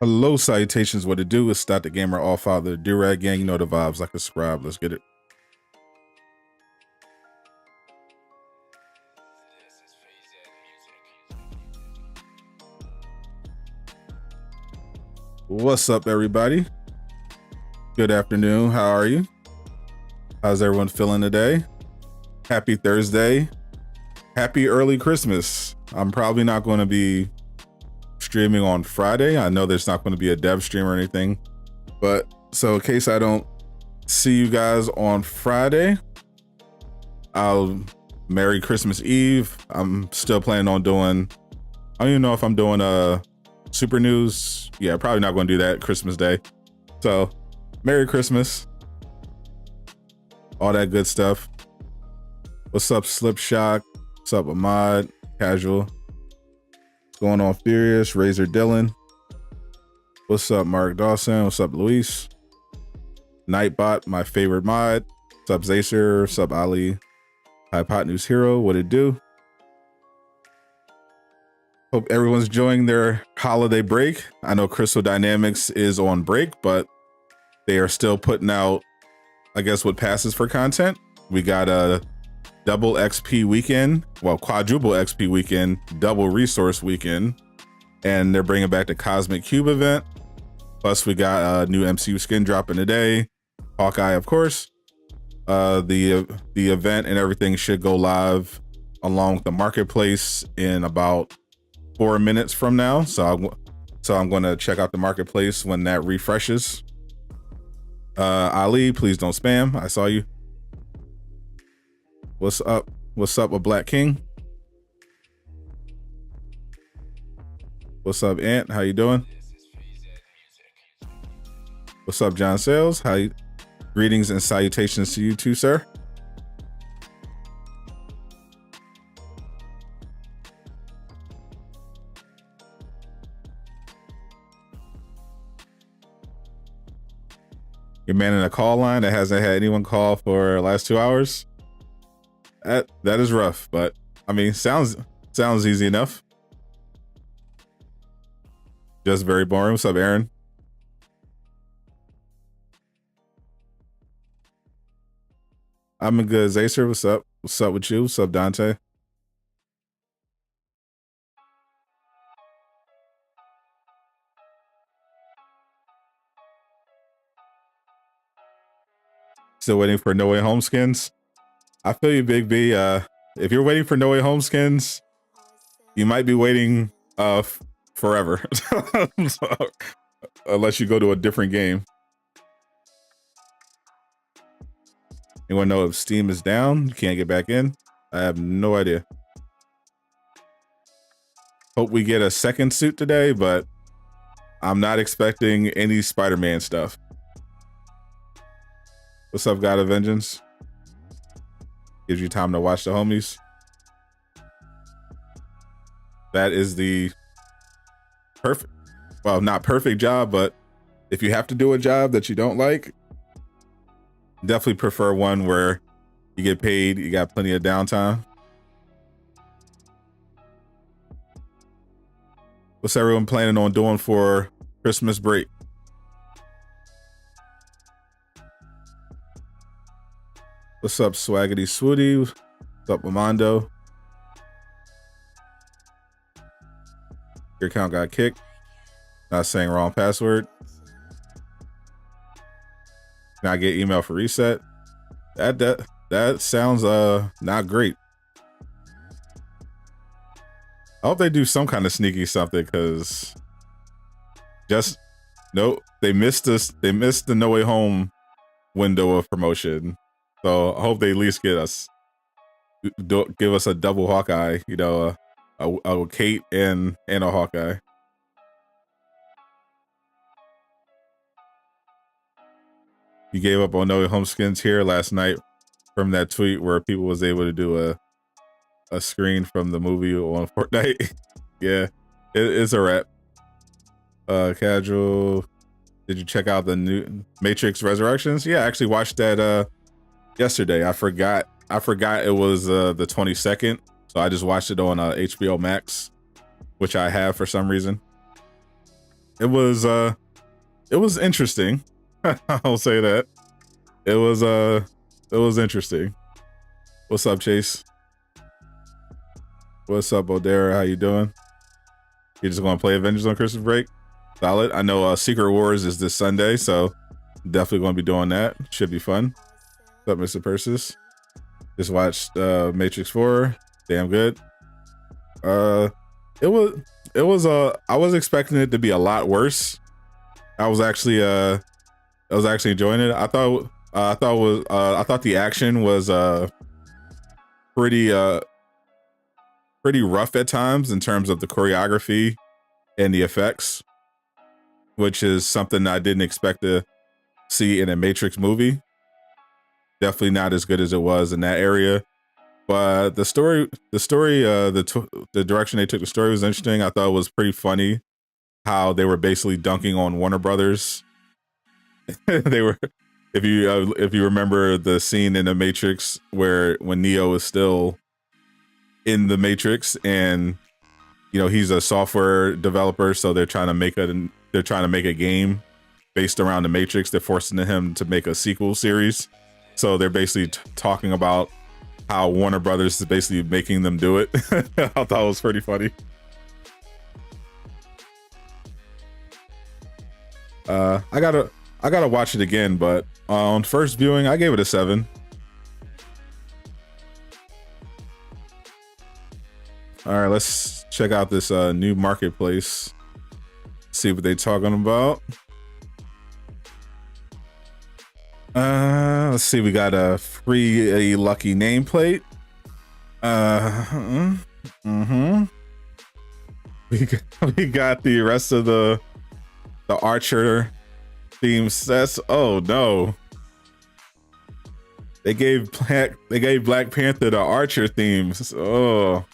Hello, salutations. What it do is Start the Gamer, all father, do-rag gang, you know the vibes, like a scribe. Let's get it. What's up, everybody? Good afternoon. How are you? How's everyone feeling today? Happy Thursday. Happy early Christmas. I'm probably not going to be streaming on Friday. I know there's not going to be a dev stream or anything, but so in case I don't see you guys on Friday, Merry Christmas Eve. I'm still planning on doing, I don't even know if I'm doing a super news. Yeah, probably not going to do that Christmas Day. So Merry Christmas, all that good stuff. What's up, Slipshock? What's up, Ahmad? Casual. What's going on, Furious? Razor Dylan. What's up, Mark Dawson? What's up, Luis? Nightbot, my favorite mod. What's up, Zacer? What's up, Ali? Hypotenuse Hero, what it do? Hope everyone's enjoying their holiday break. I know Crystal Dynamics is on break, but they are still putting out, I guess, what passes for content. We got a double XP weekend, well, quadruple XP weekend, double resource weekend, and they're bringing back the Cosmic Cube event. Plus, we got a new MCU skin dropping today. Hawkeye, of course. The event and everything should go live along with the marketplace in about 4 minutes from now. So I'm going to check out the marketplace when that refreshes. Ali, please don't spam. I saw you. What's up? What's up with Black King? What's up, Ant? How you doing? What's up, John Sales? How you? Greetings and salutations to you too, sir. Your man in a call line that hasn't had anyone call for the last 2 hours. That is rough, but I mean, sounds easy enough. Just very boring. What's up, Aaron? I'm a good. Zacer, what's up? What's up with you? What's up, Dante? Still waiting for No Way Home skins. I feel you, Big B. If you're waiting for No Way Home skins, you might be waiting forever. Unless you go to a different game. Anyone know if Steam is down? You can't get back in? I have no idea. Hope we get a second suit today, but I'm not expecting any Spider-Man stuff. What's up, God of Vengeance? Gives you time to watch the homies. That is the perfect, well, not perfect job, but if you have to do a job that you don't like, definitely prefer one where you get paid, you got plenty of downtime. What's everyone planning on doing for Christmas break? What's up, Swaggity Swooty? What's up, Amando? Your account got kicked. Not saying wrong password. Can I get email for reset? That sounds not great. I hope they do some kind of sneaky something, because just nope, they missed us. They missed the No Way Home window of promotion. So I hope they at least give us a double Hawkeye, you know, a Kate and a Hawkeye. You gave up on No Way Home skins here last night from that tweet where people was able to do a screen from the movie on Fortnite. Yeah, it's a wrap. Casual, did you check out the new Matrix Resurrections? Yeah, I actually watched that yesterday. I forgot it was the 22nd, so I just watched it on HBO Max, which I have for some reason. it was interesting. I'll say that. It was interesting. What's up, Chase? What's up, Odera? How you doing? You just gonna play Avengers on Christmas break? Solid. I know Secret Wars is this Sunday, so definitely gonna be doing that. Should be fun. What's up, Mr. Persis? Just watched Matrix 4. Damn good. It was I was expecting it to be a lot worse. I was actually enjoying it. I thought the action was pretty rough at times in terms of the choreography and the effects, which is something I didn't expect to see in a Matrix movie. Definitely not as good as it was in that area. But the direction they took the story was interesting. I thought it was pretty funny how they were basically dunking on Warner Brothers. They were, if you remember the scene in the Matrix when Neo is still in the Matrix, and he's a software developer, so they're trying to make a game based around the Matrix. They're forcing him to make a sequel series, so they're basically talking about how Warner Brothers is basically making them do it. I thought it was pretty funny. I gotta watch it again, but on first viewing, I gave it a 7. All right, let's check out this new marketplace. See what they're talking about. Let's see. We got a free lucky nameplate. We got the rest of the Archer theme sets. Oh no! They gave Black Panther the Archer themes. Oh.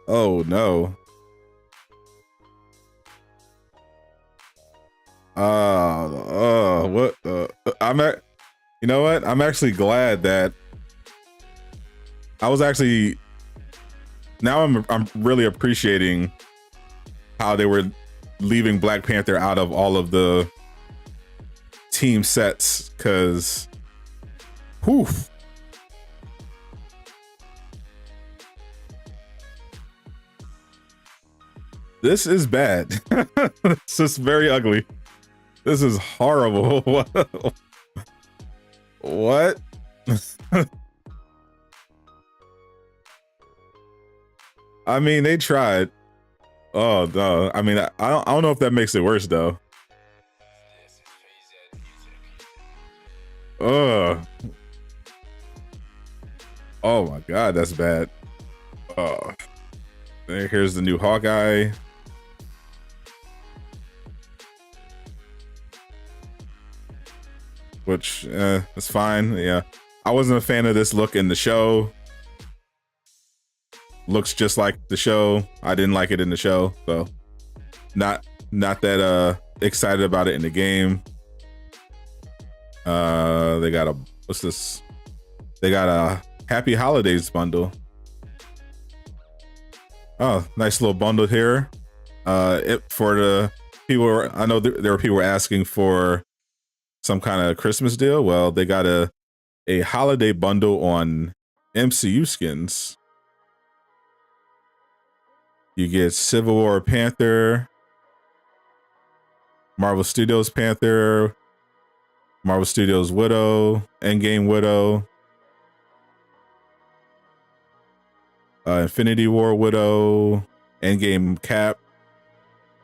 Oh no. What? You know what? I'm actually glad that now I'm really appreciating how they were leaving Black Panther out of all of the team sets, because whew. This is bad. This is very ugly. This is horrible. What? I mean, they tried. Oh no. I mean, I don't know if that makes it worse though. Ugh. Oh my god, that's bad. Oh. Here's the new Hawkeye. Which is fine. Yeah, I wasn't a fan of this look in the show. Looks just like the show. I didn't like it in the show, so not that excited about it in the game. They got a what's this? They got a Happy Holidays bundle. Oh, nice little bundle here. For the people, I know there were people asking for some kind of Christmas deal. Well, they got a holiday bundle on MCU skins. You get Civil War Panther, Marvel Studios Panther, Marvel Studios Widow, Endgame Widow, Infinity War Widow, Endgame Cap,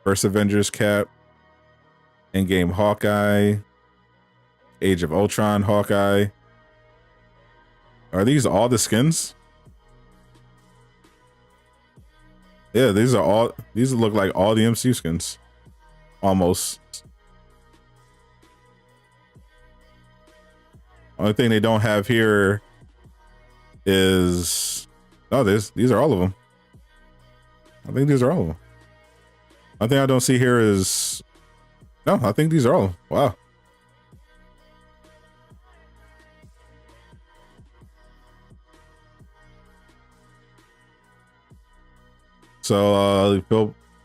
First Avengers Cap, Endgame Hawkeye, Age of Ultron Hawkeye. Are these all the skins? Yeah, these look like all the MCU skins. Almost. Only thing they don't have here is these are all of them. I think these are all of them. One thing I don't see here is no, I think these are all. Wow. So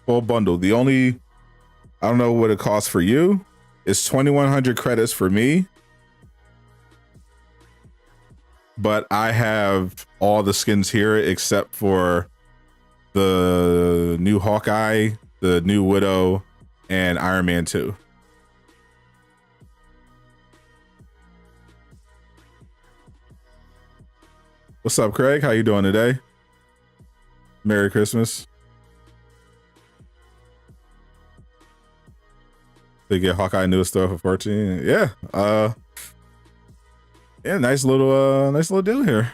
full bundle. The only, I don't know what it costs for you. It's 2,100 credits for me. But I have all the skins here except for the new Hawkeye, the new Widow, and Iron Man 2. What's up, Craig? How you doing today? Merry Christmas. They get Hawkeye new store for 14. Yeah. Yeah, nice little deal here.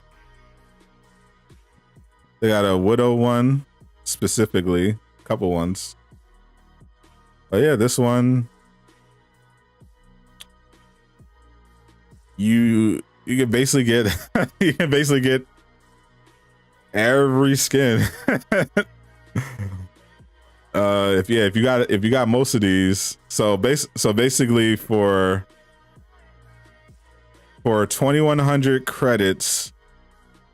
They got a Widow one specifically, a couple ones. But yeah, this one you can basically get every skin. If you got most of these, so basically for 2,100 credits,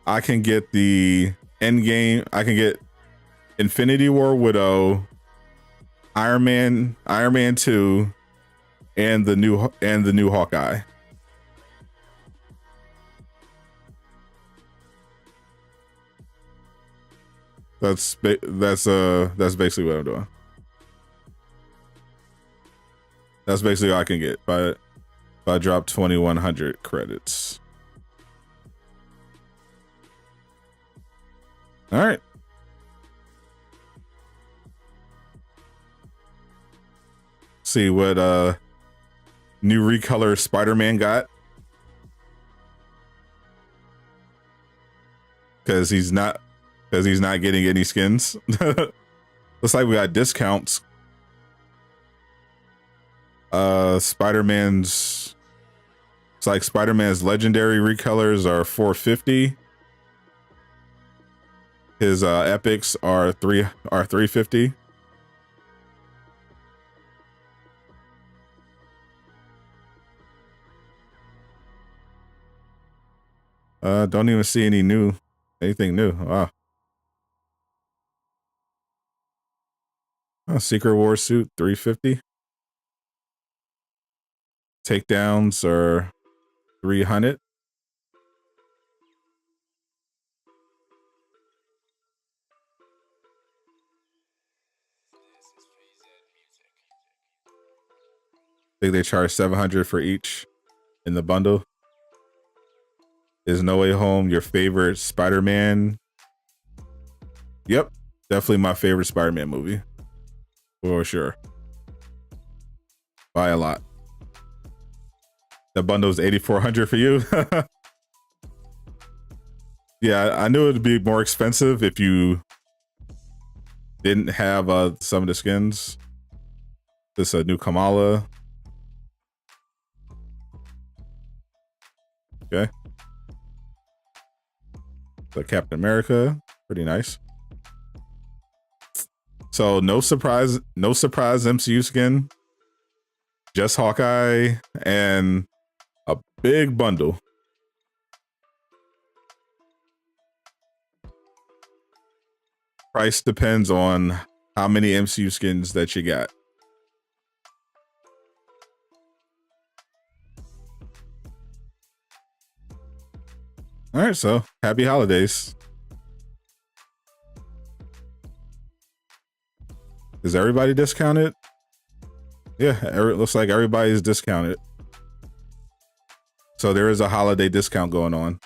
I can get the Endgame. I can get Infinity War Widow, Iron Man 2, and the new Hawkeye. That's basically what I'm doing. That's basically all I can get if I drop 2,100 credits. All right. See what new recolor Spider-Man got. Because he's not getting any skins. Looks like we got discounts. Spider-Man's legendary recolors are $450. His epics are $350. Don't even see anything new. Wow. Secret War suit $350. Takedowns are $300. I think they charge $700 for each in the bundle. Is No Way Home your favorite Spider-Man? Yep, definitely my favorite Spider-Man movie. For sure. By a lot. That bundle is $8,400 for you. Yeah, I knew it'd be more expensive if you didn't have some of the skins. This new Kamala. Okay. The Captain America, pretty nice. So no surprise MCU skin. Just Hawkeye and a big bundle. Price depends on how many MCU skins that you got. All right, so happy holidays. Is everybody discounted? Yeah, it looks like everybody's discounted. So there is a holiday discount going on.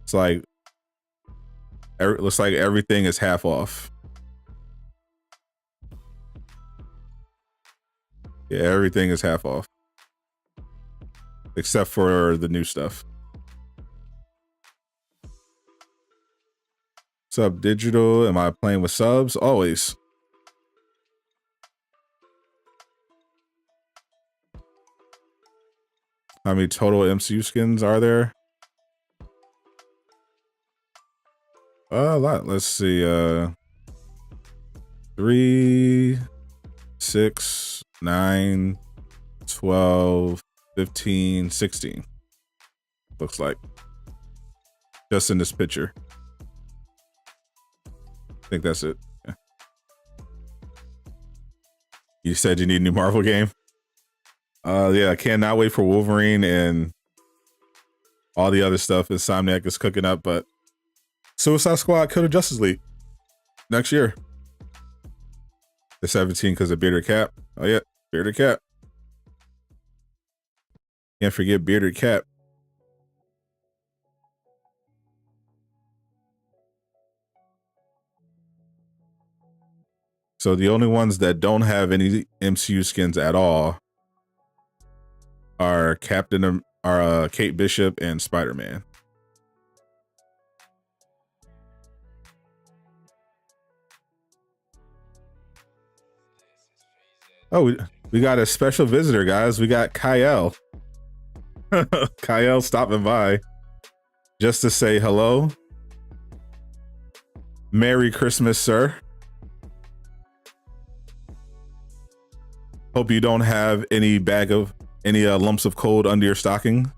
It's like, it looks like everything is half off. Yeah, everything is half off. Except for the new stuff. Sub digital, am I playing with subs? Always. How many total MCU skins are there? A lot. Let's see. 3, 6, 9, 12, 15, 16. Looks like. Just in this picture. I think that's it. Yeah. You said you need a new Marvel game. Yeah, I cannot wait for Wolverine and all the other stuff Insomniac is cooking up, but Suicide Squad, Killer Justice League next year. The 17 because of Bearded Cap. Oh yeah, Bearded Cap. Can't forget Bearded Cap. So the only ones that don't have any MCU skins at all are Kate Bishop and Spider-Man. Oh, we got a special visitor, guys. We got Kyle. Kyle stopping by just to say hello. Merry Christmas, sir. Hope you don't have any lumps of cold under your stocking.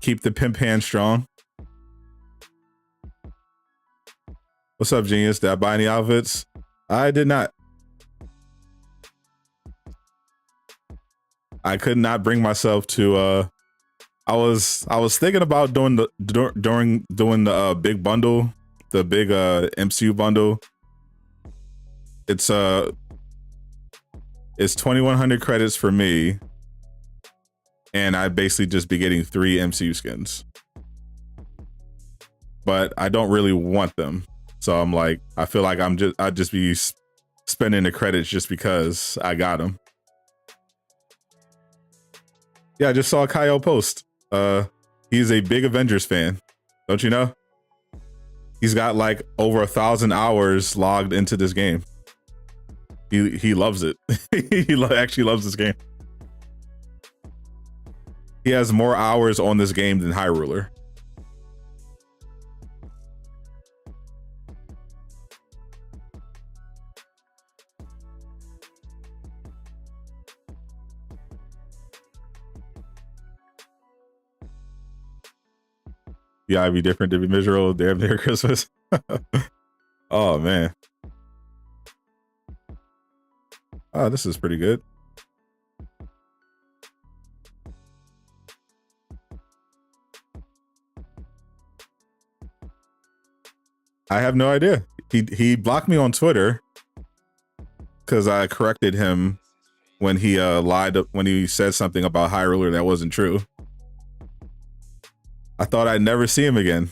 Keep the pimp hand strong. What's up, Genius? Did I buy any outfits? I did not. I could not bring myself to I was thinking about doing the big bundle, the big MCU bundle. It's 2,100 credits for me, and I basically just be getting 3 MCU skins. But I don't really want them, so I'm like, I feel like I'd just be spending the credits just because I got them. Yeah, I just saw Kyle post. He's a big Avengers fan. Don't you know? He's got like over 1,000 hours logged into this game. He loves it. He actually loves this game. He has more hours on this game than High Ruler. Yeah, I'd be different to be miserable. Damn near Christmas. Oh man. Oh, this is pretty good. I have no idea. He blocked me on Twitter because I corrected him when he lied when he said something about High Ruler that wasn't true. I thought I'd never see him again,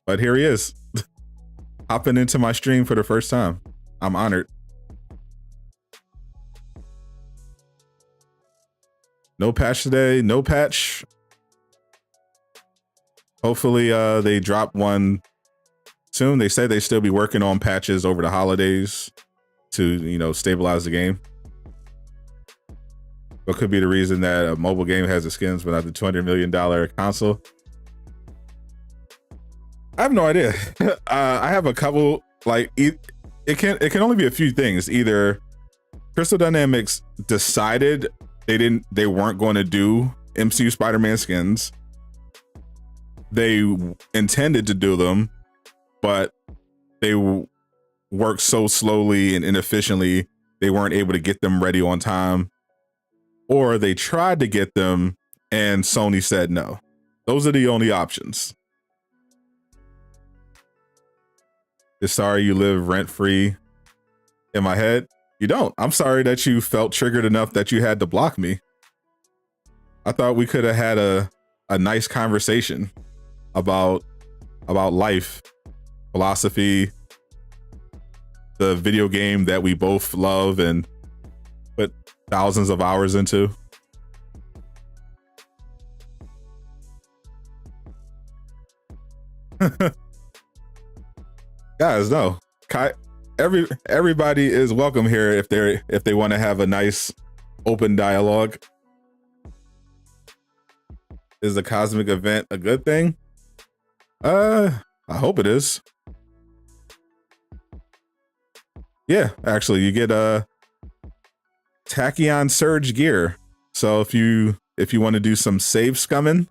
but here he is, hopping into my stream for the first time. I'm honored. No patch today, no patch. Hopefully they drop one soon. They said they still be working on patches over the holidays to, you know, stabilize the game. What could be the reason that a mobile game has the skins but not the $200 million console? I have no idea. I have a couple, like, it can only be a few things. Either Crystal Dynamics decided they weren't going to do MCU Spider-Man skins. They intended to do them, but they worked so slowly and inefficiently, they weren't able to get them ready on time. Or they tried to get them and Sony said no. Those are the only options. Sorry you live rent-free in my head. You don't. I'm sorry that you felt triggered enough that you had to block me. I thought we could have had a nice conversation about life, philosophy, the video game that we both love and put thousands of hours into. Guys, no. Everybody is welcome here if they want to have a nice open dialogue. Is the cosmic event a good thing? I hope it is. Yeah, actually, you get Tachyon Surge gear. So if you want to do some save scumming,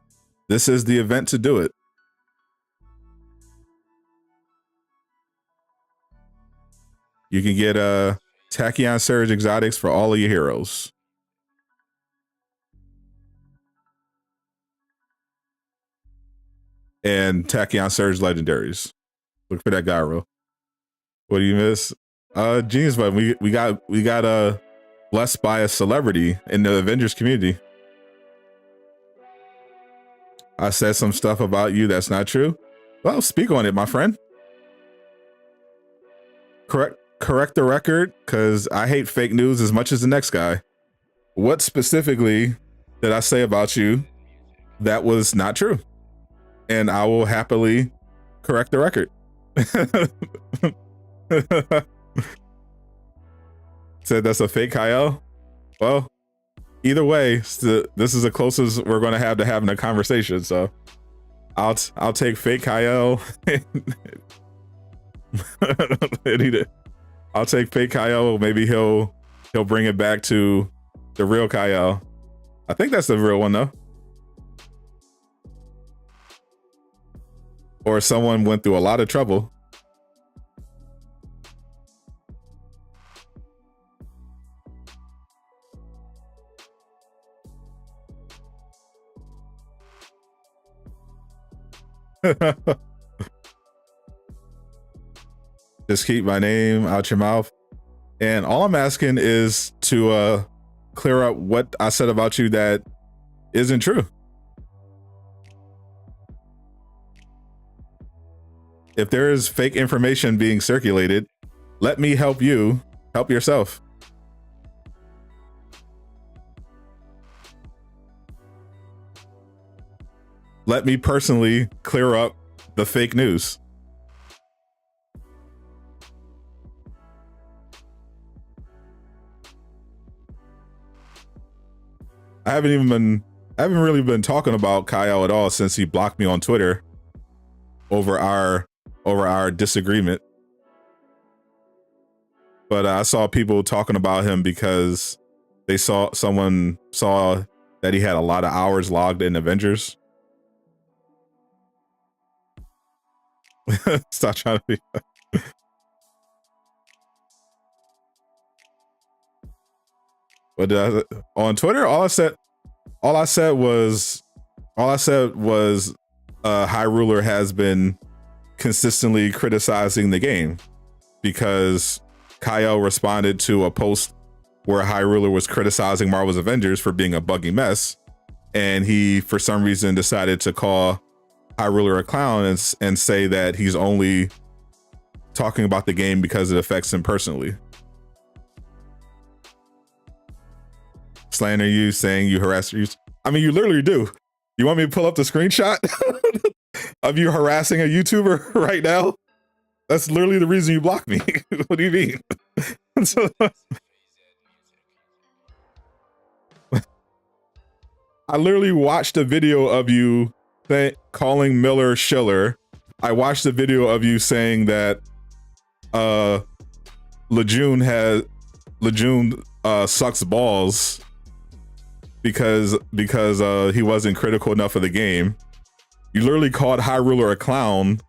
this is the event to do it. You can get Tachyon Surge exotics for all of your heroes. And Tachyon Surge legendaries. Look for that gyro. What do you miss? Genius button. We got blessed by a celebrity in the Avengers community. I said some stuff about you that's not true. Well, speak on it, my friend. Correct the record, because I hate fake news as much as the next guy. What specifically did I say about you that was not true? And I will happily correct the record. Said that's a fake Kyle. Well, either way, this is the closest we're going to have having a conversation. So I'll take fake Kyle. I'll take fake Kyle. Maybe he'll bring it back to the real Kyle. I think that's the real one though. Or someone went through a lot of trouble. Just keep my name out your mouth. And all I'm asking is to clear up what I said about you that isn't true. If there is fake information being circulated, let me help you help yourself. Let me personally clear up the fake news. I haven't really been talking about Kyle at all since he blocked me on Twitter over our disagreement. But I saw people talking about him because someone saw that he had a lot of hours logged in Avengers. Stop trying to be. But on Twitter, all I said was High Ruler has been consistently criticizing the game, because Kyle responded to a post where High Ruler was criticizing Marvel's Avengers for being a buggy mess, and he for some reason decided to call High Ruler a clown and say that he's only talking about the game because it affects him personally. Slander you, saying you harass you. I mean, you literally do. You want me to pull up the screenshot of you harassing a YouTuber right now? That's literally the reason you blocked me. What do you mean? So, I literally watched a video of you calling Miller Schiller. I watched a video of you saying that Lejeune sucks balls because he wasn't critical enough of the game. You literally called High Ruler a clown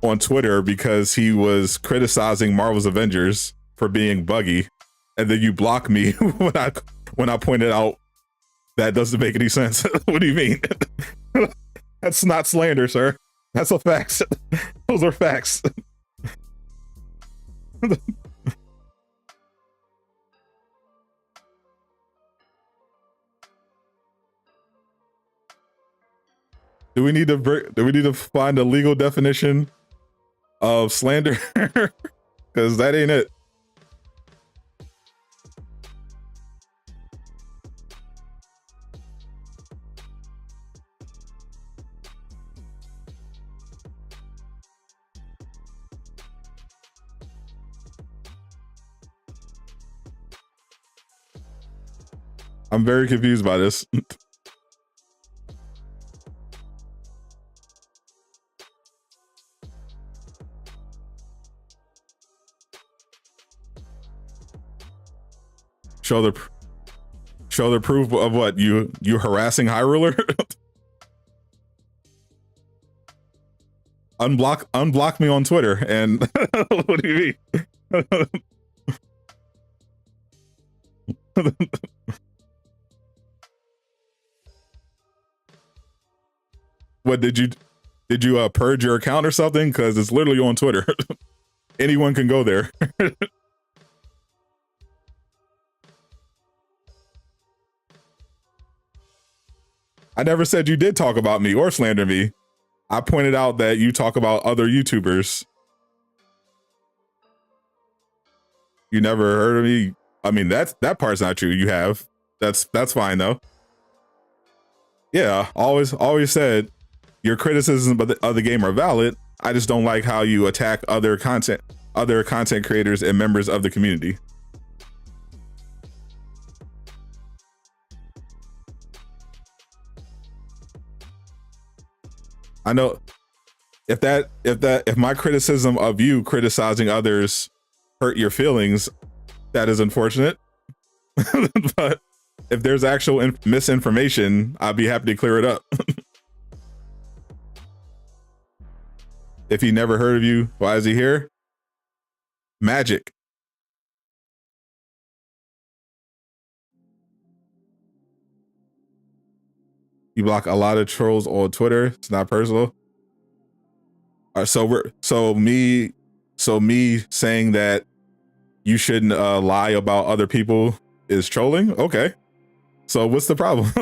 on Twitter because he was criticizing Marvel's Avengers for being buggy, and then you block me when I pointed out that doesn't make any sense. What do you mean? That's not slander, sir. That's a facts. Those are facts. Do we need to find a legal definition of slander? Because that ain't it. I'm very confused by this. Show the proof of what? You harassing High Ruler? Unblock me on Twitter. And what do you mean? What did you purge your account or something? Because it's literally on Twitter. Anyone can go there. I never said you did talk about me or slander me. I pointed out that you talk about other YouTubers. You never heard of me. I mean, that part's not true. You have. That's fine though. Yeah, always said your criticisms of the game are valid. I just don't like how you attack other content creators and members of the community. I know if my criticism of you criticizing others hurt your feelings, that is unfortunate. But if there's actual misinformation, I'd be happy to clear it up. If he never heard of you, why is he here? Magic. You block a lot of trolls on Twitter. It's not personal. So me saying that you shouldn't lie about other people is trolling. Okay. So what's the problem?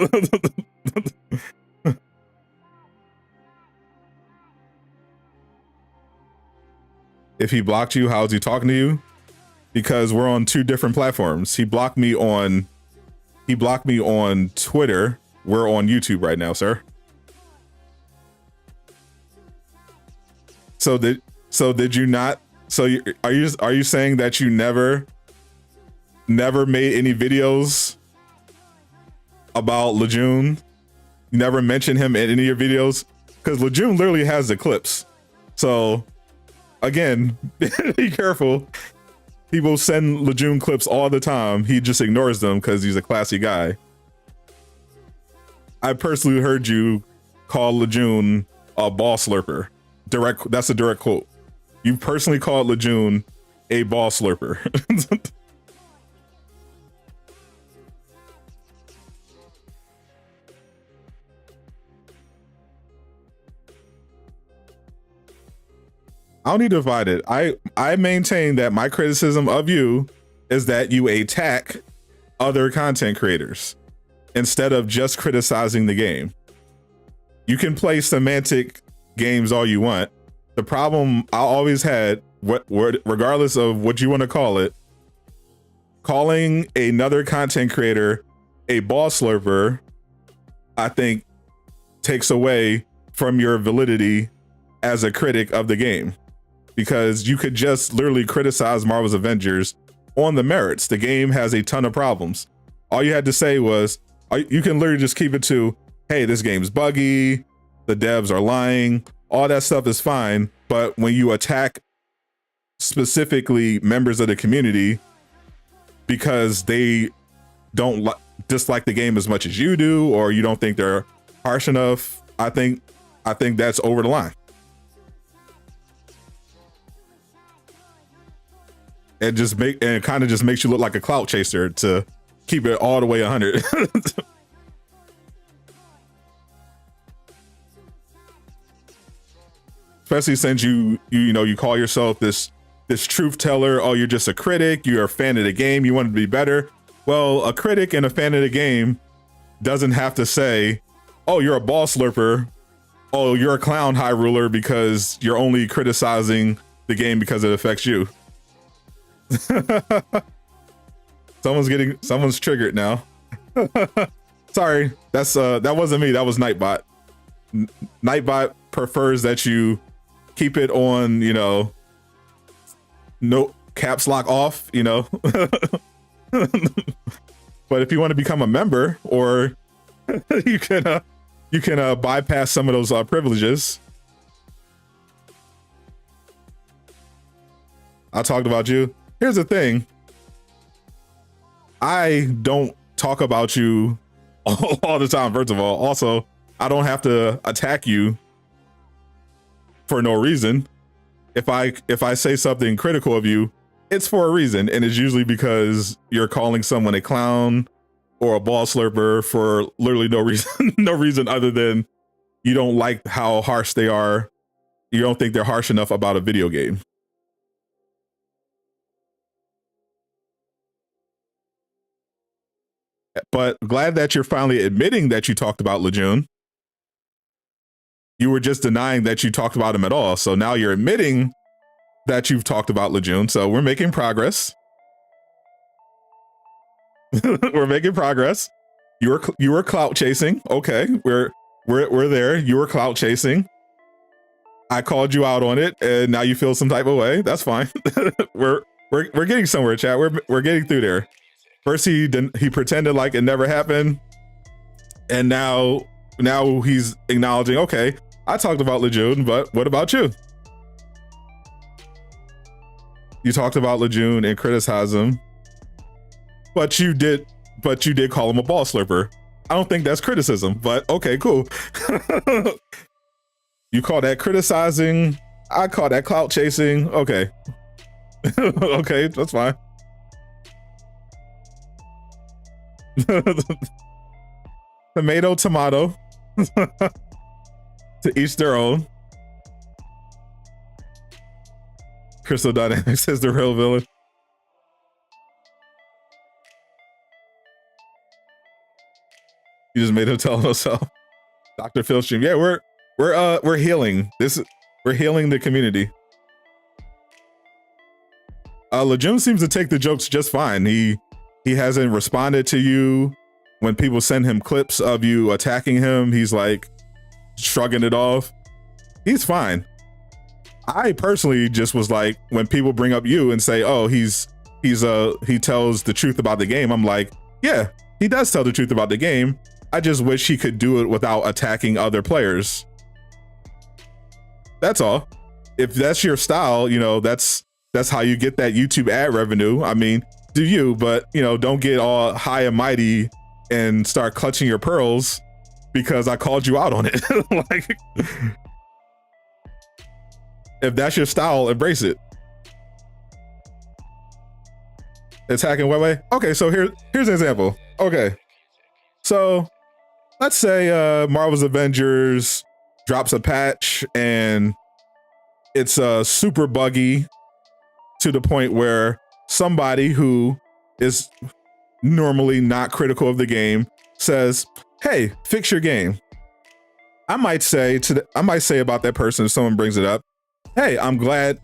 If he blocked you, how's he talking to you? Because we're on two different platforms. He blocked me on Twitter. We're on YouTube right now, sir. So did you not? So are you saying that you never made any videos about Lejeune? You never mentioned him in any of your videos? Because Lejeune literally has the clips. So again, be careful. People send Lejeune clips all the time. He just ignores them because he's a classy guy. I personally heard you call Lejeune a ball slurper. That's a direct quote. You personally called Lejeune a ball slurper. I don't need to divide it. I maintain that my criticism of you is that you attack other content creators instead of just criticizing the game. You can play semantic games all you want. The problem I always had, regardless of what you want to call it, calling another content creator a ball slurper, I think takes away from your validity as a critic of the game. Because you could just literally criticize Marvel's Avengers on the merits. The game has a ton of problems. All you had to say was, you can literally just keep it to, hey, this game's buggy, the devs are lying, all that stuff is fine. But when you attack specifically members of the community because they don't dislike the game as much as you do, or you don't think they're harsh enough, I think that's over the line. And it kind of just makes you look like a clout chaser to keep it all the way 100. Especially since you call yourself this truth teller. Oh, you're just a critic. You're a fan of the game. You want it to be better. Well, a critic and a fan of the game doesn't have to say, oh, you're a ball slurper. Oh, you're a clown, High Ruler, because you're only criticizing the game because it affects you. Someone's triggered now. Sorry, that wasn't me. That was Nightbot. Nightbot prefers that you keep it on, no caps lock off, But if you want to become a member, or you can bypass some of those privileges. I talked about you. Here's the thing. I don't talk about you all the time, first of all. Also, I don't have to attack you for no reason. If I say something critical of you, it's for a reason, and it's usually because you're calling someone a clown or a ball slurper for literally no reason, no reason other than you don't like how harsh they are. You don't think they're harsh enough about a video game. But glad that you're finally admitting that you talked about Lejeune. You were just denying that you talked about him at all. So now you're admitting that you've talked about Lejeune. So we're making progress. We're making progress. You were clout chasing. Okay, we're there. You were clout chasing. I called you out on it, and now you feel some type of way. That's fine. we're getting somewhere, chat. We're getting through there. First he pretended like it never happened, and now he's acknowledging, okay, I talked about Lejeune, but what about you? You talked about Lejeune and criticized him, but you did call him a ball slurper. I don't think that's criticism, but okay, cool. You call that criticizing, I call that clout chasing. Okay. Okay, that's fine. Tomato. To each their own. Crystal Dynamics is the real villain. You just made him tell himself. Dr. Phil stream. Yeah, we're healing. We're healing the community. Lejeune seems to take the jokes just fine. He hasn't responded to you when people send him clips of you attacking him. He's like shrugging it off. He's fine. I personally just was like, when people bring up you and say, oh, he tells the truth about the game, I'm like, yeah, he does tell the truth about the game. I just wish he could do it without attacking other players. That's all. If that's your style, that's how you get that YouTube ad revenue. I mean, do you, but don't get all high and mighty and start clutching your pearls because I called you out on it. Like, if that's your style, embrace it. Attacking what way? Okay, so here's an example. Okay, so let's say Marvel's Avengers drops a patch and it's super buggy to the point where somebody who is normally not critical of the game says, hey, fix your game. I might say about that person, if someone brings it up, hey, I'm glad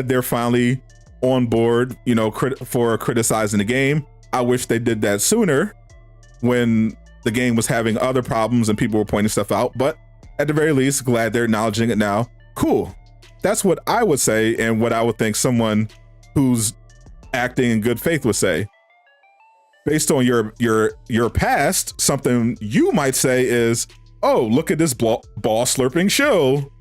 they're finally on board, for criticizing the game. I wish they did that sooner when the game was having other problems and people were pointing stuff out, but at the very least, glad they're acknowledging it now. Cool. That's what I would say, and what I would think someone who's acting in good faith would say. Based on your past, something you might say is, oh, look at this ball slurping show,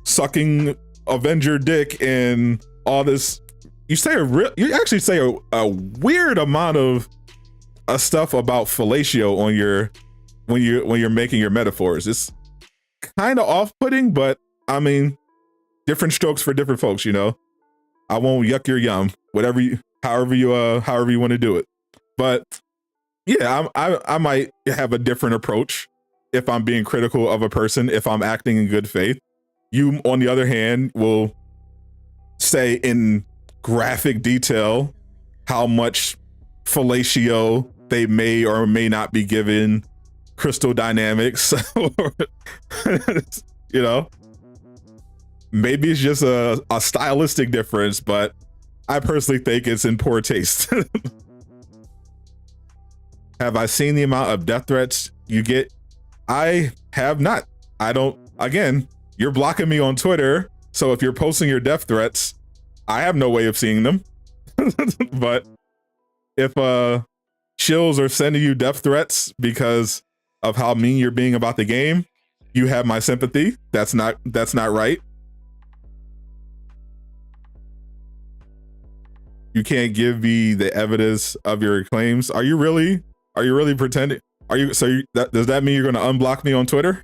sucking Avenger dick and all this. You actually say a weird amount of stuff about fellatio on when you're making your metaphors. It's kind of off-putting, but I mean, different strokes for different folks. I won't yuck your yum. However you want to do it. But yeah, I might have a different approach if I'm being critical of a person, if I'm acting in good faith. You, on the other hand, will say in graphic detail how much fellatio they may or may not be given Crystal Dynamics. Maybe it's just a stylistic difference, but I personally think it's in poor taste. Have I seen the amount of death threats you get? I have not. Again, you're blocking me on Twitter, so if you're posting your death threats, I have no way of seeing them. But if chills are sending you death threats because of how mean you're being about the game, you have my sympathy. That's not right. You can't give me the evidence of your claims. Are you really Are you really pretending? Are you, so you, does that mean you're going to unblock me on Twitter?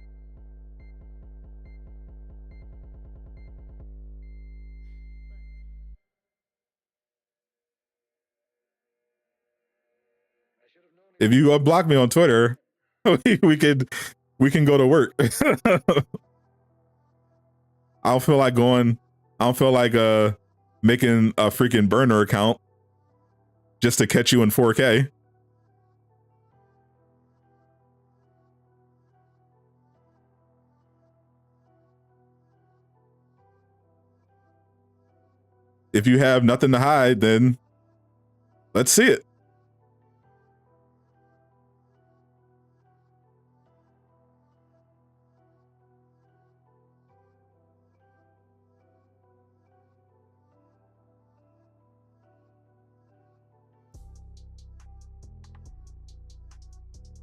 If you unblock me on Twitter, we can go to work. I don't feel like going. I don't feel like making a freaking burner account just to catch you in 4K. If you have nothing to hide, then let's see it.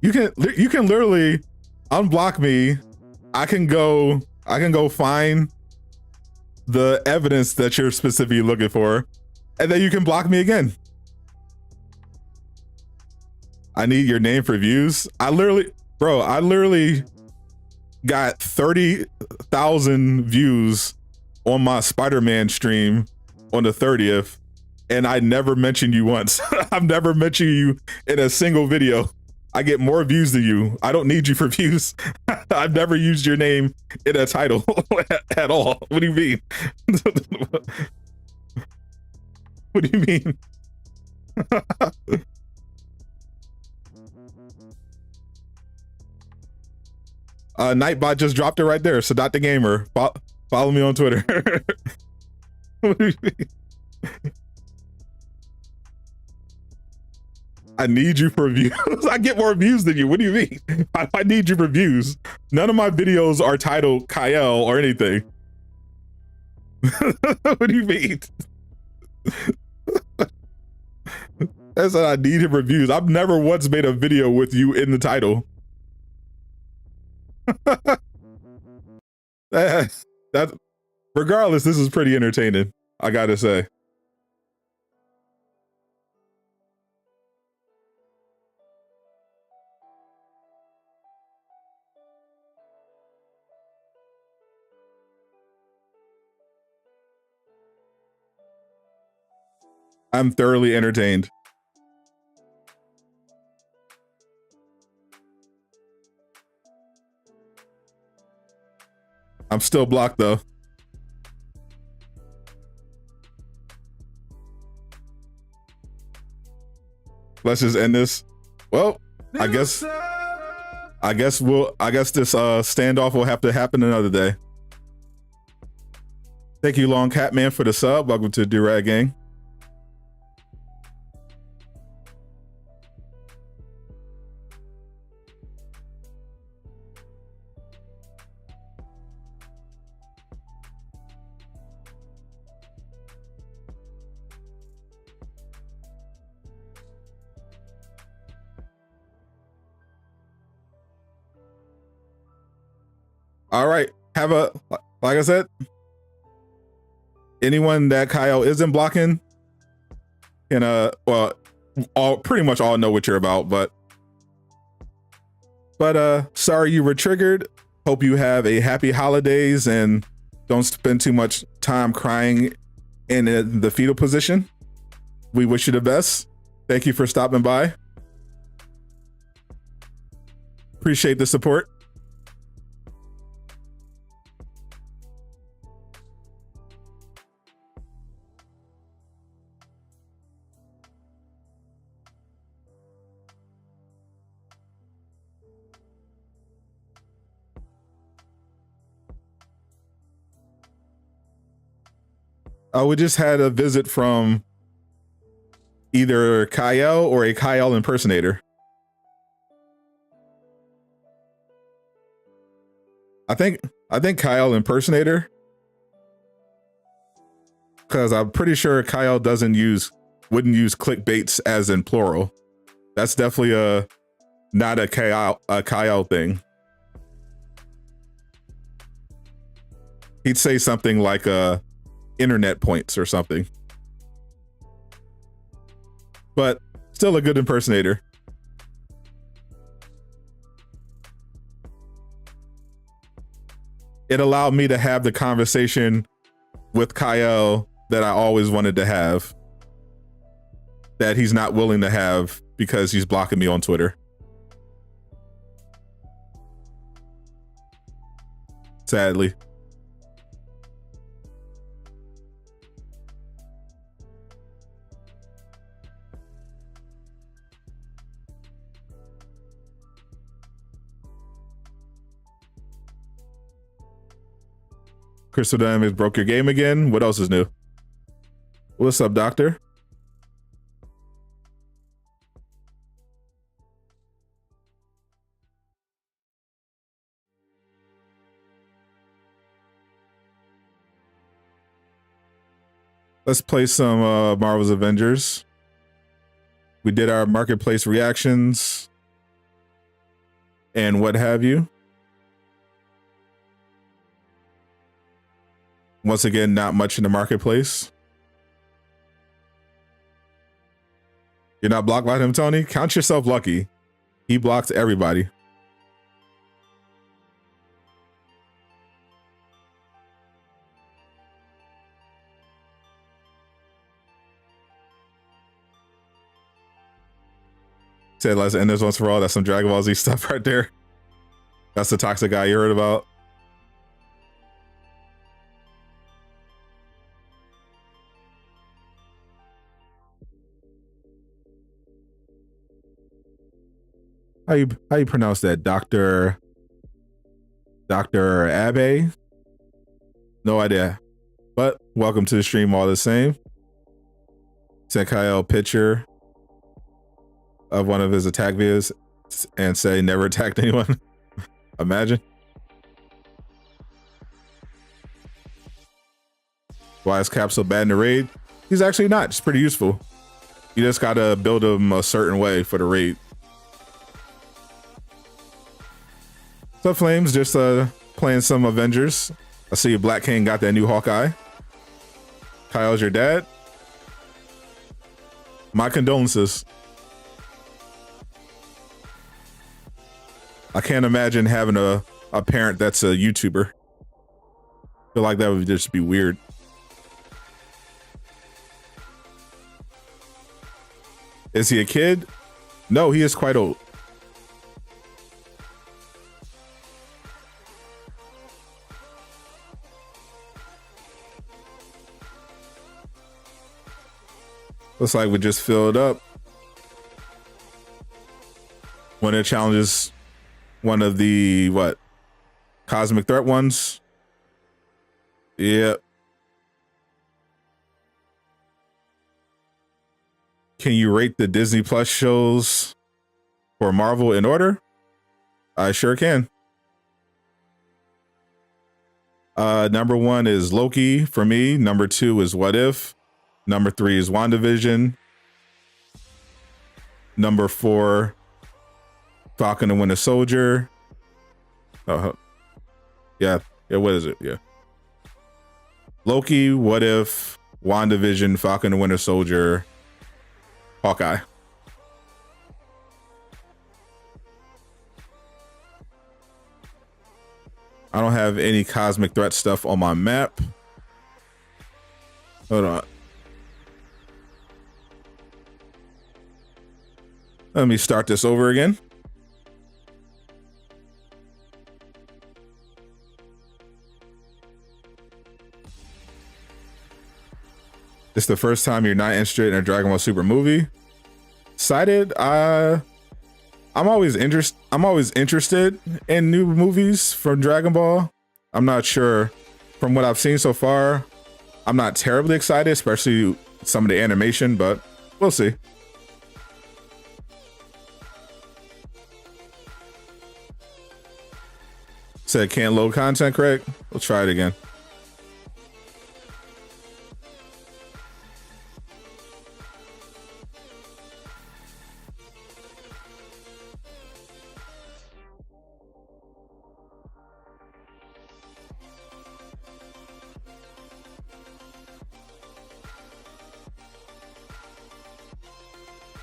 You can literally unblock me. I can go find the evidence that you're specifically looking for, and then you can block me again. I need your name for views. I literally got 30,000 views on my Spider-Man stream on the 30th, and I never mentioned you once. I've never mentioned you in a single video. I get more views than you. I don't need you for views. I've never used your name in a title at all. What do you mean? What do you mean? Nightbot just dropped it right there. Sadat the Gamer. Follow me on Twitter. What do you mean? I need you for views. I get more views than you. What do you mean? I need you for views. None of my videos are titled Kyle or anything. What do you mean? That's what I need him for views. I've never once made a video with you in the title. that regardless, this is pretty entertaining, I gotta say. I'm thoroughly entertained. I'm still blocked though. Let's just end this. Well, I guess this standoff will have to happen another day. Thank you, Long Cat Man, for the sub. Welcome to Durag Gang. All right, like I said, anyone that Kyle isn't blocking can pretty much all know what you're about, but sorry you were triggered. Hope you have a happy holidays and don't spend too much time crying in the fetal position. We wish you the best. Thank you for stopping by. Appreciate the support. We just had a visit from either Kyle or a Kyle impersonator. I think Kyle impersonator, because I'm pretty sure Kyle wouldn't use clickbaits as in plural. That's definitely not a Kyle thing. He'd say something like internet points or something, but still a good impersonator. it allowed me to have the conversation with Kyle that I always wanted to have, that he's not willing to have because he's blocking me on Twitter. Sadly. Crystal Dynamics broke your game again. What else is new? What's up, doctor? Let's play some Marvel's Avengers. We did our marketplace reactions and what have you. Once again, not much in the marketplace. You're not blocked by him, Tony? Count yourself lucky. He blocks everybody. Said let's end this once for all. That's some Dragon Ball Z stuff right there. That's the toxic guy you heard about. How you pronounce that? Dr. Abe? No idea. But welcome to the stream all the same. Sent Kyle a picture of one of his attack videos and say never attacked anyone. Imagine. Why is Cap so bad in the raid? He's actually not. It's pretty useful. You just gotta build him a certain way for the raid. So Flames just playing some Avengers. I see Black King got that new Hawkeye. Kyle's your dad. My condolences. I can't imagine having a parent that's a YouTuber. I feel like that would just be weird. Is he a kid? No, he is quite old. Looks like we just filled up. One of the challenges, one of the, what? Cosmic Threat ones? Yep. Can you rate the Disney Plus shows for Marvel in order? I sure can. Number 1 is Loki for me. Number 2 is What If. Number 3 is WandaVision. Number 4, Falcon and Winter Soldier. Yeah, what is it? Yeah. Loki, What If, WandaVision, Falcon and Winter Soldier, Hawkeye. I don't have any Cosmic Threat stuff on my map. Hold on. Let me start this over again. It's the first time you're not interested in a Dragon Ball Super movie. Excited? I'm always interested in new movies from Dragon Ball. I'm not sure. From what I've seen so far, I'm not terribly excited, especially some of the animation, but we'll see. Said can't load content, Craig. We'll try it again.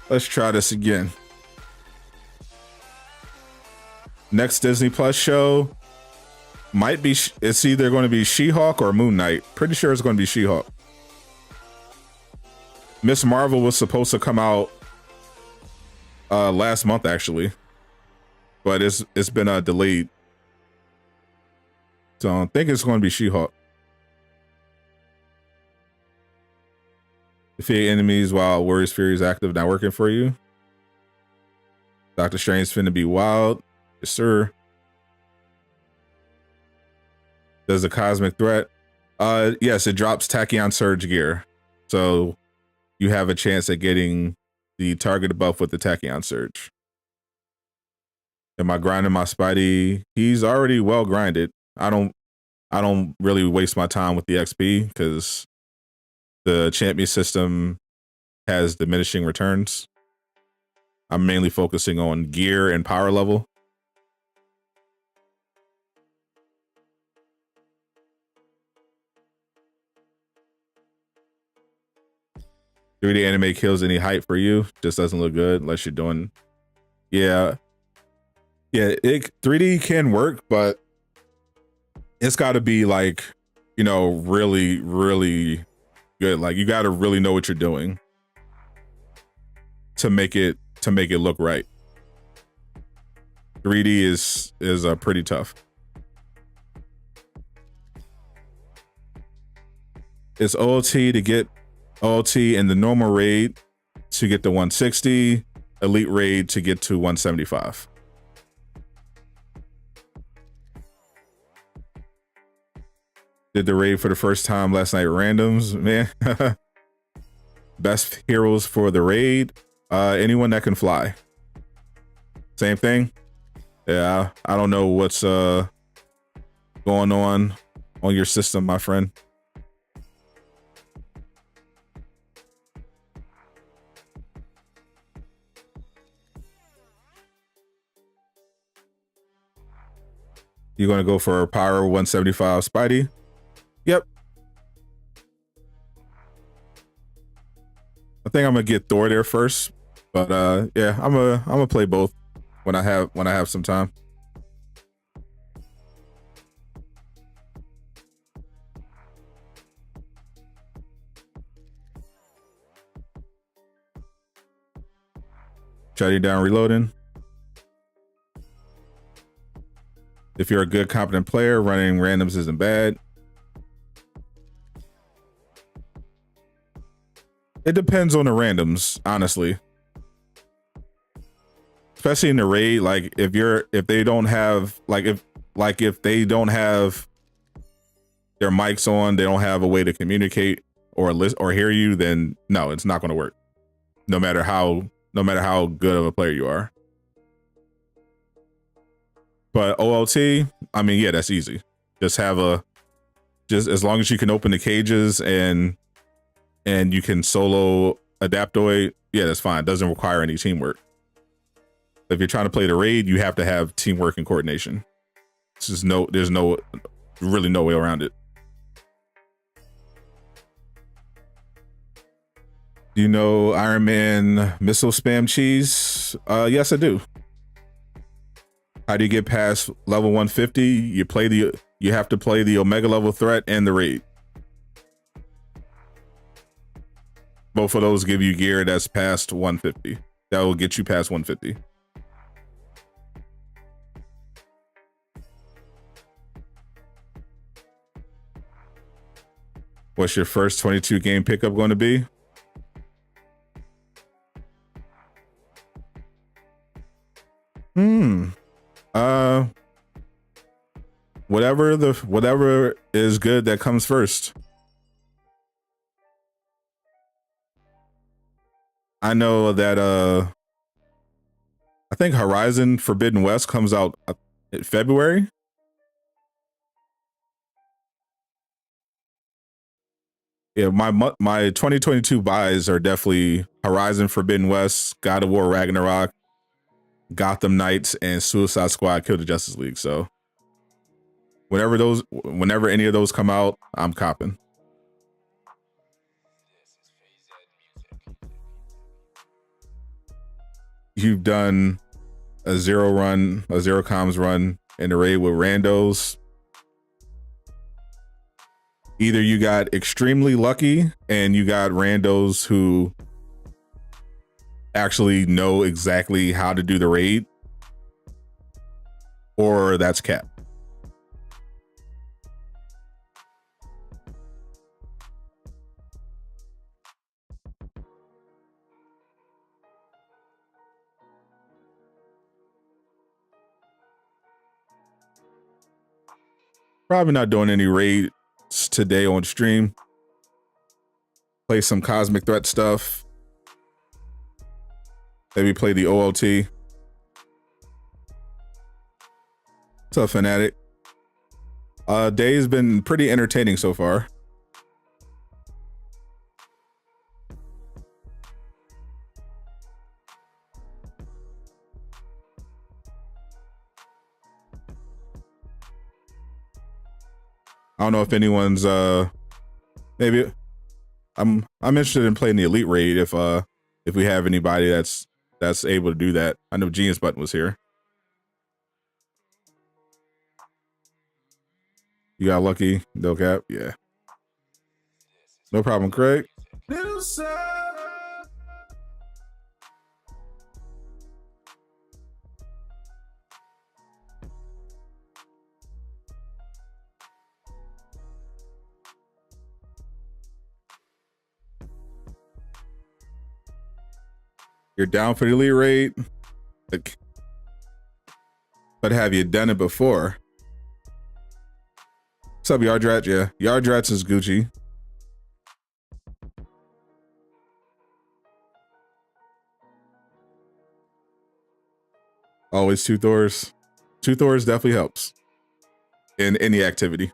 Let's try this again. Next Disney Plus show Might be, it's either going to be She-Hulk or Moon Knight. Pretty sure it's going to be She-Hulk. Miss Marvel was supposed to come out last month actually, but it's been delayed. So I think it's going to be She-Hulk. Defeat enemies while Warrior's Fury is active, not working for you. Doctor Strange finna be wild. Yes, sir. Does the cosmic threat? Yes, it drops Tachyon Surge gear. So you have a chance at getting the target buff with the Tachyon Surge. Am I grinding my Spidey? He's already well grinded. I don't really waste my time with the XP because the champion system has diminishing returns. I'm mainly focusing on gear and power level. "3D anime kills any hype for you. Just doesn't look good unless you're doing." Yeah. 3D can work, but it's got to be like, you know, really, really good. Like you got to really know what you're doing to make it look right. 3D is pretty tough. It's OLT to get OLT in the normal raid to get to 160, elite raid to get to 175. Did the raid for the first time last night randoms, man. Best heroes for the raid, anyone that can fly. Same thing. Yeah, I don't know what's going on your system, my friend. You gonna go for a power 175 Spidey? Yep. I think I'm gonna get Thor there first, but yeah, I'm gonna play both when I have some time. Shutting down reloading. If you're a good, competent player, running randoms isn't bad. It depends on the randoms, honestly. Especially in the raid, like if they don't have their mics on, they don't have a way to communicate or list or hear you, then no, it's not going to work. No matter how good of a player you are. But OLT, I mean, yeah, that's easy. Just as long as you can open the cages and you can solo Adaptoid, yeah, that's fine. It doesn't require any teamwork. If you're trying to play the raid, you have to have teamwork and coordination. There's really no way around it. Do you know Iron Man missile spam cheese? Yes, I do. How do you get past level 150? You have to play the Omega level threat and the raid. Both of those give you gear that's past 150. That will get you past 150. What's your first 22 game pickup going to be? Whatever is good that comes first. I know that I think Horizon Forbidden West comes out in February. Yeah, my 2022 buys are definitely Horizon Forbidden West, God of War Ragnarok, Gotham Knights, and Suicide Squad Kill the Justice League. So whenever any of those come out, I'm copping. You've done a zero comms run in the raid with randos. Either you got extremely lucky and you got randos who actually know exactly how to do the raid, or that's cap. Probably not doing any raids today on stream. Play some Cosmic Threat stuff. Maybe play the OLT. What's up, Fanatic? Day's been pretty entertaining so far. I don't know if anyone's maybe I'm interested in playing the Elite Raid if we have anybody that's able to do that. I know Genius Button was here. You got lucky, no cap, yeah. No problem, Craig. You're down for the Elite Raid, but have you done it before? What's up, Yardrat? Yeah, Yardrat's is Gucci. Always 2 Thors. 2 Thors definitely helps in any activity.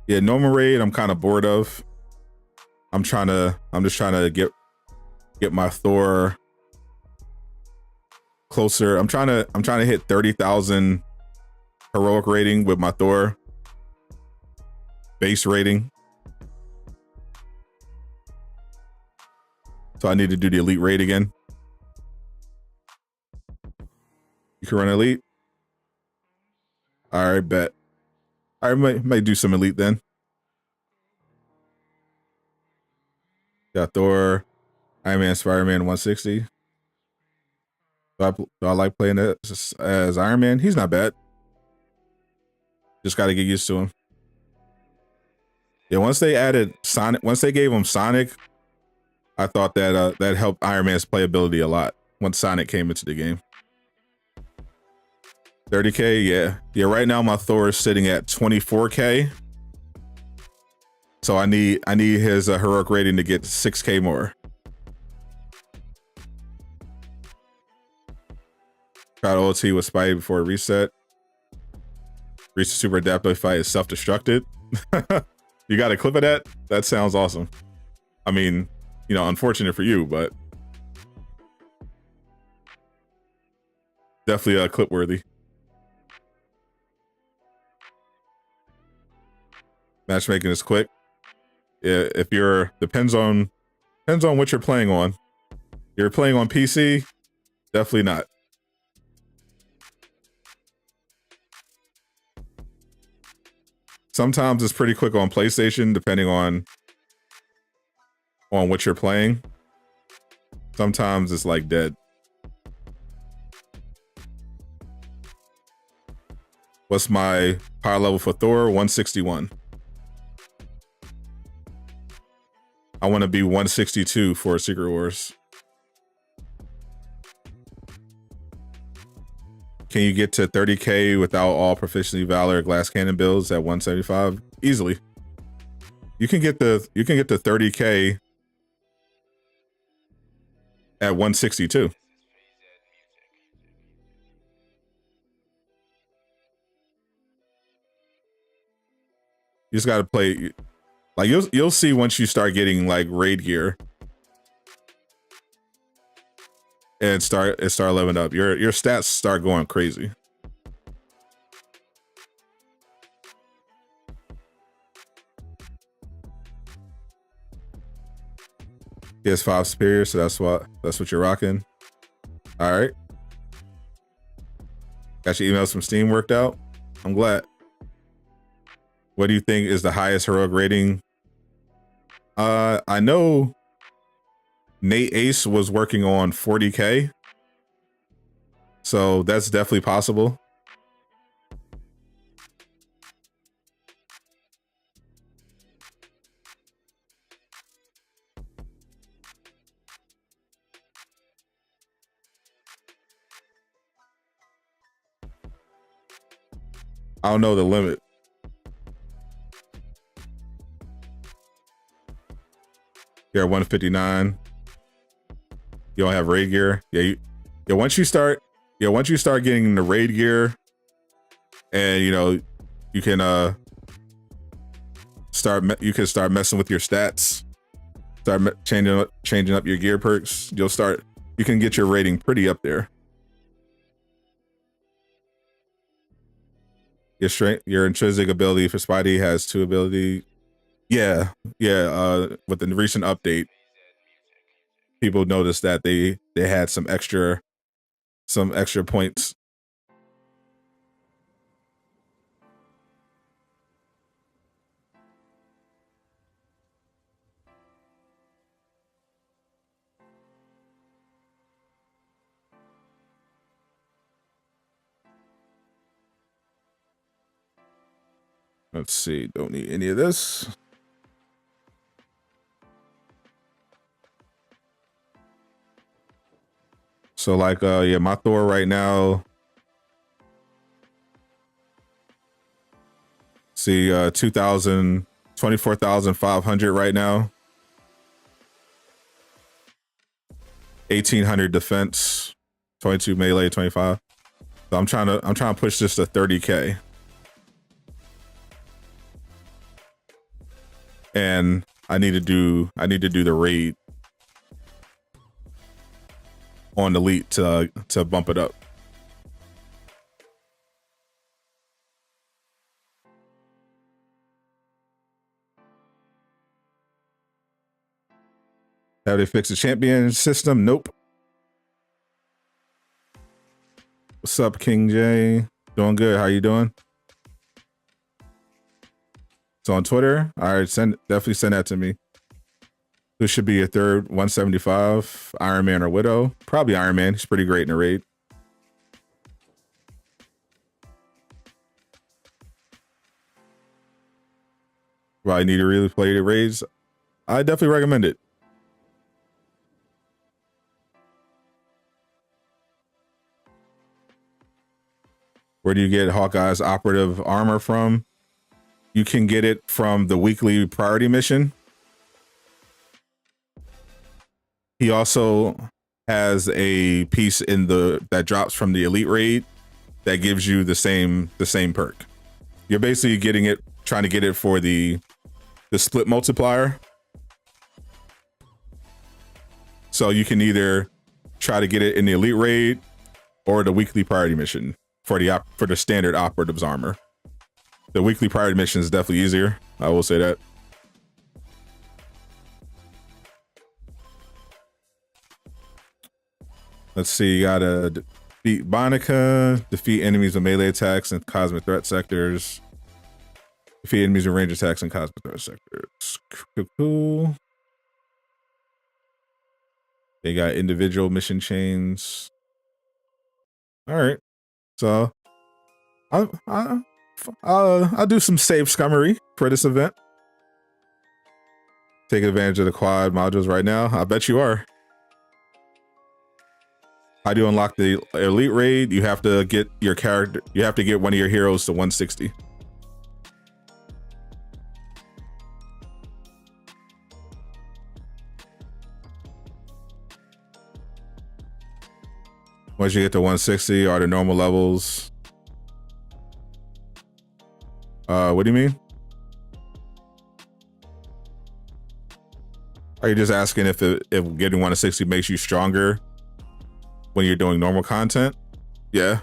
Yeah, normal raid I'm kind of bored of. I'm just trying to get my Thor closer. I'm trying to hit 30,000 heroic rating with my Thor base rating. So I need to do the Elite Raid again. You can run Elite? All right, bet. I might do some Elite then. Got Thor, Iron Man, Spider-Man 160. Do I like playing as Iron Man? He's not bad. Just got to get used to him. Yeah, once they added Sonic, once they gave him Sonic, I thought that that helped Iron Man's playability a lot once Sonic came into the game. 30K, yeah. Right now my Thor is sitting at 24K, so I need his heroic rating to get 6K more. Tried OT with Spidey before it reset. Reach the super adaptive fight is self-destructed. You got a clip of that? That sounds awesome. I mean, you know, unfortunate for you, but definitely clip worthy. Matchmaking is quick. Yeah, if you're depends on what you're playing on. You're playing on PC, definitely not. Sometimes it's pretty quick on PlayStation, depending on what you're playing. Sometimes it's like dead. What's my power level for Thor? 161. I want to be 162 for Secret Wars. Can you get to 30K without all proficiency valor glass cannon builds at 175? Easily. You can get the 30K at 162. You just got to play. Like you'll see once you start getting like raid gear and start leveling up. Your stats start going crazy. PS5 Superior, so that's what you're rocking. All right. Got your emails from Steam worked out. I'm glad. What do you think is the highest heroic rating? I know Nate Ace was working on 40K. So that's definitely possible. I don't know the limit. You're at 159. You don't have raid gear. Yeah, once you start getting the raid gear, and you can start messing with your stats, start changing up your gear perks. You can get your rating pretty up there. Your intrinsic ability for Spidey has 2 ability. Yeah. With the recent update, people noticed that they had some extra points. Let's see. Don't need any of this. So like, yeah, my Thor right now. See, 24,500 right now. 1,800 defense, 22 melee, 25. So I'm trying to push this to 30K. And I need to do the raid on Elite to bump it up. Have they fixed the champion system? Nope. What's up, King J? Doing good. How you doing? It's on Twitter. All right, definitely send that to me. Who should be your third 175? Iron Man or Widow? Probably Iron Man. He's pretty great in the raid. Well, I need to really play the raids. I definitely recommend it. Where do you get Hawkeye's operative armor from? You can get it from the weekly priority mission. He also has a piece that drops from the elite raid that gives you the same perk. You're basically trying to get it for the split multiplier. So you can either try to get it in the elite raid or the weekly priority mission for the standard operative's armor. The weekly priority mission is definitely easier. I will say that. Let's see. You gotta defeat Bonica, defeat enemies with melee attacks and cosmic threat sectors. Defeat enemies with range attacks and cosmic threat sectors. Cool. They got individual mission chains. All right. So I'll do some save scummery for this event. Take advantage of the quad modules right now. I bet you are. How do you unlock the elite raid? You have to get your character. You have to get one of your heroes to 160. Once you get to 160, are the normal levels? What do you mean? Are you just asking if getting 160 makes you stronger when you're doing normal content? Yeah.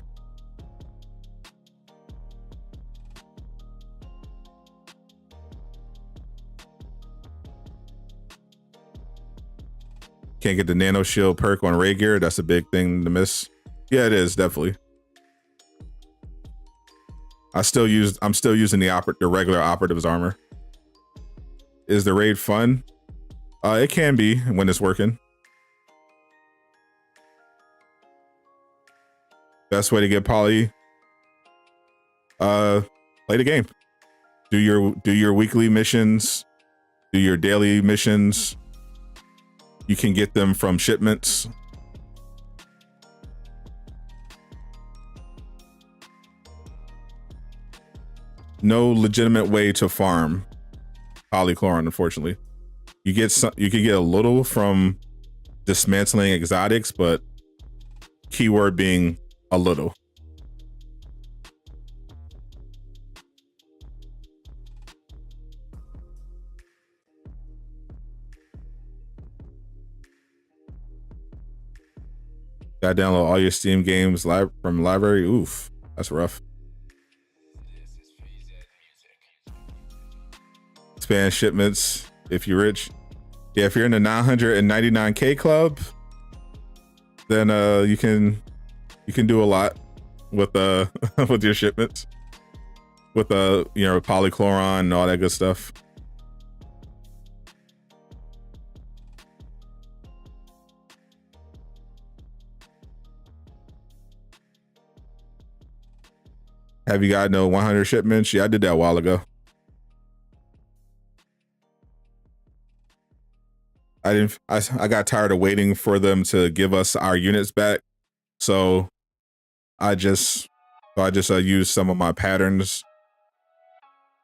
Can't get the nano shield perk on Ray gear. That's a big thing to miss. Yeah, it is definitely. I'm still using the regular operative's armor. Is the raid fun? It can be when it's working. Best way to get poly. Play the game. Do your weekly missions. Do your daily missions. You can get them from shipments. No legitimate way to farm polychloron, unfortunately. You can get a little from dismantling exotics, but keyword being a little. Gotta download all your Steam games from library. Oof, that's rough. Expand shipments if you're rich. Yeah, if you're in the 999K club, then you can do a lot with with your shipments, with polychloron and all that good stuff. Have you got 100 shipments? Yeah, I did that a while ago. I got tired of waiting for them to give us our units back. So I just used some of my patterns,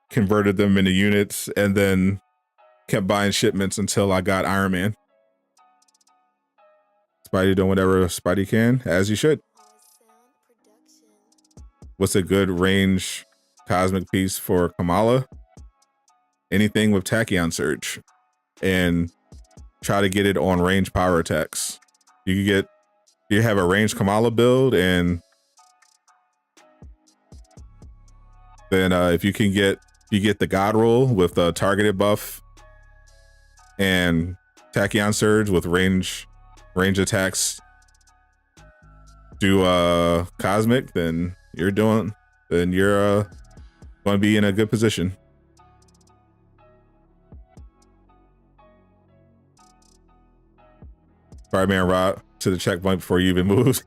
converted them into units, and then kept buying shipments until I got Iron Man. Spidey doing whatever Spidey can, as you should. What's a good range cosmic piece for Kamala? Anything with Tachyon Surge, and try to get it on range power attacks. You have a range Kamala build, and then if you get the God roll with the targeted buff and Tachyon Surge with range attacks, do cosmic, then you're going to be in a good position. Spider-Man route to the checkpoint before you even move.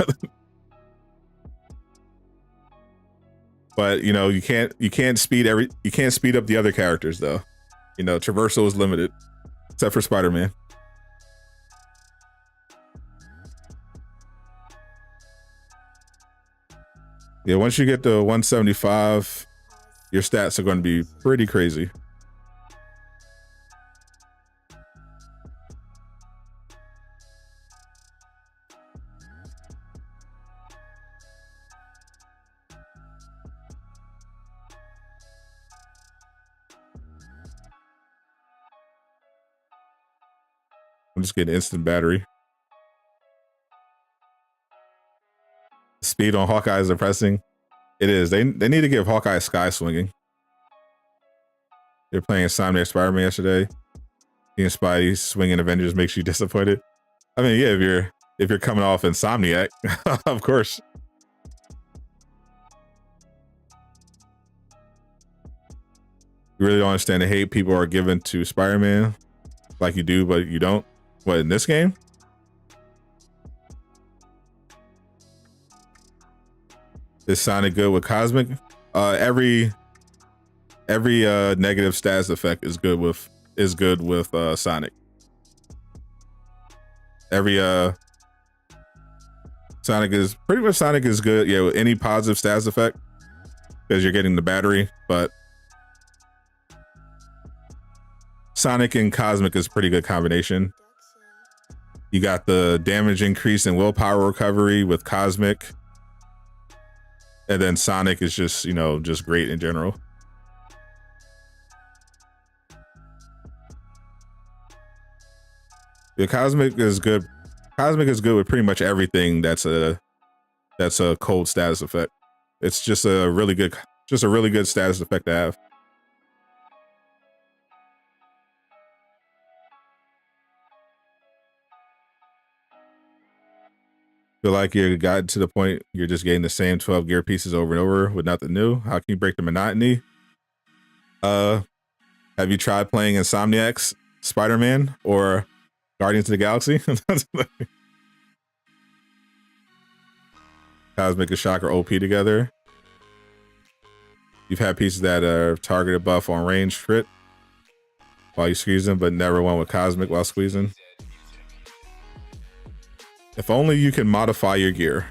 But you can't speed up the other characters though. Traversal is limited, except for Spider-Man. Yeah, once you get to 175, your stats are going to be pretty crazy. I'm just getting instant battery. Speed on Hawkeye is depressing. It is. They need to give Hawkeye sky swinging. They're playing Insomniac Spider-Man yesterday. Seeing Spidey swinging Avengers makes you disappointed. I mean, yeah, if you're coming off Insomniac, of course. You really don't understand the hate people are giving to Spider-Man, like you do, but you don't. What, in this game? Is Sonic good with Cosmic? Every negative status effect is good with Sonic. Sonic is good, yeah, with any positive status effect, because you're getting the battery, but Sonic and Cosmic is a pretty good combination. You got the damage increase and willpower recovery with Cosmic, and then Sonic is just great in general. The Cosmic is good. Cosmic is good with pretty much everything that's a cold status effect. It's just a really good status effect to have. Feel like you got to the point you're just getting the same 12 gear pieces over and over with nothing new? How can you break the monotony? Have you tried playing Insomniac's Spider-Man or Guardians of the Galaxy? Cosmic and Shocker OP together. You've had pieces that are targeted buff on range crit while you squeeze them, but never one with Cosmic while squeezing. If only you can modify your gear.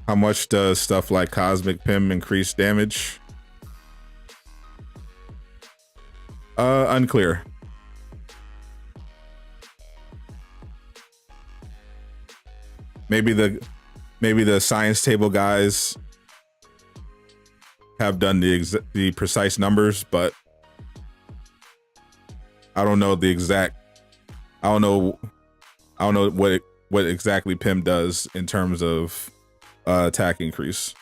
How much does stuff like Cosmic Pim increase damage? Unclear. Maybe the science table guys have done the precise numbers, but I don't know the exact. I don't know what exactly Pim does in terms of attack increase.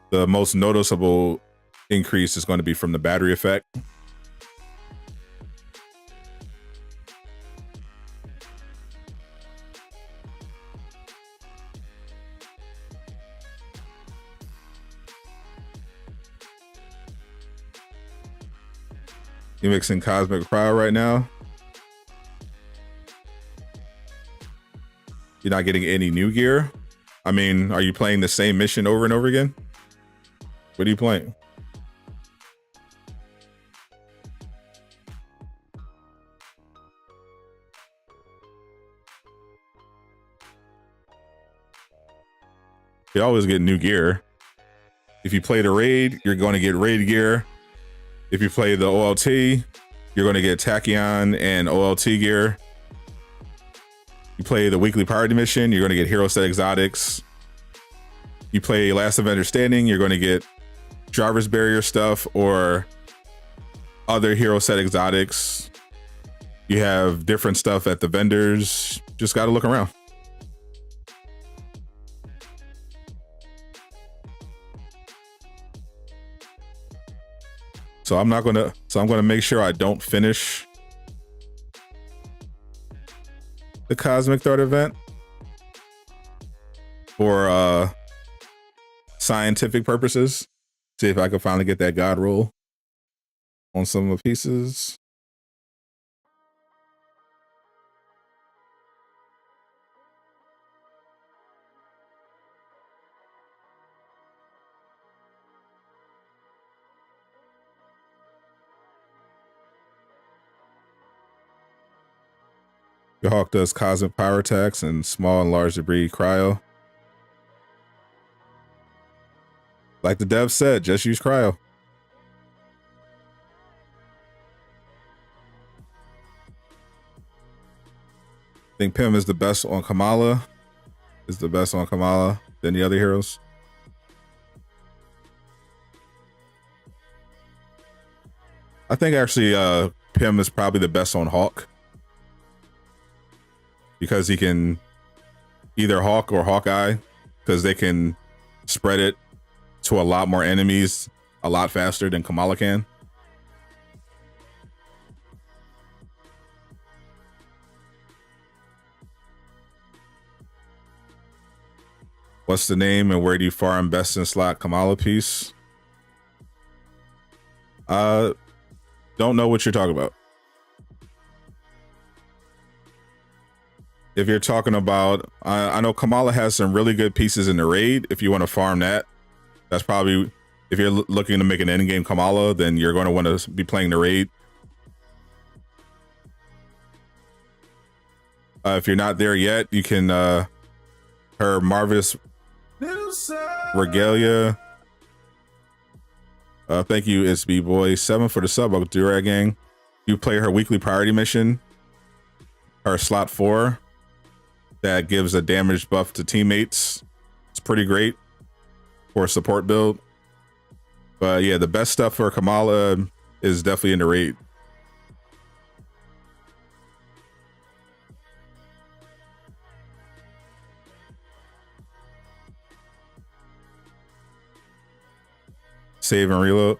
The most noticeable increase is going to be from the battery effect. You mixing Cosmic Cryo right now? You're not getting any new gear? I mean, are you playing the same mission over and over again? What are you playing? You always get new gear. If you play the raid, you're going to get raid gear. If you play the OLT, you're going to get Tachyon and OLT gear. You play the weekly priority mission, you're going to get hero set exotics. You play Last Avenger Standing, you're going to get driver's barrier stuff or other hero set exotics. You have different stuff at the vendors. Just got to look around. So I'm going to make sure I don't finish the Cosmic Threat event for scientific purposes. See if I can finally get that God roll on some of the pieces. Your Hawk does Cosmic Power attacks and small and large debris cryo. Like the dev said, just use cryo. I think Pim is the best on Kamala. Is the best on Kamala than the other heroes. I think actually Pim is probably the best on Hawk. Because he can either Hawk or Hawkeye, because they can spread it to a lot more enemies a lot faster than Kamala can. What's the name and where do you farm best in slot Kamala piece? Don't know what you're talking about. If you're talking about, I know Kamala has some really good pieces in the raid. If you want to farm that, that's probably, if you're looking to make an endgame Kamala, then you're going to want to be playing the raid. If you're not there yet, you can, her Marvelous Regalia. Thank you, it's B-Boy 7 for the sub. Durag Gang. You play her weekly priority mission, her slot 4. That gives a damage buff to teammates. It's pretty great for a support build. But yeah, the best stuff for Kamala is definitely in the raid. Save and reload.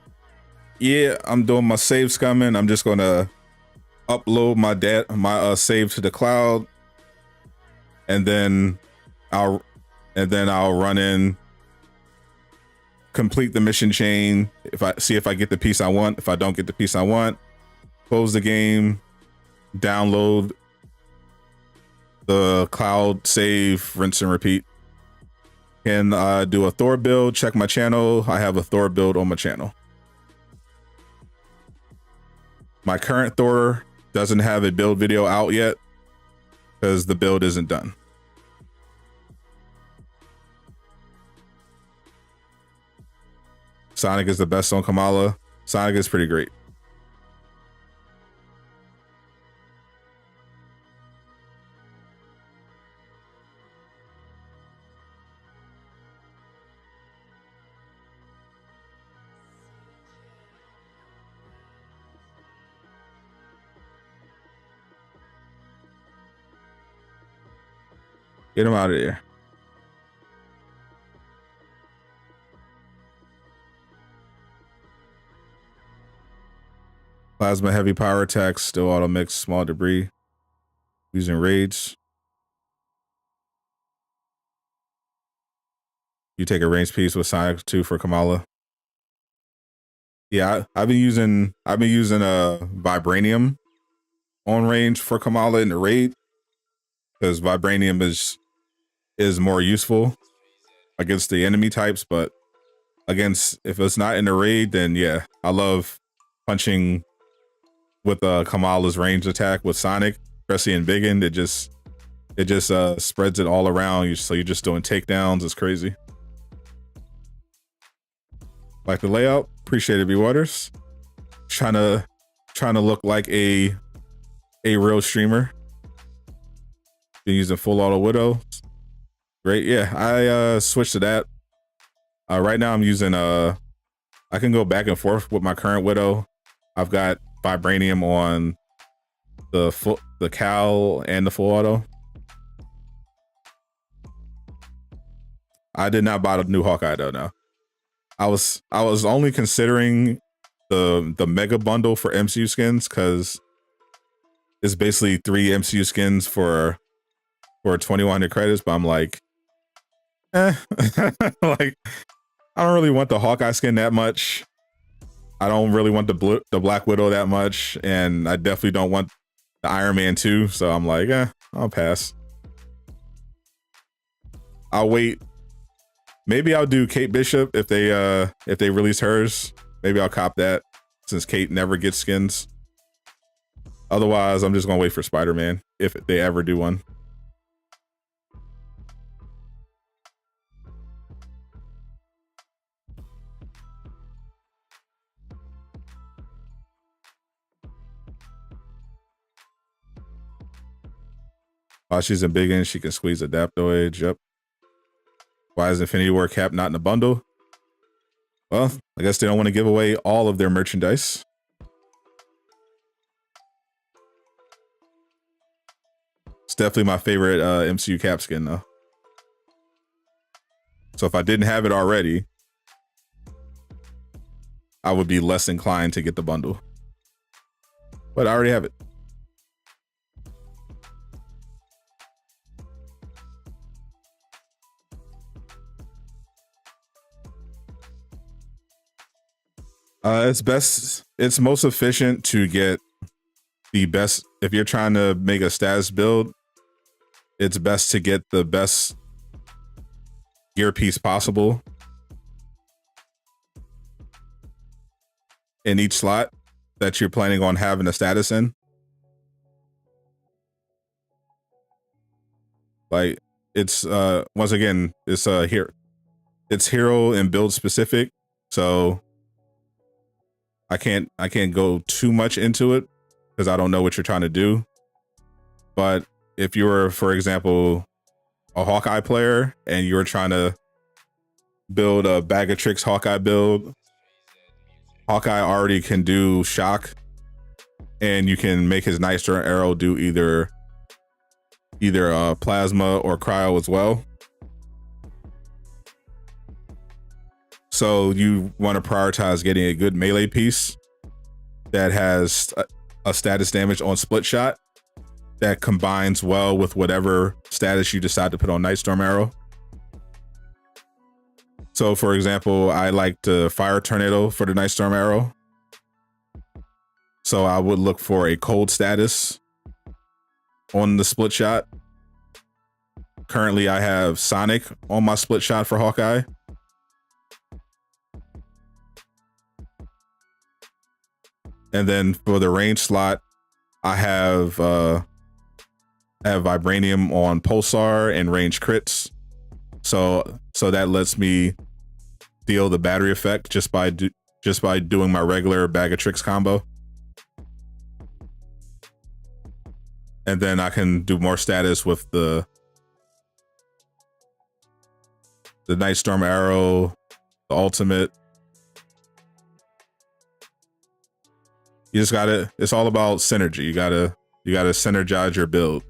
Yeah, I'm doing my save scumming. I'm just gonna upload my save to the cloud, and then I'll run in, complete the mission chain. If I get the piece I want. If I don't get the piece I want, close the game, download the cloud, save, rinse and repeat. Can do a Thor build. Check my channel. I have a Thor build on my channel. My current Thor doesn't have a build video out yet because the build isn't done. Sonic is the best on Kamala. Sonic is pretty great. Get him out of there. Plasma heavy power attacks, still auto mix, small debris. Using raids. You take a range piece with Sonic 2 for Kamala. Yeah, I've been using a Vibranium on range for Kamala in the raid, because Vibranium is more useful against the enemy types, but if it's not in the raid, then yeah, I love punching with Kamala's range attack with Sonic, especially in Big End. It just spreads it all around. So you're just doing takedowns. It's crazy. Like the layout. Appreciate it, B Waters. Trying to look like a real streamer. Been using full auto Widow. Great. Yeah, I switched to that. Right now I'm using I can go back and forth with my current Widow. I've got Vibranium on the cowl and the full auto. I did not buy the new Hawkeye though. No, I was only considering the mega bundle for MCU skins, because it's basically 3 MCU skins for 2,100 credits. But I'm like, like I don't really want the Hawkeye skin that much. I don't really want the Black Widow that much, and I definitely don't want the Iron Man 2. So I'm like, I'll pass. I'll wait. Maybe I'll do Kate Bishop if they release hers. Maybe I'll cop that, since Kate never gets skins. Otherwise, I'm just gonna wait for Spider-Man if they ever do one. While she's in Big End, she can squeeze Adaptoid. Yep. Why is Infinity War Cap not in the bundle? Well, I guess they don't want to give away all of their merchandise. It's definitely my favorite MCU Cap skin though. So if I didn't have it already, I would be less inclined to get the bundle. But I already have it. It's most efficient to get the best. If you're trying to make a status build, it's best to get the best gear piece possible in each slot that you're planning on having a status in. Like it's once again, it's here. It's hero and build specific. So I can't go too much into it because I don't know what you're trying to do. But if you're, for example, a Hawkeye player and you're trying to build a bag of tricks Hawkeye build, Hawkeye already can do shock, and you can make his Nitro arrow do either plasma or cryo as well. So you want to prioritize getting a good melee piece that has a status damage on split shot that combines well with whatever status you decide to put on Nightstorm Arrow. So for example, I like to Fire Tornado for the Nightstorm Arrow. So I would look for a cold status on the split shot. Currently I have Sonic on my split shot for Hawkeye. And then for the range slot, I have Vibranium on Pulsar and range crits. So that lets me deal the battery effect just by doing my regular bag of tricks combo. And then I can do more status with the Nightstorm Arrow, the ultimate. You just gotta, it's all about synergy. You gotta synergize your build.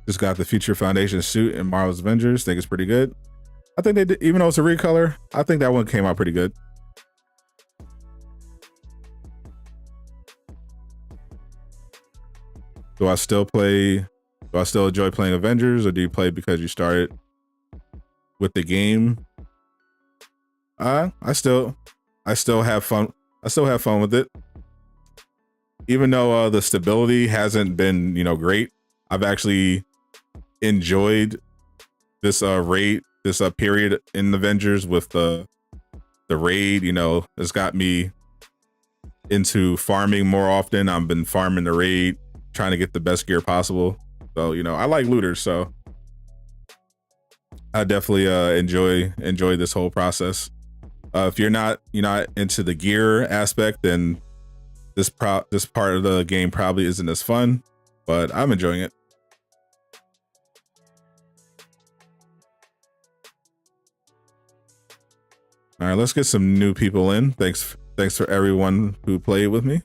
Just got the Future Foundation suit in Marvel's Avengers. Think it's pretty good. I think they did, even though it's a recolor, I think that one came out pretty good. Do I still enjoy playing Avengers, or do you play because you started with the game? I still have fun. I still have fun with it. Even though the stability hasn't been, great, I've actually enjoyed this period in Avengers with the raid. It's got me into farming more often. I've been farming the raid, trying to get the best gear possible. So I like looters, so I definitely enjoy this whole process. If you're not into the gear aspect, then this part of the game probably isn't as fun, but I'm enjoying it. All right, let's get some new people in. Thanks for everyone who played with me.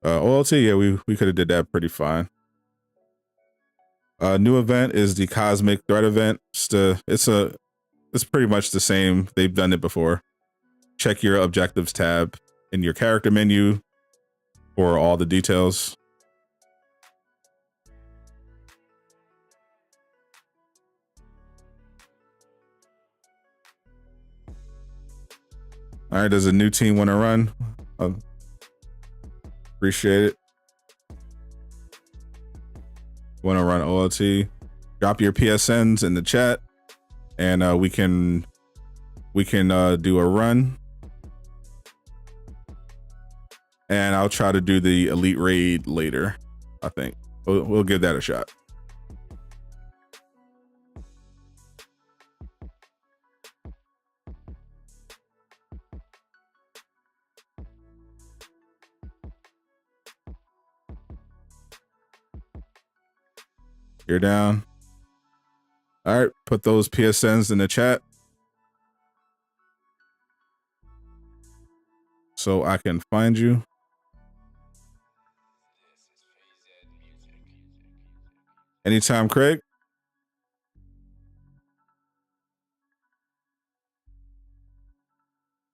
OLT, yeah, we could have did that pretty fine. New event is the Cosmic Threat event. It's pretty much the same. They've done it before. Check your objectives tab in your character menu for all the details. All right, does a new team want to run? Appreciate it. Want to run OLT? Drop your PSNs in the chat, and we can do a run. And I'll try to do the elite raid later. I think we'll give that a shot. You're down. All right, put those PSNs in the chat so I can find you. Anytime, Craig.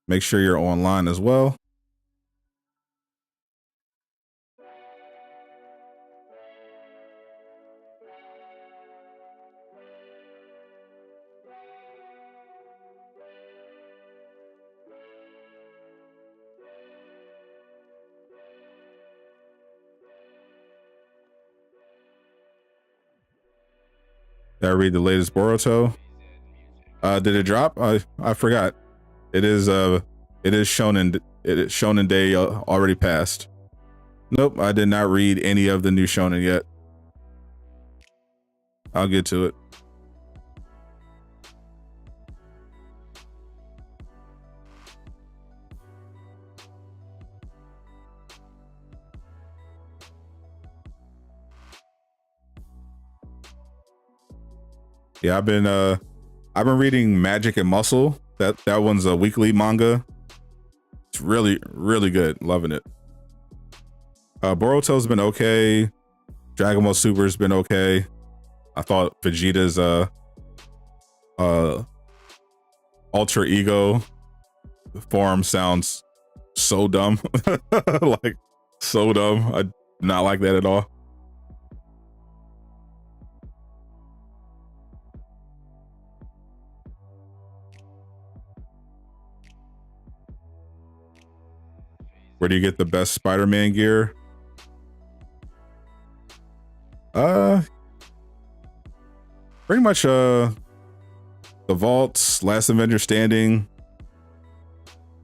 Make sure you're online as well. Did I read the latest Boruto? Did it drop? I forgot. It is Shonen Day already passed. Nope, I did not read any of the new shonen yet. I'll get to it. Yeah, I've been reading Magic and Muscle. That one's a weekly manga. It's really, really good. Loving it. Boruto's been okay. Dragon Ball Super's been okay. I thought Vegeta's alter ego form sounds so dumb. Like so dumb. I do not like that at all. Where do you get the best Spider-Man gear? Pretty much the vaults, Last Avenger Standing,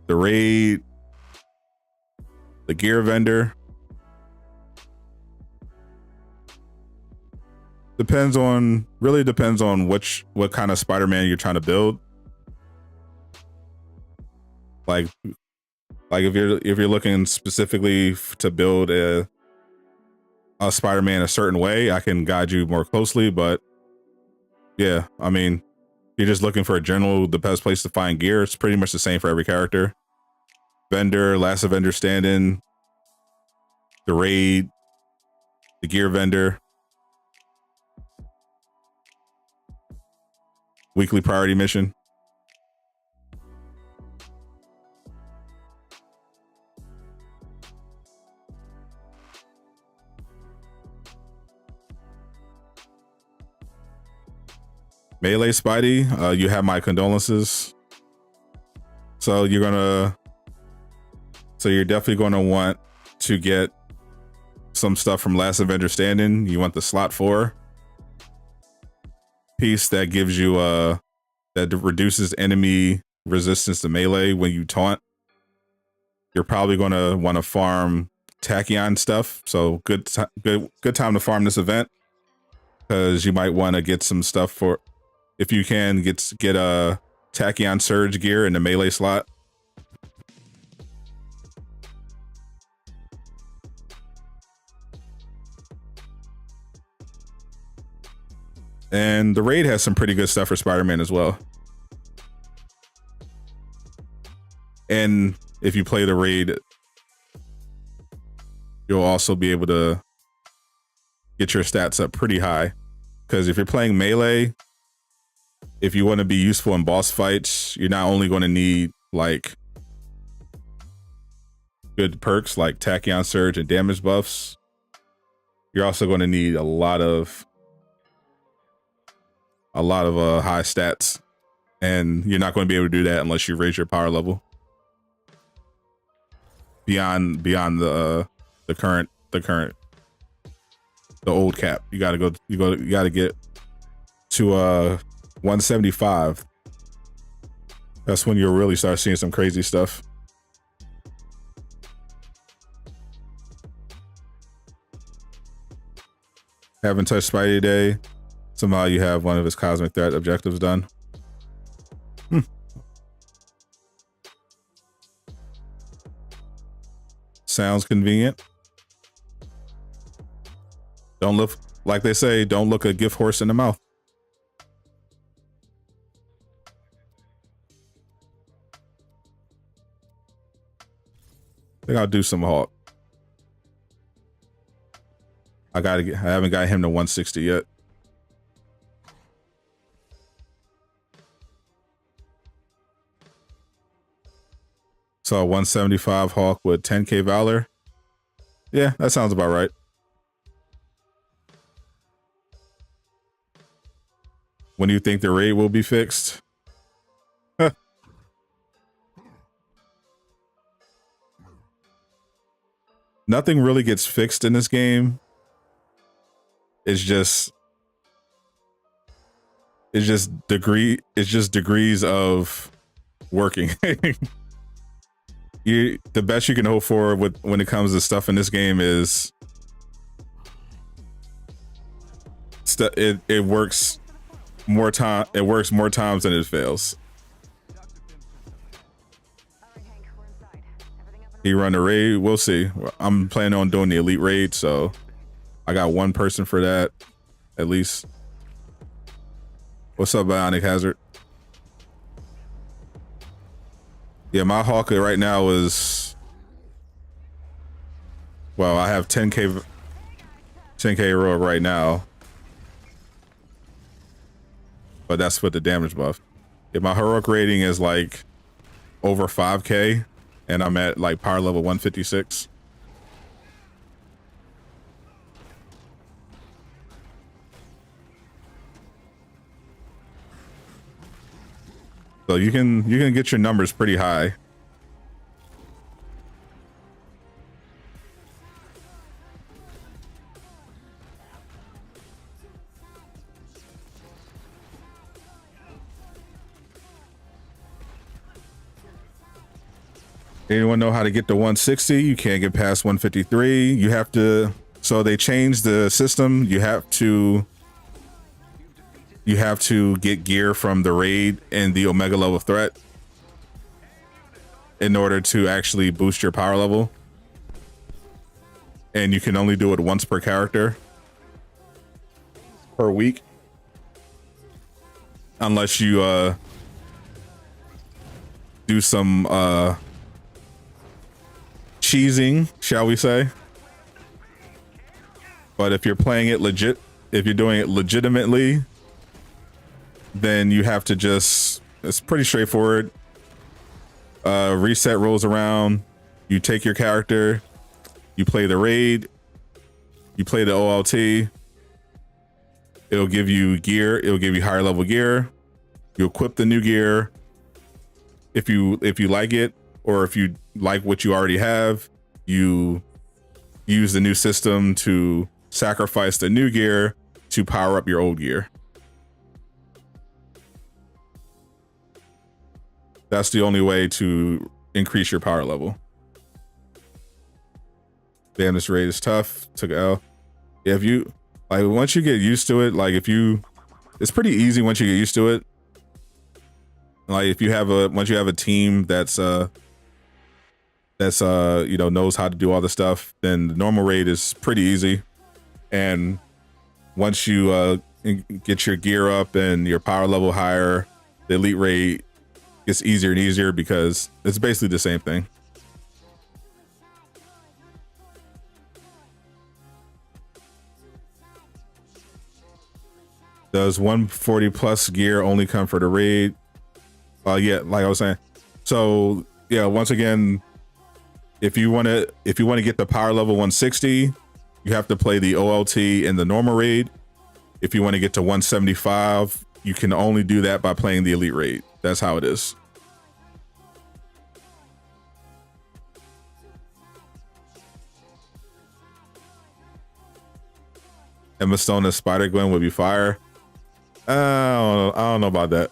the raid, the gear vendor. Really depends on what kind of Spider-Man you're trying to build. Like if you're looking specifically to build a Spider-Man a certain way, I can guide you more closely. But yeah, I mean, you're just looking for the best place to find gear. It's pretty much the same for every character. Vendor, Last Avenger Standing, the raid, the gear vendor, weekly priority mission. Melee Spidey, you have my condolences. So you're definitely gonna want to get some stuff from Last Avenger Standing. You want the slot 4 piece that gives you that reduces enemy resistance to melee when you taunt. You're probably gonna want to farm Tachyon stuff. So good time to farm this event, because you might want to get some stuff for, if you can get a Tachyon Surge gear in the melee slot. And the raid has some pretty good stuff for Spider-Man as well. And if you play the raid, you'll also be able to get your stats up pretty high. Because if you're playing melee, if you want to be useful in boss fights, you're not only going to need like good perks like Tachyon Surge and damage buffs, you're also going to need a lot of high stats, and you're not going to be able to do that unless you raise your power level beyond the old cap. You got to get to 175. That's when you'll really start seeing some crazy stuff. Haven't touched Spidey today. Somehow you have one of his cosmic threat objectives done. Sounds convenient. Don't look, like they say, don't look a gift horse in the mouth. I think I'll do some Hawk. I haven't got him to 160 yet. So 175 Hawk with 10k Valor. Yeah, that sounds about right. When do you think the raid will be fixed? Nothing really gets fixed in this game. It's just It's just degrees of working. The best you can hope for when it comes to stuff in this game is it works more time. It works more times than it fails. You run the raid, we'll see. I'm planning on doing the elite raid, so I got one person for that at least. What's up, Bionic Hazard? Yeah, my Hawk right now is, well, I have 10k heroic right now, but that's with the damage buff. Yeah, my heroic rating is like over 5k, and I'm at like power level 156. So you can get your numbers pretty high. Anyone know how to get to 160? You can't get past 153. You have to, so they changed the system. You have to get gear from the raid and the Omega level threat in order to actually boost your power level. And you can only do it once per character per week. Unless you do some cheesing, shall we say. But if you're playing it legit, if you're doing it legitimately, then you have to just, it's pretty straightforward. Reset rolls around, you take your character, you play the raid, you play the OLT, it'll give you gear, it'll give you higher level gear, you equip the new gear if you like it, or if you like what you already have, you use the new system to sacrifice the new gear to power up your old gear. That's the only way to increase your power level. Damn, this raid is tough. Took L. Yeah, if you, like, once you get used to it, like it's pretty easy once you get used to it. Like if you have once you have a team that's knows how to do all the stuff, then the normal raid is pretty easy. And once you get your gear up and your power level higher, the elite raid gets easier and easier because it's basically the same thing. Does 140 plus gear only come for the raid? Yeah, like I was saying. So yeah, once again, if you want to get the power level 160, you have to play the OLT in the normal raid. If you want to get to 175, you can only do that by playing the elite raid. That's how it is. Emma Stone as Spider-Gwen would be fire. I don't know about that.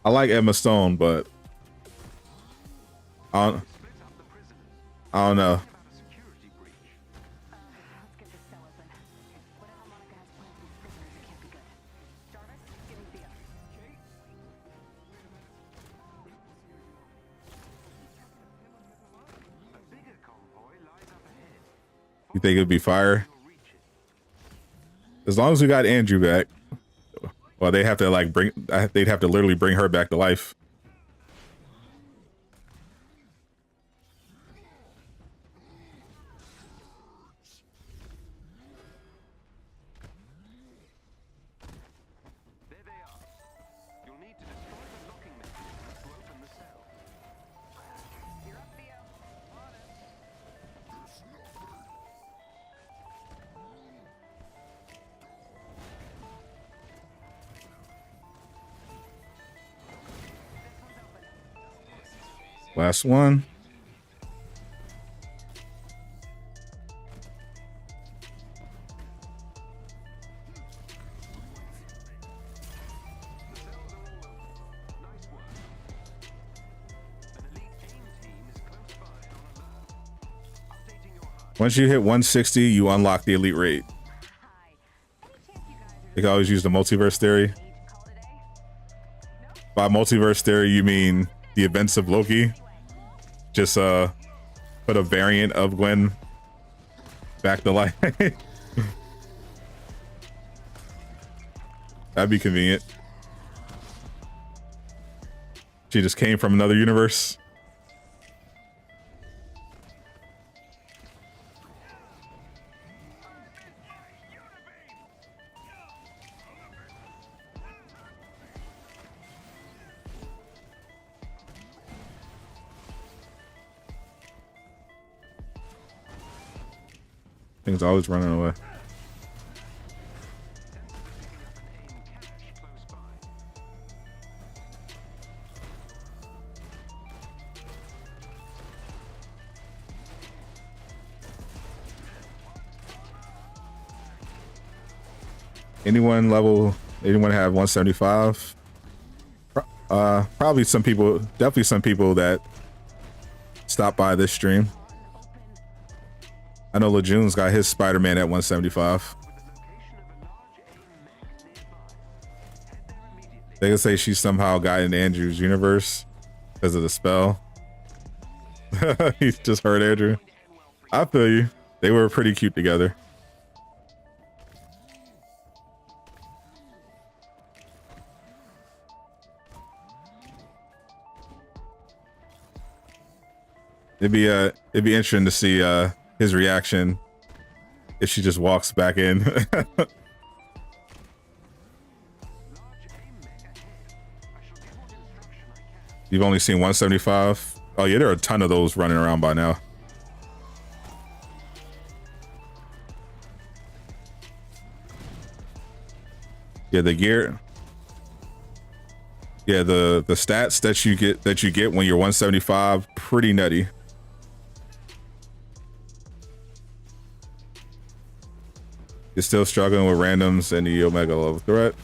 I like Emma Stone, but I don't know. You think it'd be fire? As long as we got Andrew back. Well, they have to like they'd have to literally bring her back to life. There they are. You'll need to destroy the locking mechanism to open the cell. You're up, Theo. On it. Last one. Once you hit 160, you unlock the elite rate. You can always use the multiverse theory. By multiverse theory, you mean the events of Loki. Just put a variant of Gwen back to life. That'd be convenient. She just came from another universe. Things always running away. Anyone have 175? Probably some people, definitely some people that stop by this stream. I know Lejeune's got his Spider-Man at 175. They can say she somehow got in Andrew's universe because of the spell. He just heard Andrew. I feel you. They were pretty cute together. It'd be interesting to see his reaction if she just walks back in. You've only seen 175. Oh yeah, there are a ton of those running around by now. Yeah, the gear. Yeah, the stats that you get when you're 175, pretty nutty. You're still struggling with randoms and the Omega level threat.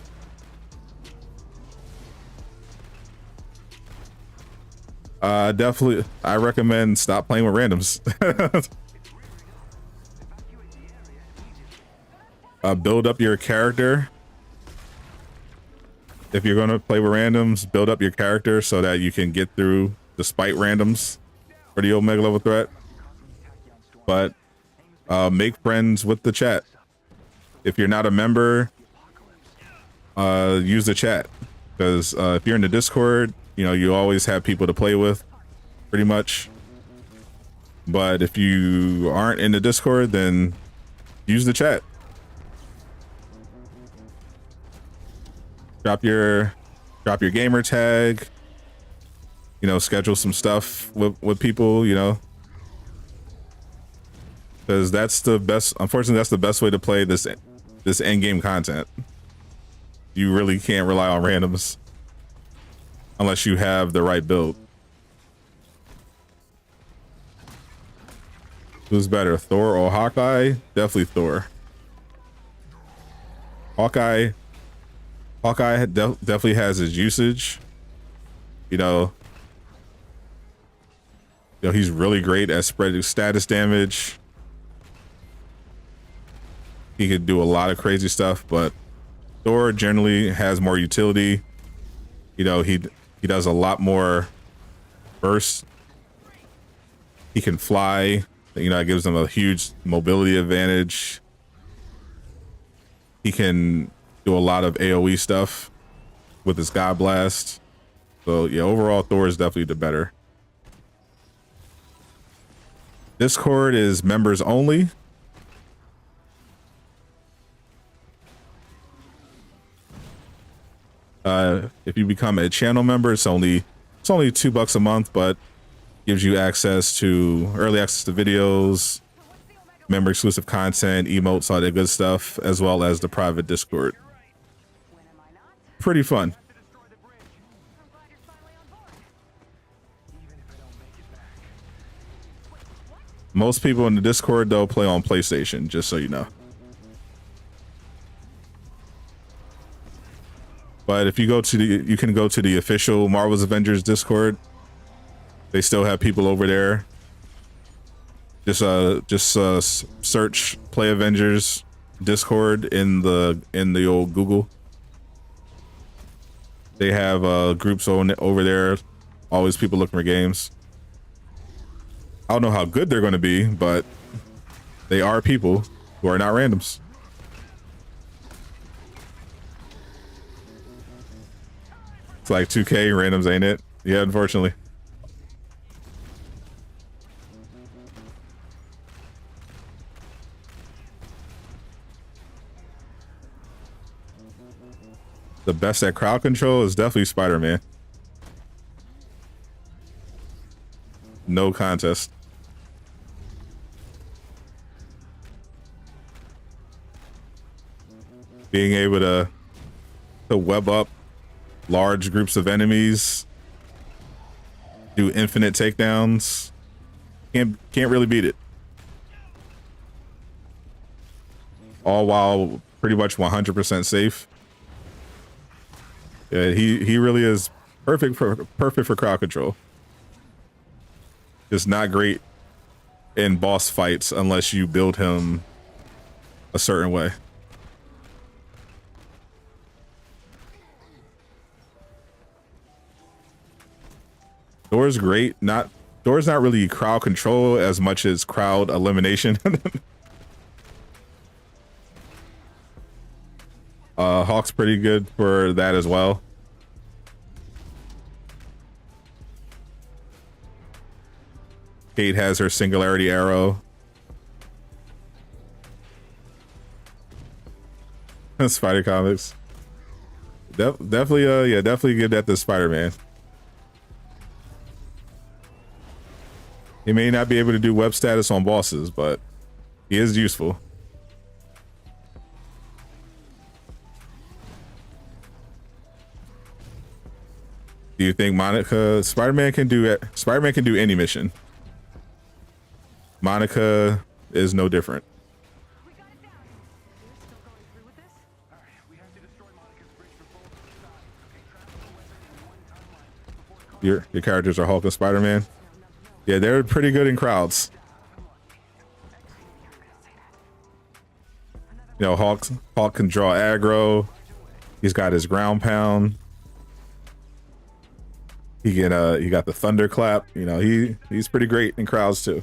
Definitely, I recommend stop playing with randoms. Build up your character. If you're going to play with randoms, build up your character so that you can get through despite randoms for the Omega level threat. But make friends with the chat. If you're not a member, use the chat, because if you're in the Discord, you know, you always have people to play with, pretty much. But if you aren't in the Discord, then use the chat. Drop your gamer tag. You know, schedule some stuff with people. You know, because that's the best. Unfortunately, that's the best way to play this endgame content. You really can't rely on randoms unless you have the right build. Who's better, Thor or Hawkeye? Definitely Thor. Hawkeye definitely has his usage. You know, he's really great at spreading status damage. He could do a lot of crazy stuff, but Thor generally has more utility. You know, he does a lot more bursts. He can fly. You know, it gives him a huge mobility advantage. He can do a lot of AoE stuff with his God Blast. So yeah, overall Thor is definitely the better. Discord is members only. If you become a channel member, it's only $2 a month, but gives you access to early access to videos, member exclusive content, emotes, all that good stuff, as well as the private Discord. Pretty fun. Most people in the Discord though play on PlayStation, just so you know. But if you go to you can go to the official Marvel's Avengers Discord. They still have people over there. Just search Play Avengers Discord in the old Google. They have groups over there. Always people looking for games. I don't know how good they're going to be, but they are people who are not randoms. It's like 2K randoms, ain't it? Yeah, unfortunately. The best at crowd control is definitely Spider-Man. No contest. Being able to web up large groups of enemies, do infinite takedowns, can't really beat it. All while pretty much 100% safe. Yeah, he really is perfect for crowd control. Just not great in boss fights unless you build him a certain way. Thor's great. Thor's not really crowd control as much as crowd elimination. Hawk's pretty good for that as well. Kate has her singularity arrow. Spider Comics. Definitely good at the Spider-Man. He may not be able to do web status on bosses, but he is useful. Do you think Spider-Man can do any mission? Monica is no different. We got it down. You're still going through with this? All right, we have to destroy Monica's bridge for both sides. Okay, travel the weapon in one timeline before Your characters are Hulk and Spider-Man. Yeah, they're pretty good in crowds. You know, Hulk can draw aggro. He's got his ground pound. He got the thunderclap. You know, he's pretty great in crowds too.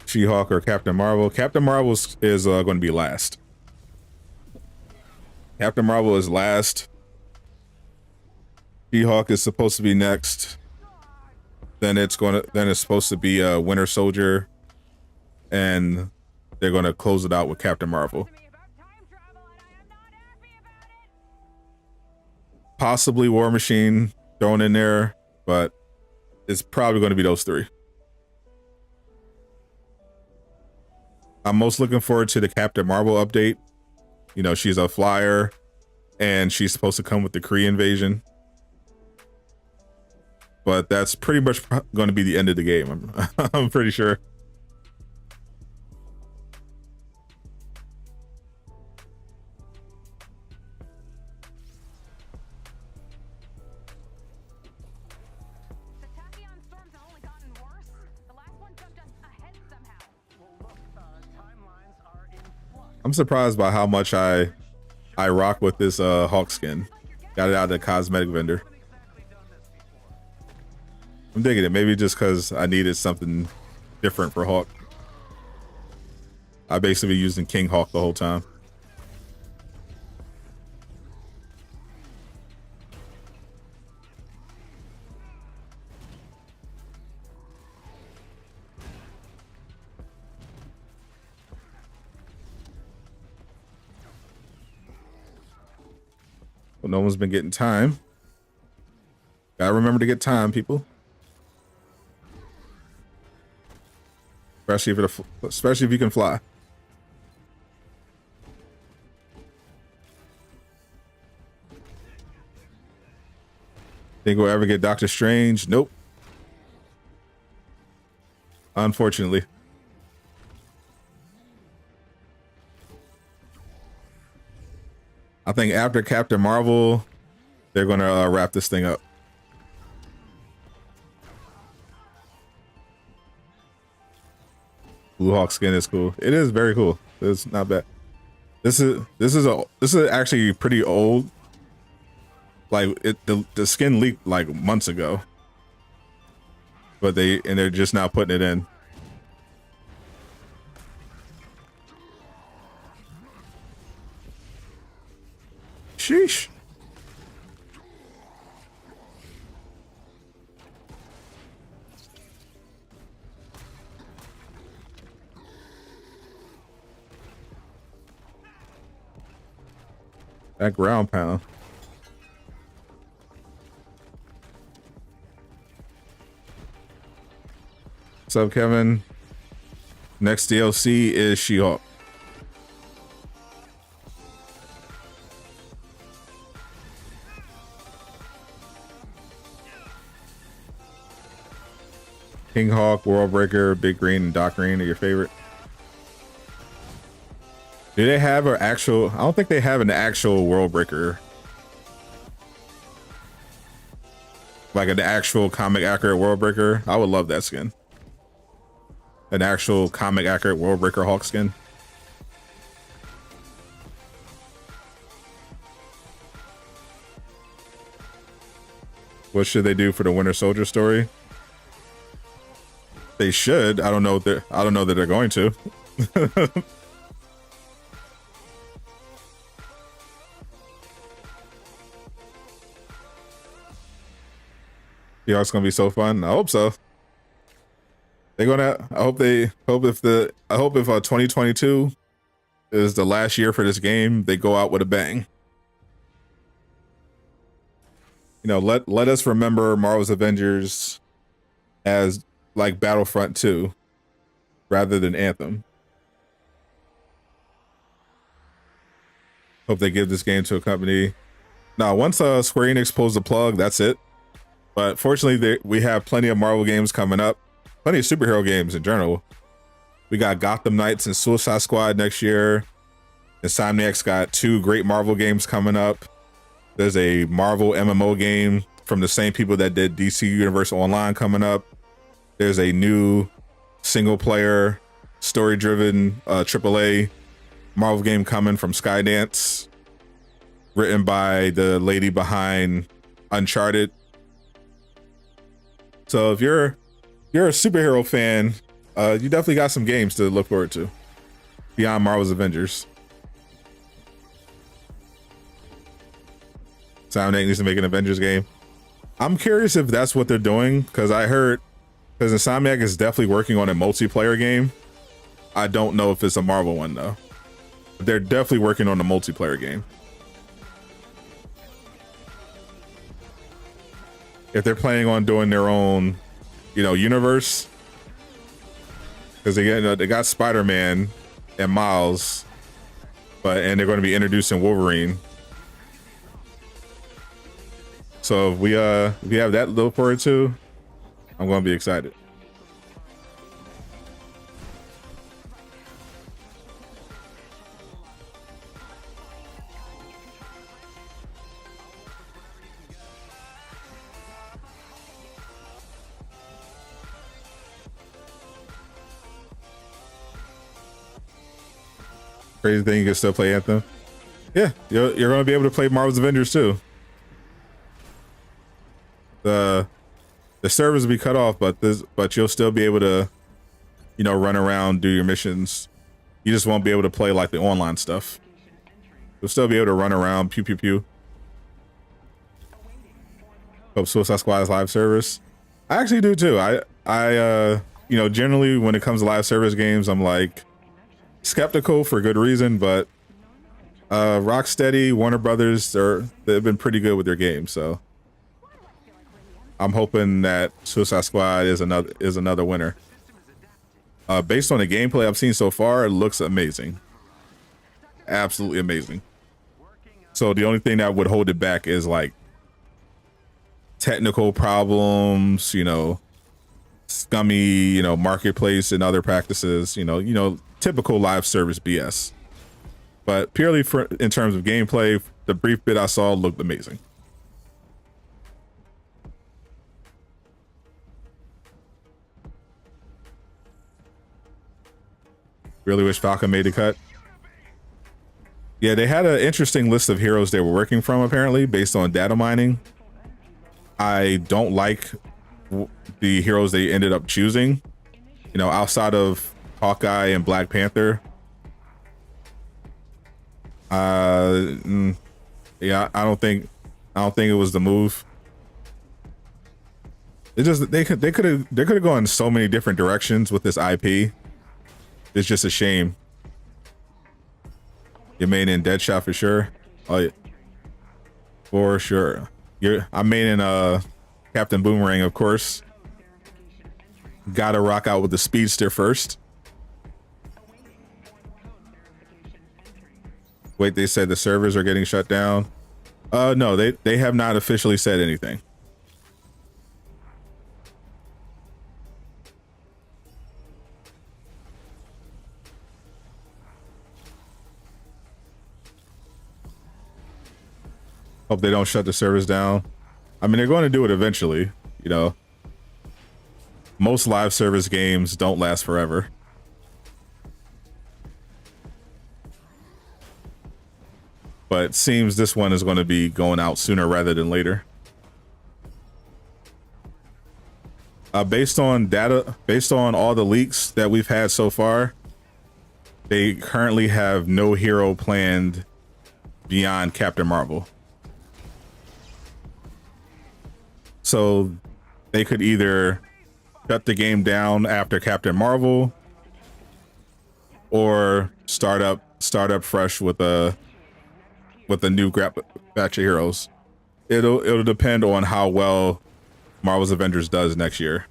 She-Hulk or Captain Marvel. Captain Marvel is going to be last. Captain Marvel is last. She-Hulk is supposed to be next. Then it's supposed to be Winter Soldier, and they're going to close it out with Captain Marvel. Possibly War Machine thrown in there, but it's probably going to be those three. I'm most looking forward to the Captain Marvel update. You know, she's a flyer and she's supposed to come with the Kree invasion. But that's pretty much going to be the end of the game. I'm pretty sure. I'm surprised by how much I rock with this Hulk skin. Got it out of the cosmetic vendor. I'm digging it. Maybe just because I needed something different for Hulk. I basically been using King Hulk the whole time. Well, no one's been getting time. Gotta remember to get time, people. Especially if you can fly. Think we'll ever get Doctor Strange? Nope. Unfortunately. I think after Captain Marvel, they're gonna wrap this thing up. Blue Hawk skin is cool. It is very cool. It's not bad. This is actually pretty old. Like the skin leaked like months ago, but they're just now putting it in. Sheesh. That ground pound. What's up, Kevin? Next DLC is She-Hulk. King Hawk, Worldbreaker, Big Green, and Doc Green are your favorite. Do they have an actual? I don't think they have an actual Worldbreaker. Like an actual comic accurate Worldbreaker. I would love that skin. An actual comic accurate Worldbreaker Hulk skin. What should they do for the Winter Soldier story? They should. I don't know. I don't know that they're going to. Yeah, it's gonna be so fun. I hope so. They're gonna. I hope 2022 is the last year for this game, they go out with a bang. You know, let us remember Marvel's Avengers as like Battlefront 2 rather than Anthem. Hope they give this game to a company. Now, once Square Enix pulls the plug, that's it. But fortunately, we have plenty of Marvel games coming up. Plenty of superhero games in general. We got Gotham Knights and Suicide Squad next year. Insomniac's got 2 great Marvel games coming up. There's a Marvel MMO game from the same people that did DC Universe Online coming up. There's a new single-player, story-driven AAA Marvel game coming from Skydance, written by the lady behind Uncharted. So if you're a superhero fan, you definitely got some games to look forward to beyond Marvel's Avengers. Soundtank needs to make an Avengers game. I'm curious if that's what they're doing, because Insomniac is definitely working on a multiplayer game. I don't know if it's a Marvel one though. But they're definitely working on a multiplayer game. If they're planning on doing their own, universe, because they got Spider-Man and Miles, and they're going to be introducing Wolverine. So if we have that to look forward to, I'm going to be excited. Crazy thing, you can still play Anthem. Yeah, you're going to be able to play Marvel's Avengers too. The servers will be cut off, but you'll still be able to, run around, do your missions. You just won't be able to play like the online stuff. You'll still be able to run around, pew pew pew. Hope Suicide Squad's live service. I actually do too. I generally when it comes to live service games, I'm like skeptical for good reason, but Rocksteady, Warner Brothers, they've been pretty good with their games, so I'm hoping that Suicide Squad is another winner. Based on the gameplay I've seen so far, it looks amazing. Absolutely amazing. So the only thing that would hold it back is like technical problems, scummy, marketplace and other practices, typical live service BS. But purely in terms of gameplay, the brief bit I saw looked amazing. Really wish Falcon made the cut. Yeah, they had an interesting list of heroes they were working from, apparently, based on data mining. I don't like the heroes they ended up choosing. Outside of Hawkeye and Black Panther. Yeah, I don't think it was the move. It just they could have gone so many different directions with this IP. It's just a shame. You're main in Deadshot for sure. Oh yeah, for sure. I'm main in Captain Boomerang, of course. Gotta rock out with the Speedster first. Wait, they said the servers are getting shut down. No, they have not officially said anything. Hope they don't shut the servers down. I mean, they're going to do it eventually, Most live service games don't last forever. But it seems this one is going to be going out sooner rather than later. Based on all the leaks that we've had so far, they currently have no hero planned beyond Captain Marvel. So they could either shut the game down after Captain Marvel or start up fresh with a new batch of heroes. It'll depend on how well Marvel's Avengers does next year.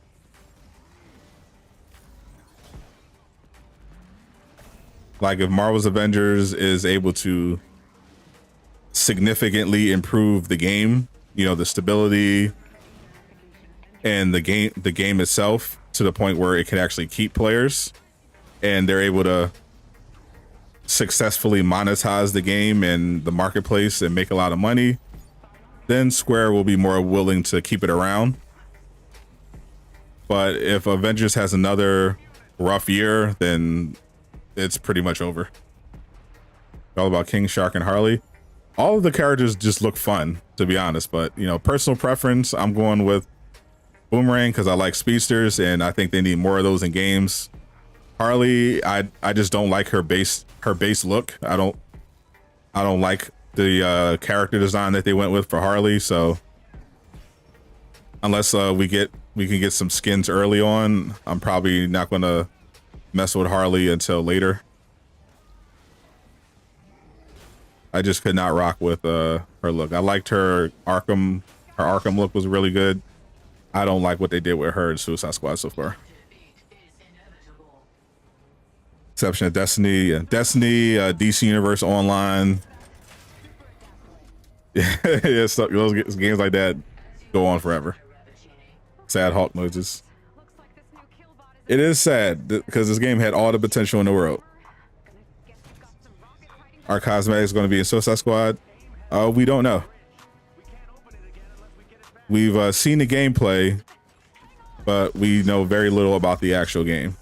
Like if Marvel's Avengers is able to significantly improve the game, the stability and the game itself to the point where it can actually keep players, and they're able to successfully monetize the game and the marketplace and make a lot of money, then Square will be more willing to keep it around. But if Avengers has another rough year, then it's pretty much over. All about King Shark and Harley. All of the characters just look fun, to be honest, but personal preference, I'm going with Boomerang because I like speedsters and I think they need more of those in games. Harley, I just don't like her base look. I don't like the character design that they went with for Harley. So unless we can get some skins early on, I'm probably not going to mess with Harley until later. I just could not rock with her look. I liked her Arkham look was really good. I don't like what they did with her in Suicide Squad so far. Exception of Destiny, DC Universe Online. Yeah, so those games like that go on forever. Sad Hulk noises. It is sad because this game had all the potential in the world. Our cosmetic is going to be in Suicide Squad. We don't know. We've seen the gameplay, but we know very little about the actual game.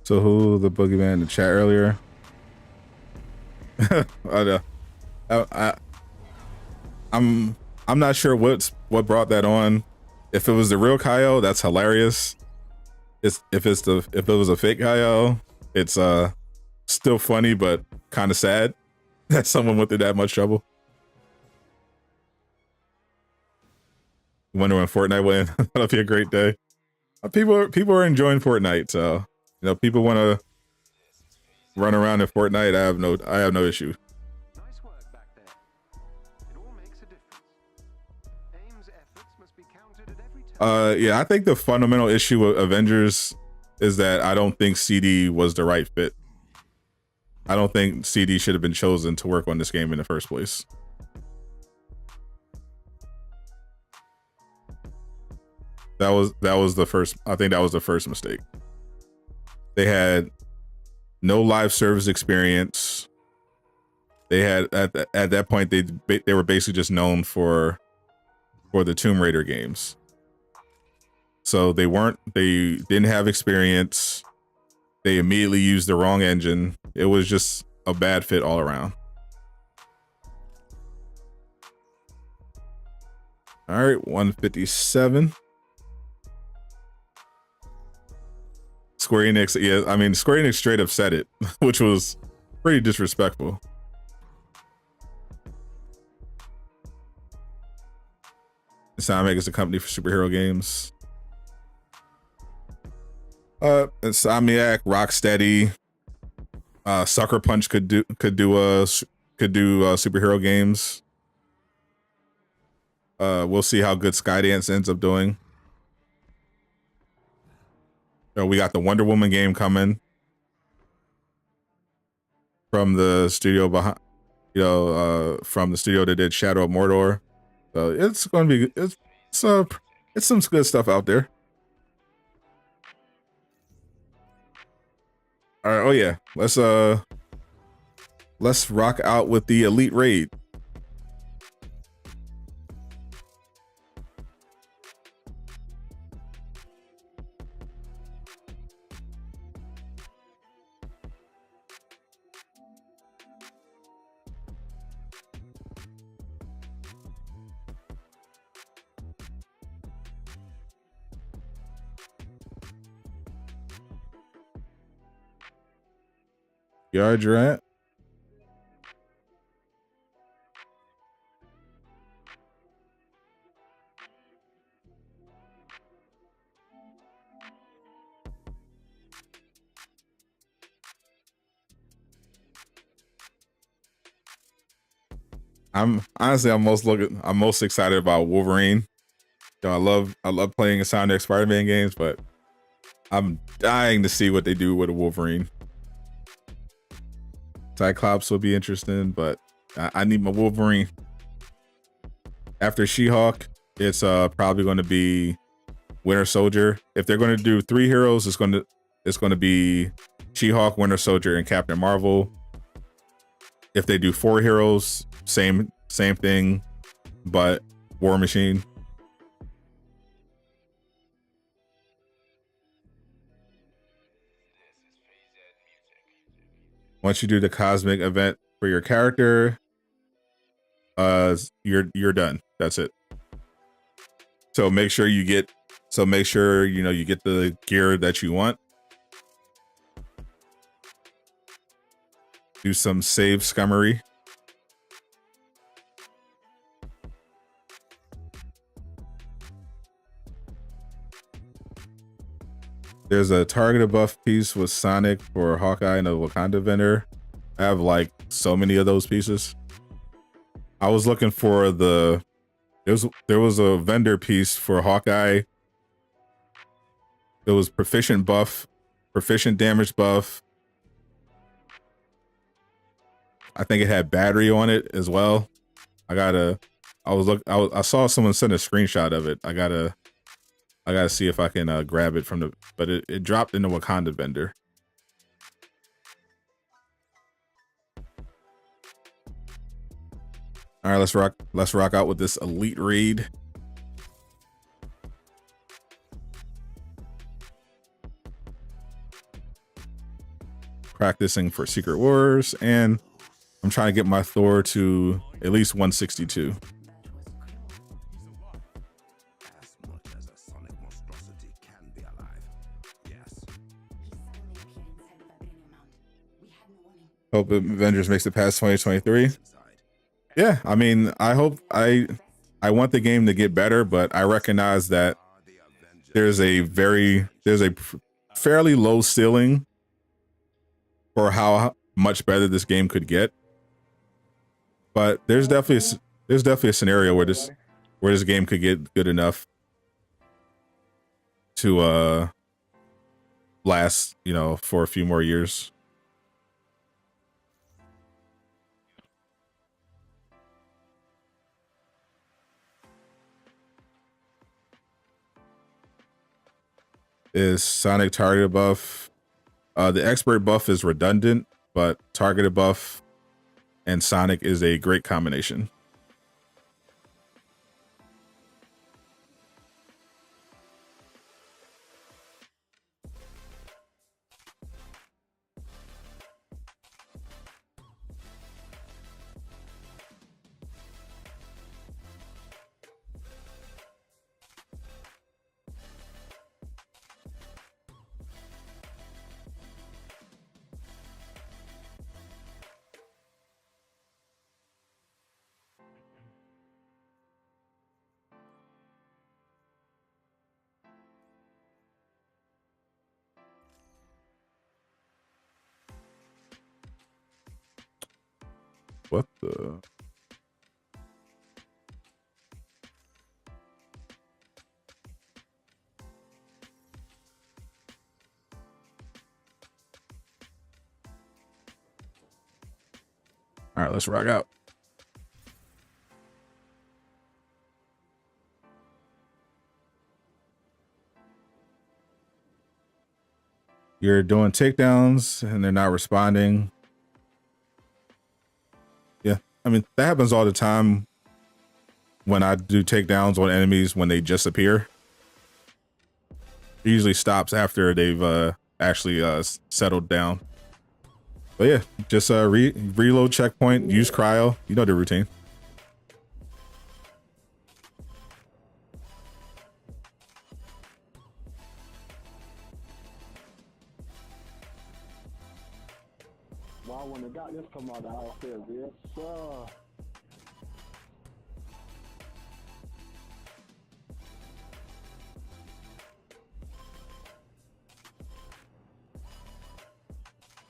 So who the boogeyman in the chat earlier? I know. I'm not sure what's what brought that on. If it was the real Kyle, that's hilarious. If it was a fake Kyle, it's still funny but kind of sad that someone went through that much trouble. Wonder when Fortnite win. That'll be a great day. People are enjoying Fortnite, so people want to run around in Fortnite. I have no issue. Nice work back there. It all makes a difference. AIM's efforts must be counted at every turn. Yeah, I think the fundamental issue with Avengers is that I don't think CD was the right fit. I don't think CD should have been chosen to work on this game in the first place. That was the first. I think that was the first mistake. They had no live service experience. They had at that point they were basically just known for the Tomb Raider games. So they didn't have experience. They immediately used the wrong engine. It was just a bad fit all around. All right, 157. Square Enix, yeah, I mean, Square Enix straight up said it, which was pretty disrespectful. Insomniac is a company for superhero games. Insomniac, Rocksteady, Sucker Punch could do superhero games. We'll see how good Skydance ends up doing. We got the Wonder Woman game coming from the studio behind, from the studio that did Shadow of Mordor. So it's going to be it's some good stuff out there. All right. Oh yeah. Let's rock out with the Elite Raid. Yard you're at. I'm most excited about Wolverine. I love playing Insomniac Spider-Man games, but I'm dying to see what they do with a Wolverine. Cyclops will be interesting, but I need my Wolverine. After She-Hulk, it's probably going to be Winter Soldier. If they're going to do 3 heroes, it's going to be She-Hulk, Winter Soldier, and Captain Marvel. If they do 4 heroes, same thing, but War Machine. Once you do the cosmic event for your character, you're done. That's it. So make sure you get you get the gear that you want. Do some save scummery. There's a targeted buff piece with Sonic for Hawkeye and a Wakanda vendor. I have like so many of those pieces. I was looking for there was a vendor piece for Hawkeye. It was proficient damage buff. I think it had battery on it as well. I saw someone send a screenshot of it. I gotta see if I can grab it from but it dropped in the Wakanda vendor. All right, let's rock out with this Elite Raid. Practicing for Secret Wars, and I'm trying to get my Thor to at least 162. Hope Avengers makes it past 2023. Yeah, I mean, I want the game to get better, but I recognize that there's a fairly low ceiling for how much better this game could get. But there's definitely a scenario where this game could get good enough to last, you know, for a few more years. Is Sonic targeted buff? The expert buff is redundant, but targeted buff and Sonic is a great combination. What the? All right, let's rock out. You're doing takedowns and they're not responding. Yeah, I mean, that happens all the time when I do takedowns on enemies when they just appear. It usually stops after they've actually settled down. But yeah, just reload checkpoint, use cryo. You know the routine. Well, when they got this come out the house there, yes, sir.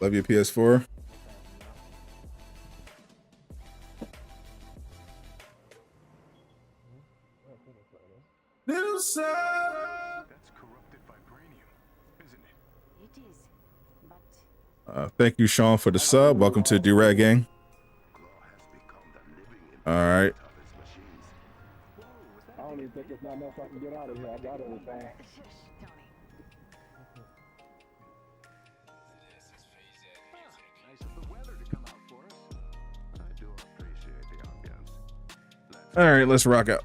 Love your PS4. Little sir. That's corrupted vibranium, isn't it? It is, but Thank you, Sean, for the sub. Welcome to Durag Gang. All right. I don't even think it's not enough I can get out of here. I got everything. shush, Tony. Nice of the weather to come out for us. I do appreciate the ambience. All right, let's rock out.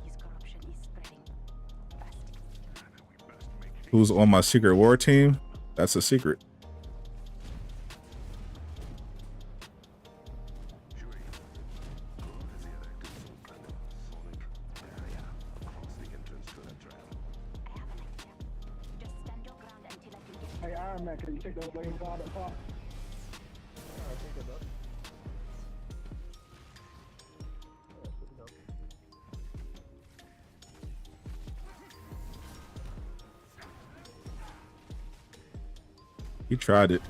His corruption is spreading fast. Who's on my secret war team? That's a secret. Just stand your ground until I can get Hey, Iron Man, can you take those blades out of the pot? He tried it.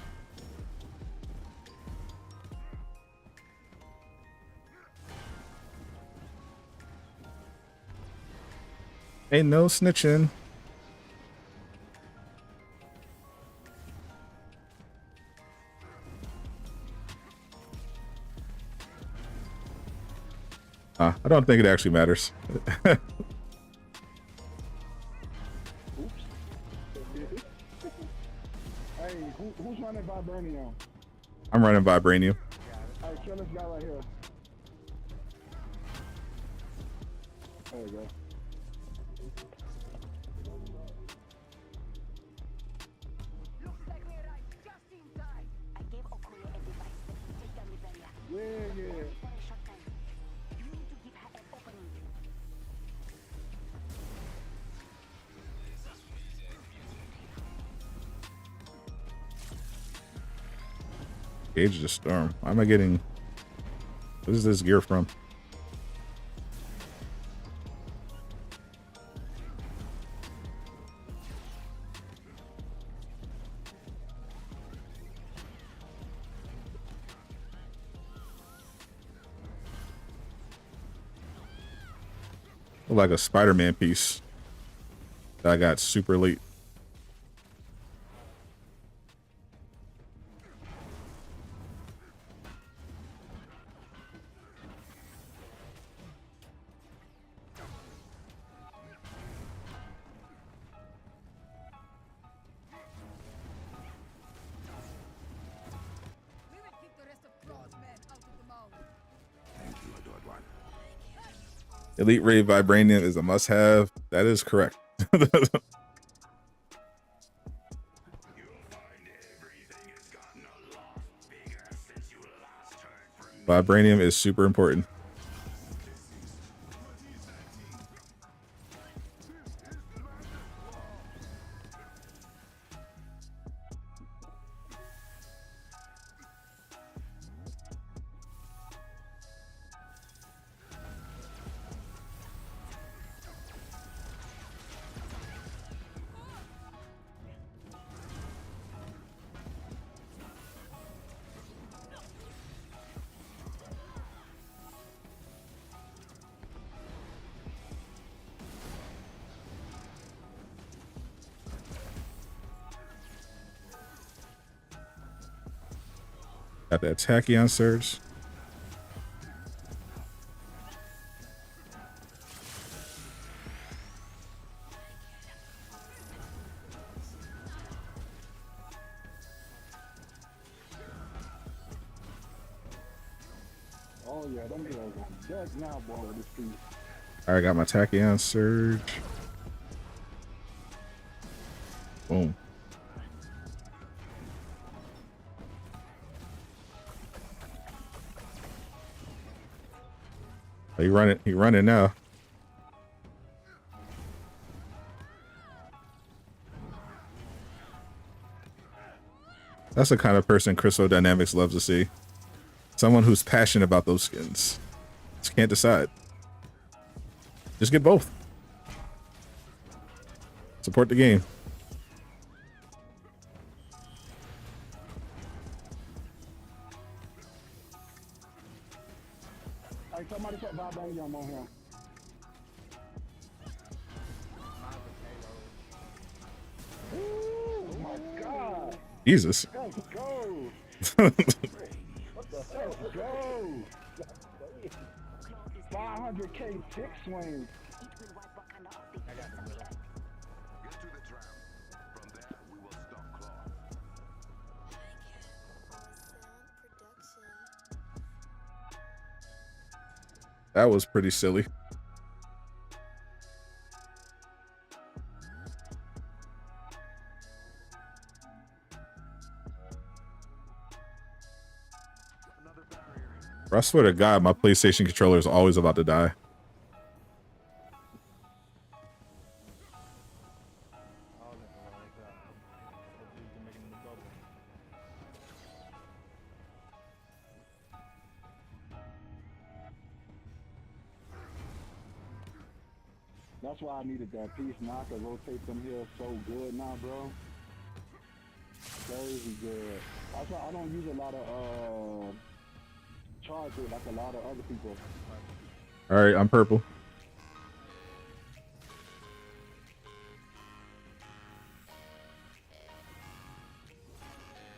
Ain't no snitching. I don't think it actually matters. Oops. Hey, who's running Vibranium? I'm running Vibranium. Hey, kill this guy right here. There you go. Looks like we arrived just in time. I gave Okoye a device that can take down Liberia. Yeah. For a short time. You need to give her an opening. Gauge the storm. Why am I getting? What is this gear from? Like a Spider-Man piece that I got super late. We will keep the rest of Claw's men out of the mall. Thank you, adored one. Elite Ray Vibranium is a must-have. That is correct. Vibranium is super important. Got that Tachyon Surge. Oh yeah, them girls on deck now, boy, with this piece. All right, got my Tachyon Surge. Boom. Oh, he running now. That's the kind of person Crystal Dynamics loves to see. Someone who's passionate about those skins. Just can't decide. Just get both. Support the game. Hey, somebody put Vibranium on here. Ooh, my God. Jesus. Let's go. What the hell? Let's go. 500K tick swing. It will wipe Wakanda off the face of the earth. Get to the tram. From there, we will stop Claw. That was pretty silly. I swear to God, my PlayStation controller is always about to die. That's why I needed that piece. Now I can rotate them here so good now, bro. Crazy good. That's why I don't use a lot of charge it like a lot of other people. All right, I'm purple.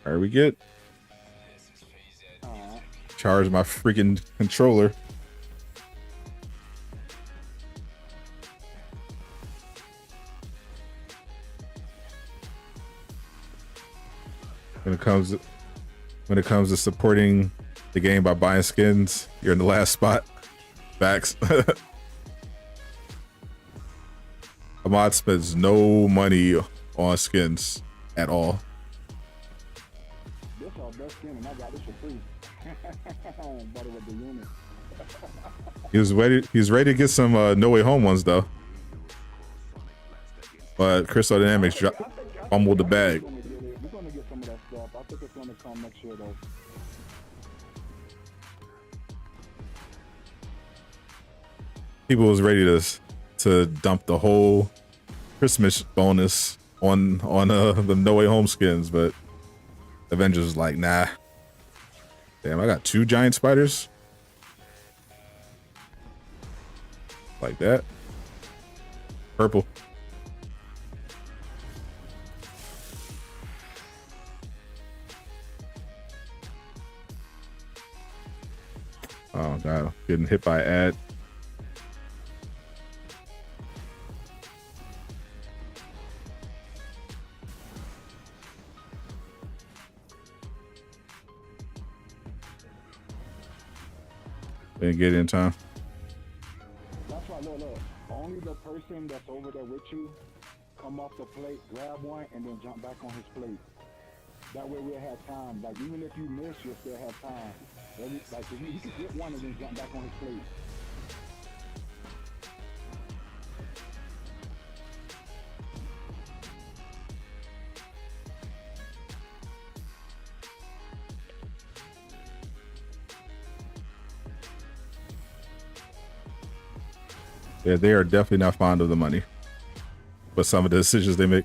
All right, we get. Charge my freaking controller. When it comes to supporting the game by buying skins, you're in the last spot. Facts. Ahmad spends no money on skins at all. This our best skin, and I got this for free. Better with the unit. He's ready to get some No Way Home ones though. But Crystal Dynamics fumbled the bag. We're gonna get some of that stuff. I think it's gonna come next year though. People was ready to dump the whole Christmas bonus on the No Way Home skins, but Avengers was like, nah. Damn, I got 2 giant spiders. Like that. Purple. Oh god, getting hit by ad. Didn't get it in time. That's why, look. Only the person that's over there with you come off the plate, grab one, and then jump back on his plate. That way we'll have time. Like, even if you miss, you'll still have time. Like, if you can get one and then jump back on his plate. Yeah, they are definitely not fond of the money, but some of the decisions they make.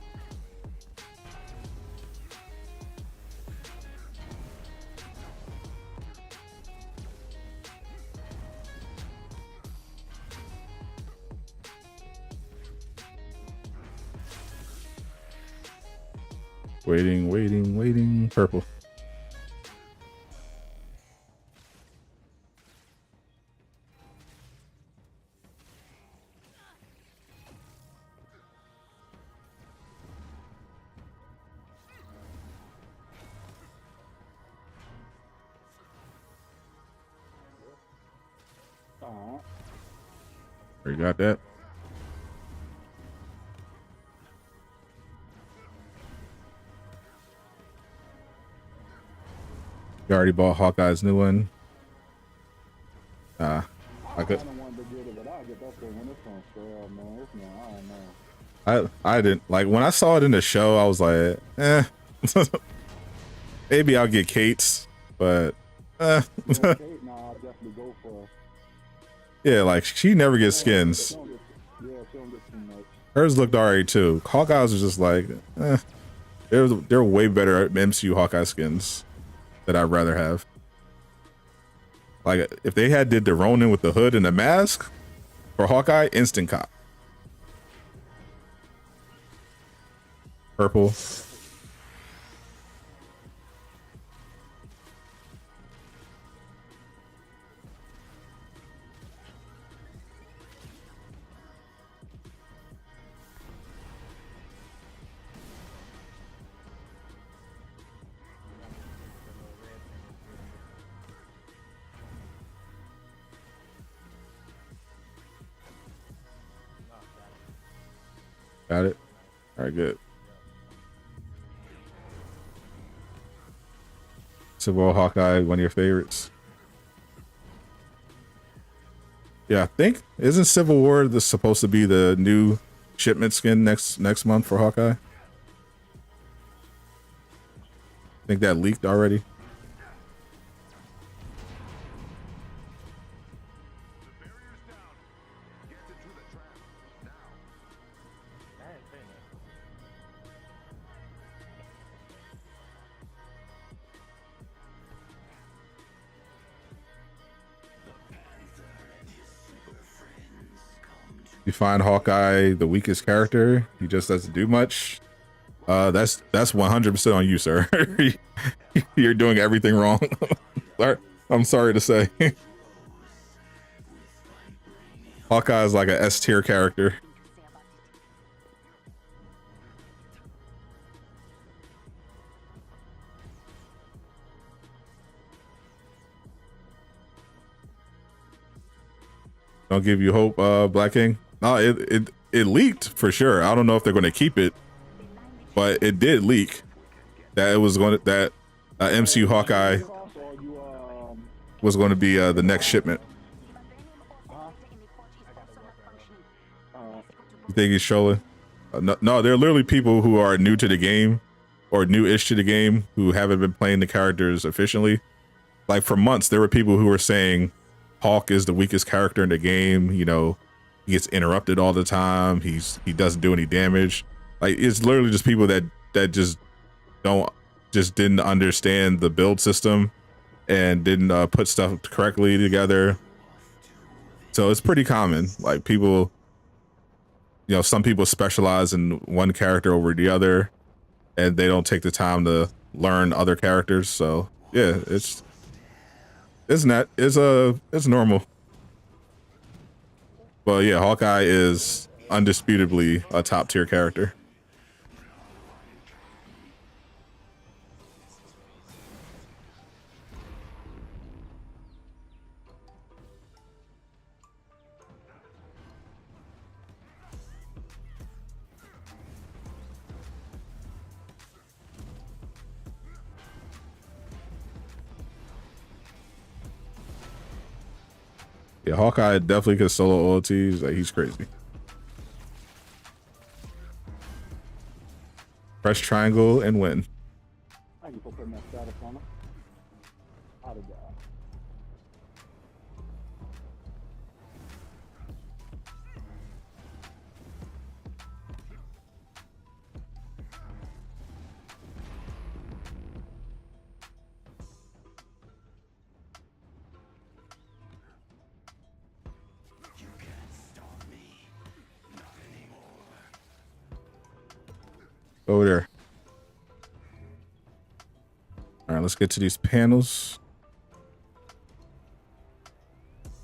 Waiting. Purple. You got that? You already bought Hawkeye's new one. I could. I didn't like when I saw it in the show. I was like, eh. Maybe I'll get Kate's, but yeah, like she never gets skins. Hers looked alright too. Hawkeye's was just like, eh. They're way better MCU Hawkeye skins that I'd rather have. Like if they had did the Ronin with the hood and the mask for Hawkeye, instant cop. Purple. Got it. All right, good. Civil War Hawkeye, one of your favorites. Yeah, I think isn't Civil War supposed to be the new shipment skin next month for Hawkeye? I think that leaked already. You find Hawkeye the weakest character. He just doesn't do much. That's 100% on you, sir. You're doing everything wrong. I'm sorry to say. Hawkeye is like a S tier character. Don't give you hope, Black King. No, it leaked for sure. I don't know if they're going to keep it, but it did leak that it was going to that MCU Hawkeye was going to be the next shipment. You think he's trolling? No, there are literally people who are new to the game or new-ish to the game who haven't been playing the characters efficiently. Like for months, there were people who were saying Hawk is the weakest character in the game. You know, he gets interrupted all the time. He doesn't do any damage. Like, it's literally just people that just didn't understand the build system and didn't put stuff correctly together. So it's pretty common. Like, people, you know, some people specialize in one character over the other, and they don't take the time to learn other characters. So yeah, it's normal. But yeah, Hawkeye is undisputably a top tier character. Yeah, Hawkeye definitely could solo OTs. Like, he's crazy. Press triangle and win. Thank you for putting that status on it. Out of that. Over there. All right, let's get to these panels.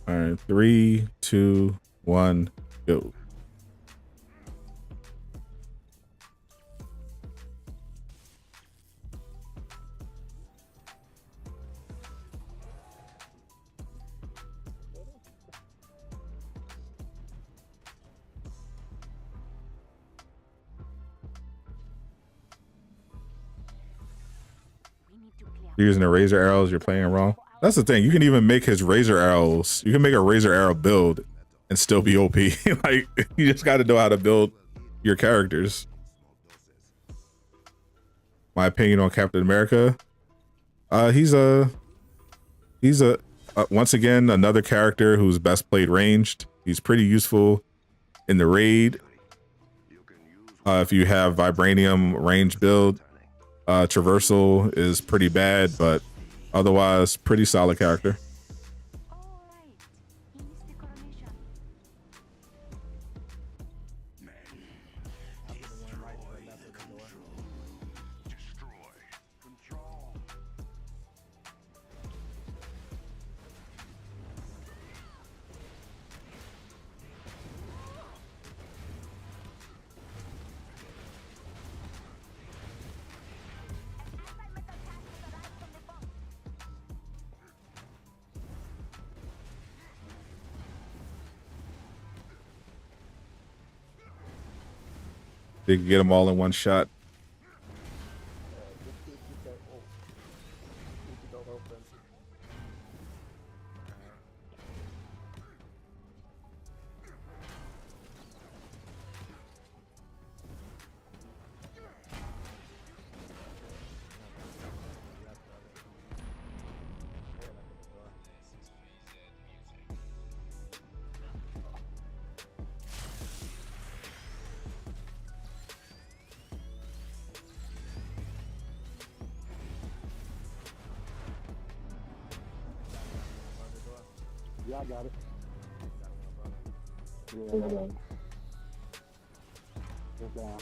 All right, 3, 2, 1, go. You're using the razor arrows, you're playing wrong. That's the thing. You can even make his razor arrows. You can make a razor arrow build and still be OP. Like, you just got to know how to build your characters. My opinion on Captain America. He's once again another character who's best played ranged. He's pretty useful in the raid. If you have Vibranium range build, traversal is pretty bad, but otherwise pretty solid character. They can get them all in one shot. Yeah, I got it. Yeah. It's down.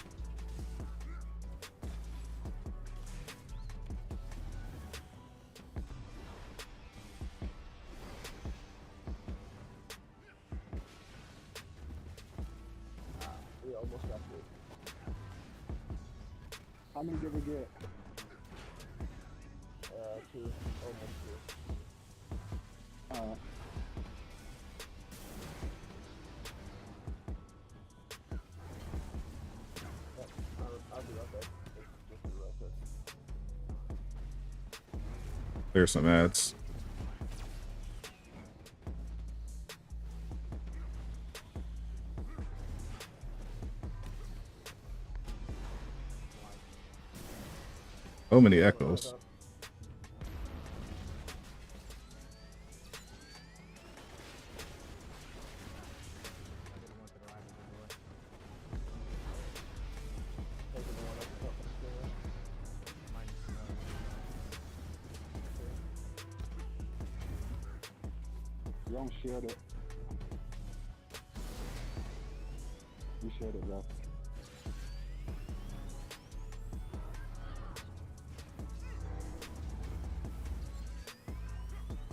We almost got it. How many did we get? 2. Almost 2. There's some ads. So many echoes. Don't share it. You shared it, bro.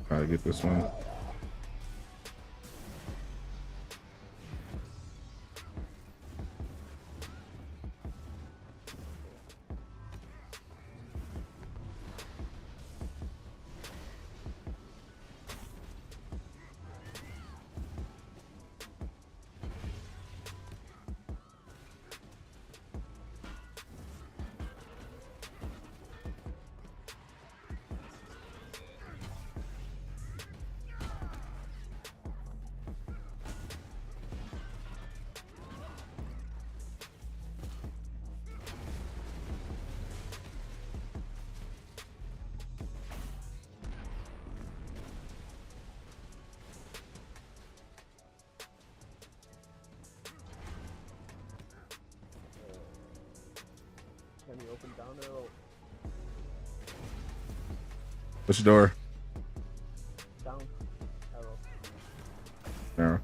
Try to get this one. Can you open down arrow? Which door? Down arrow. There.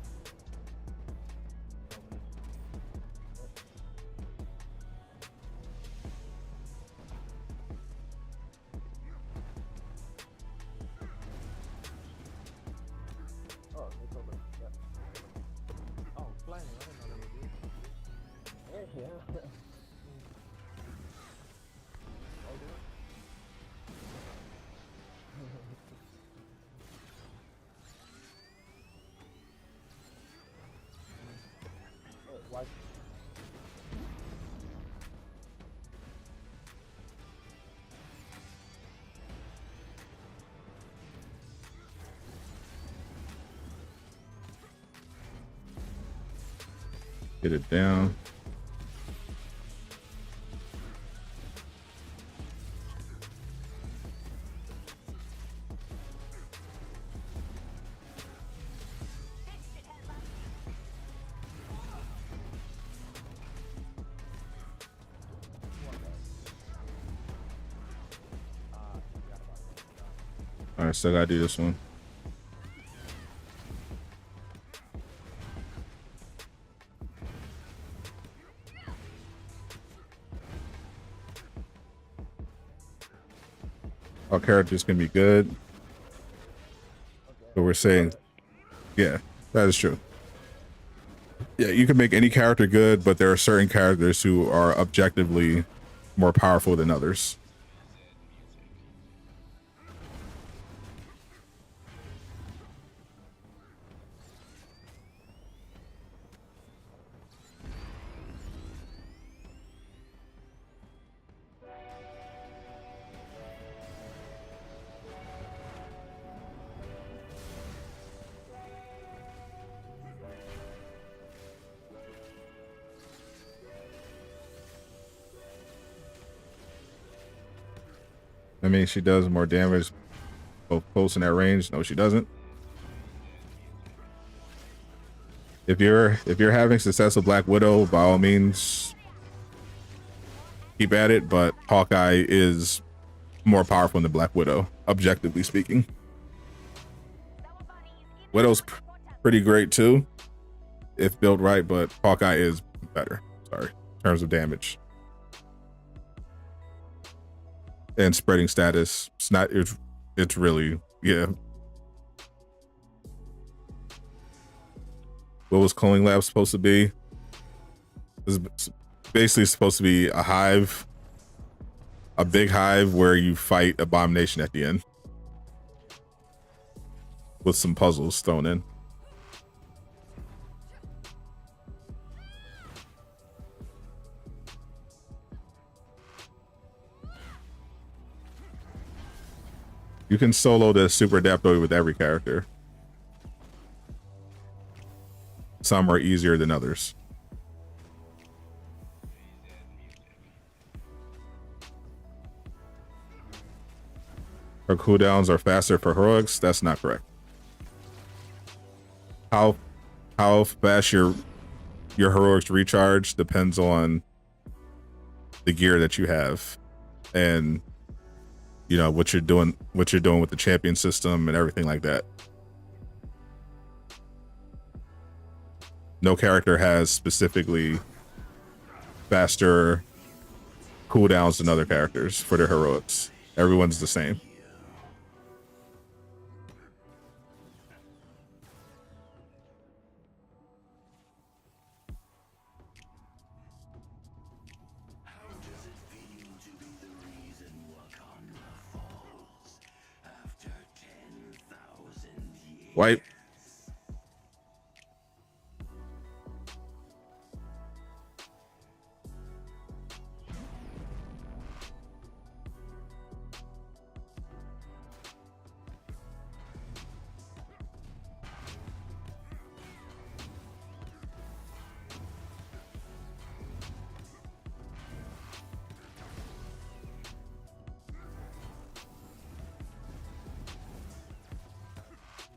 Oh, it's open. Yeah. Oh, flying. I didn't know that was you. Yeah. Why? Get it down. All right, still gotta do this one. All characters can be good, but we're saying, yeah, that is true. Yeah, you can make any character good, but there are certain characters who are objectively more powerful than others. I mean, she does more damage both close and at range. No, she doesn't. If you're having success with Black Widow, by all means, keep at it. But Hawkeye is more powerful than Black Widow, objectively speaking. Widow's pretty great too, if built right, but Hawkeye is better. Sorry, in terms of damage and spreading status. It's not. It's really, yeah. What was Cloning Lab supposed to be? It's basically supposed to be a hive, a big hive where you fight Abomination at the end with some puzzles thrown in. You can solo the super adaptoid with every character. Some are easier than others. Her cooldowns are faster for heroics. That's not correct. How fast your heroics recharge depends on the gear that you have, and you know what you're doing with the champion system and everything like that. No character has specifically faster cooldowns than other characters for their heroics. Everyone's the same. Wipe.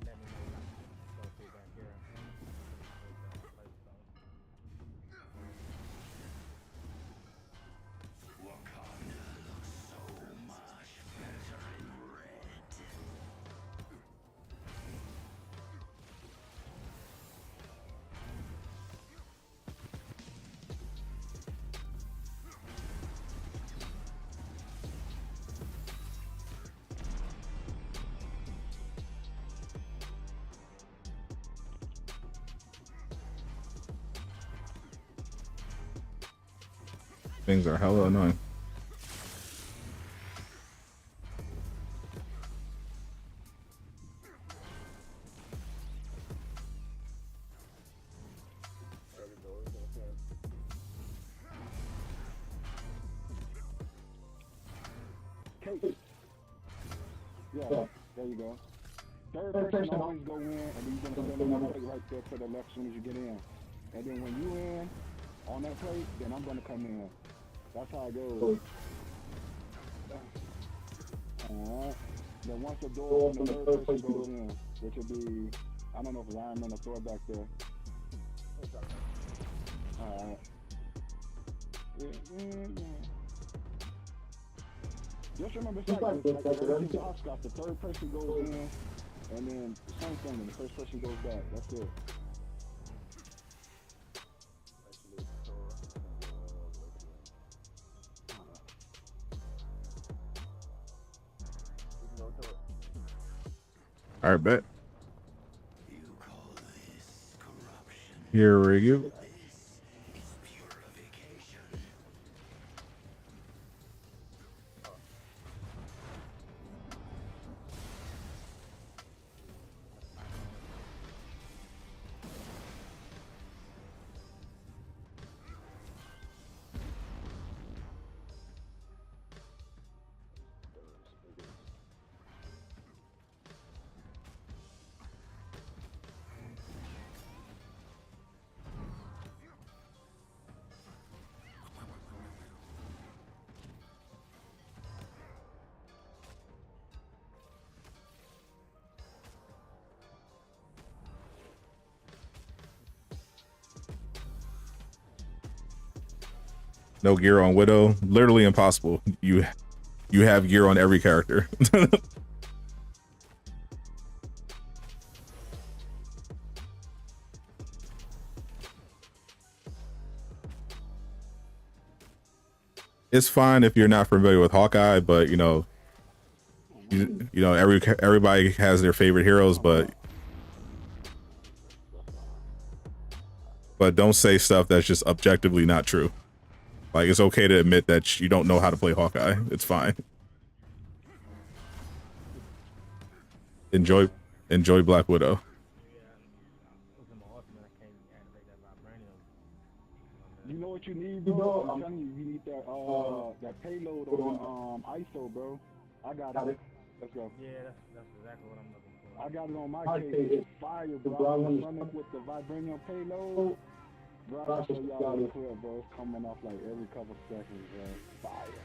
Let me know when I'm going to stay back here. Things are hella annoying. Case. Yeah, there you go. Third person always go in, and then you're gonna stand on that plate right there to the left as soon as you get in. And then when you in on that plate, then I'm gonna come in. That's how it goes. Alright. Then once the door open, the third person goes in, which will be, I don't know if Ryan or Thor back there. Alright. Yeah. Just remember, it's like everything's hopscotch. The third person goes in, and then the same thing, and the first person goes back. That's it. All right, bet. Here we go. No gear on Widow. Literally impossible. You have gear on every character. It's fine if you're not familiar with Hawkeye, but you know everybody has their favorite heroes, but don't say stuff that's just objectively not true. Like, it's okay to admit that you don't know how to play Hawkeye. It's fine. Enjoy Black Widow. You know what you need, bro? I'm telling you, you need that payload on ISO, bro. I got it. Let's go. Yeah, that's exactly what I'm looking for. I got it on my case. It's fire, bro. I was running with the vibranium payload. Bro, I'll show y'all real quick, bro. It's coming off like every couple seconds, bro. Fire.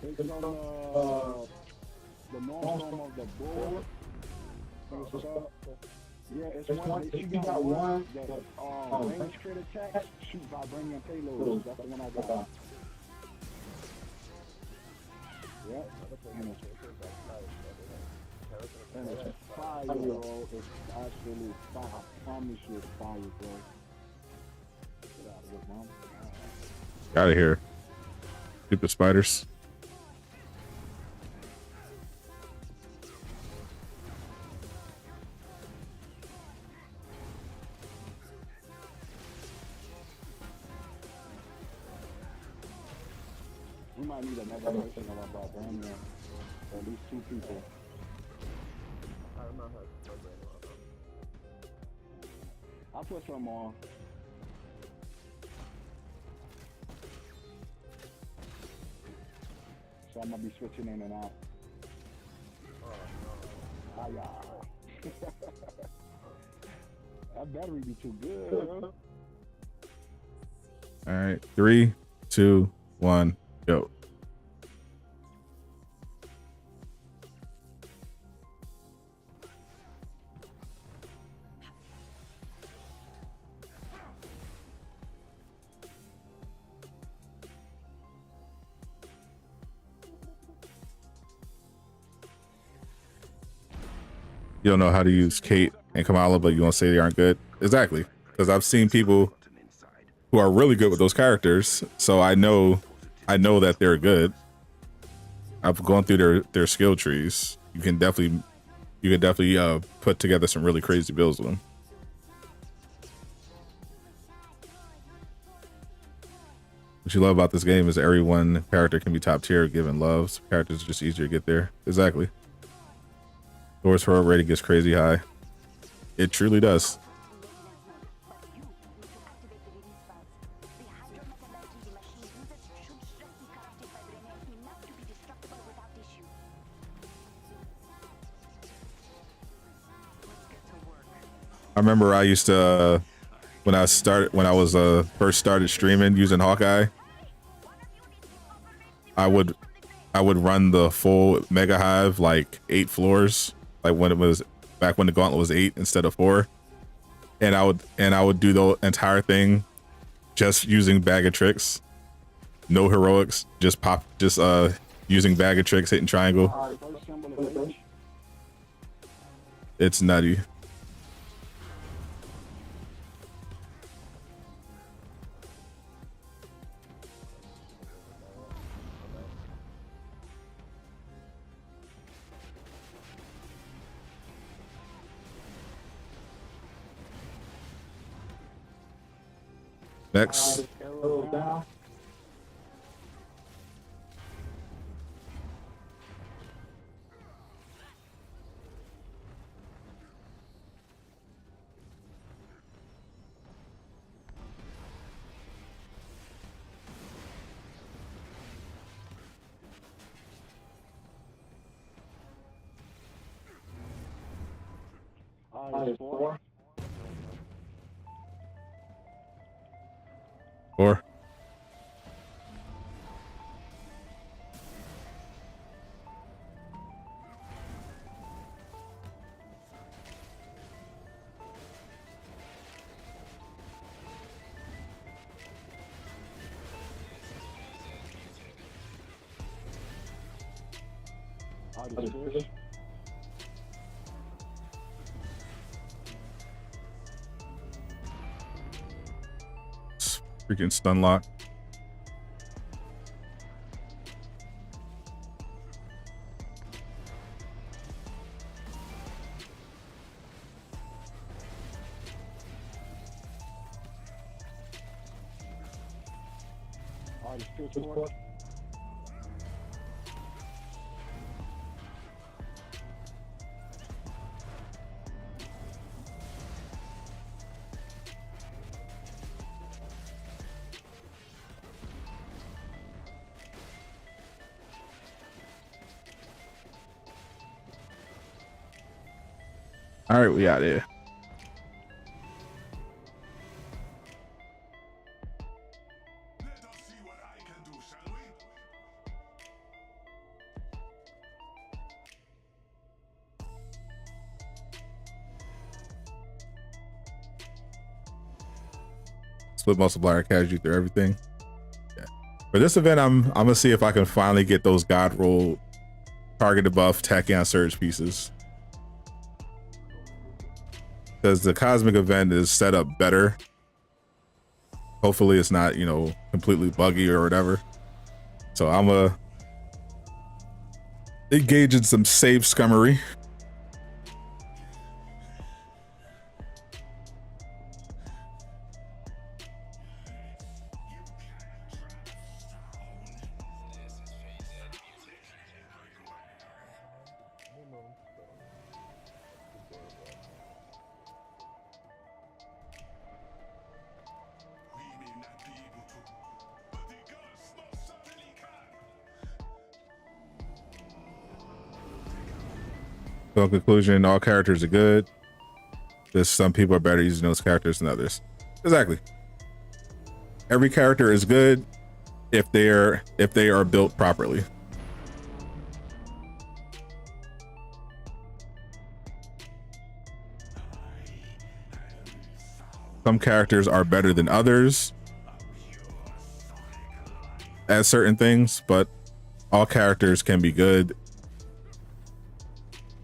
It's on the normal form of the board. Yeah, it's one. If you got one that range crit attack, shoot vibranium payloads. That's the one I got. Yep. And it's fire, bro. It's absolutely fire. I promise you it's fire, bro. Get out of it, mom. Out of here. Stupid spiders. We might need another person of our barbarian. At least 2 people. I don't know how to program it. I'll put some on. So I'm gonna be switching in and out. Ah, yeah. That battery be too good, bro. All right. 3, 2, 1, go. You don't know how to use Kate and Kamala, but you want to say they aren't good? Exactly. Because I've seen people who are really good with those characters, so I know that they're good. I've gone through their skill trees. You can definitely put together some really crazy builds with them. What you love about this game is every one character can be top tier given love. Characters are just easier to get there. Exactly. Thor's hero rating gets crazy high. It truly does. I remember I used to, when I was first started streaming using Hawkeye, I would run the full Mega Hive, like 8 floors, like when it was back when the gauntlet was 8 instead of 4, and I would do the entire thing just using bag of tricks, no heroics, just using bag of tricks, hitting triangle. It's nutty. Next. Four. 4. Freaking stun lock. All right, we out here. Split multiplier carries you through everything. Yeah. For this event, I'm gonna see if I can finally get those God roll targeted buff Tachyon surge pieces. because the cosmic event is set up better. Hopefully it's not, you know, completely buggy or whatever. So I'm engage in some save scummery. So in conclusion, all characters are good. Just some people are better using those characters than others. Exactly. Every character is good if they are built properly. Some characters are better than others at certain things, but all characters can be good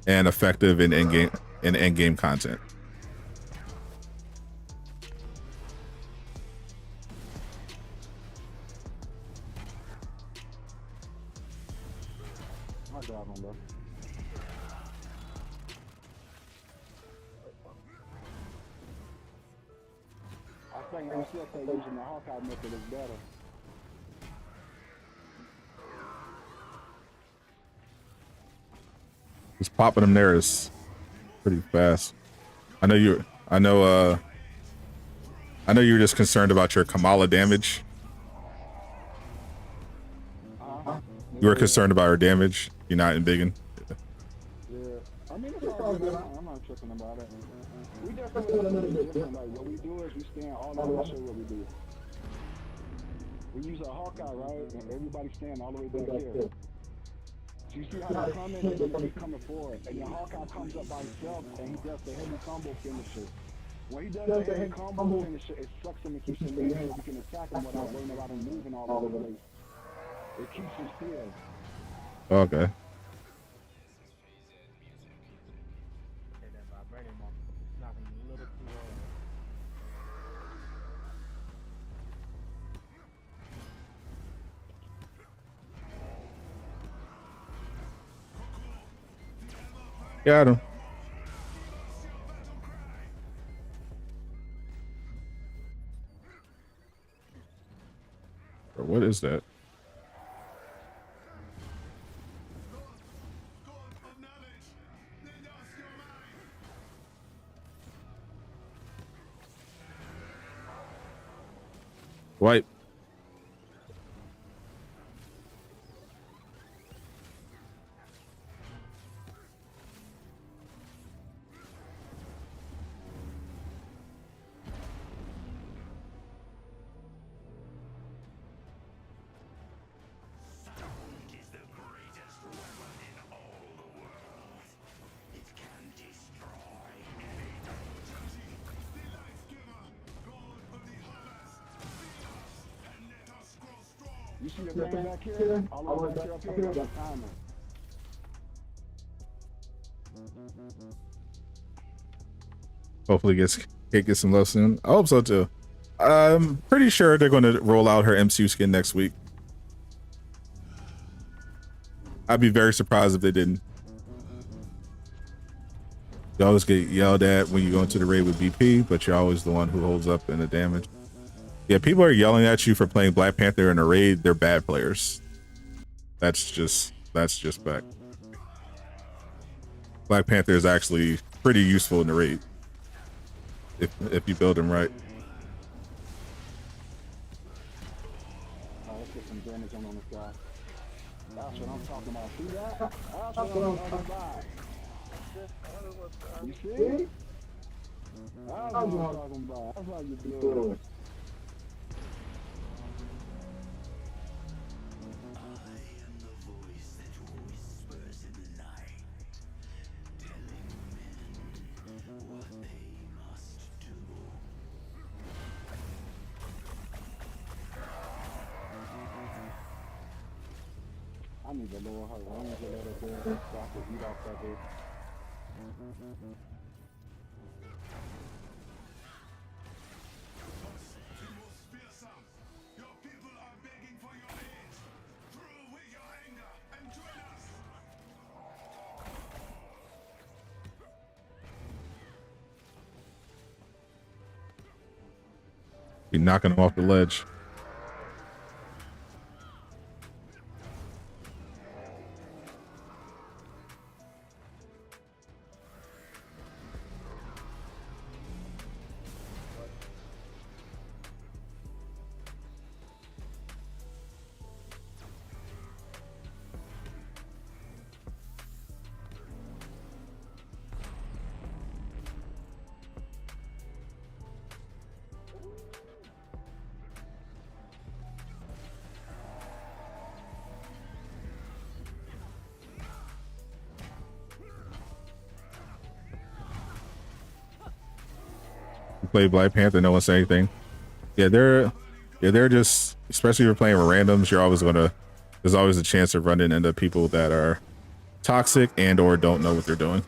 and effective in endgame content. My God, man, bro. I think I'm still think using the Hawkeye method is better. Just popping them there is pretty fast. I know you were just concerned about your Kamala damage. You were concerned about her damage. You're not embiggen. Yeah. I mean, it's all good. I'm not tripping about it. We just do it a little bit different. Like, what we do is we stand all over the show what we do. We use a Hawkeye, right? And everybody stand all the way back here. So you see how they're coming? They're going to keep coming forward. And the Hawkeye comes up by himself, and he does the heavy combo finisher. When he does the heavy combo finisher, it sucks him and keeps him in so we can attack him without worrying about him moving all over the place. It keeps him still. Okay. Okay, that vibrating mark is knocking a little too hard. Got him. What is that? Wipe. You see the thing back here? All the way back here up here, that's a timer. Hopefully get some love soon. I hope so too. I'm pretty sure they're going to roll out her MCU skin next week. I'd be very surprised if they didn't. You always get yelled at when you go into the raid with BP, but you're always the one who holds up in the damage. Yeah, people are yelling at you for playing Black Panther in a raid. They're bad players. That's just fact. Black Panther is actually pretty useful in the raid if you build him right. Let's get some damage on this guy. That's what I'm talking about. See that? That's what I'm talking about. You see? That's what I'm talking about. That's how you do it. I need to lower her range a little bit so I can eat off of it. Be knocking him off the ledge. Play Black Panther, no one say anything. Yeah, they're just, especially if you're playing with randoms, there's always a chance of running into people that are toxic and or don't know what they're doing.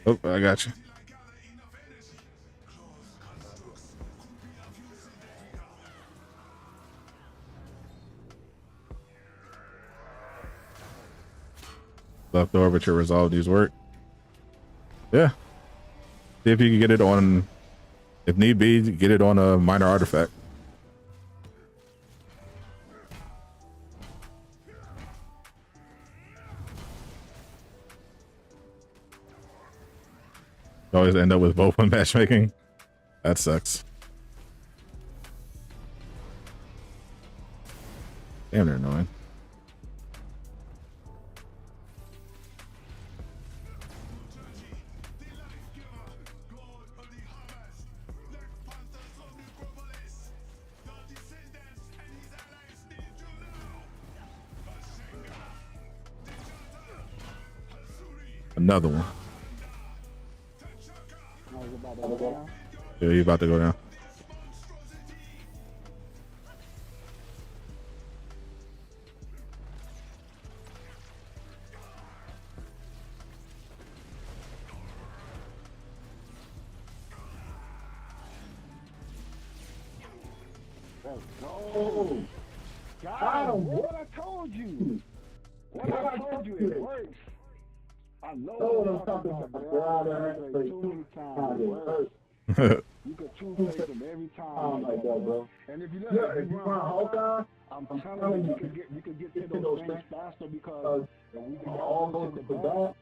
Oh, I got you. Left orbiter resolve these work. Yeah. See if you can get it on, if need be, get it on a minor artifact. You always end up with both when matchmaking. That sucks. Damn, they're annoying. Another one. Yeah, you about to go down. Oh, got him. What I told you. What I told you, it works. I know what I'm talking about, bro. I played too many times. It works. You could two-face them every time like that, bro. And if you run Hawkeye, I'm telling you, you could get to those things faster because when we can all go to the back,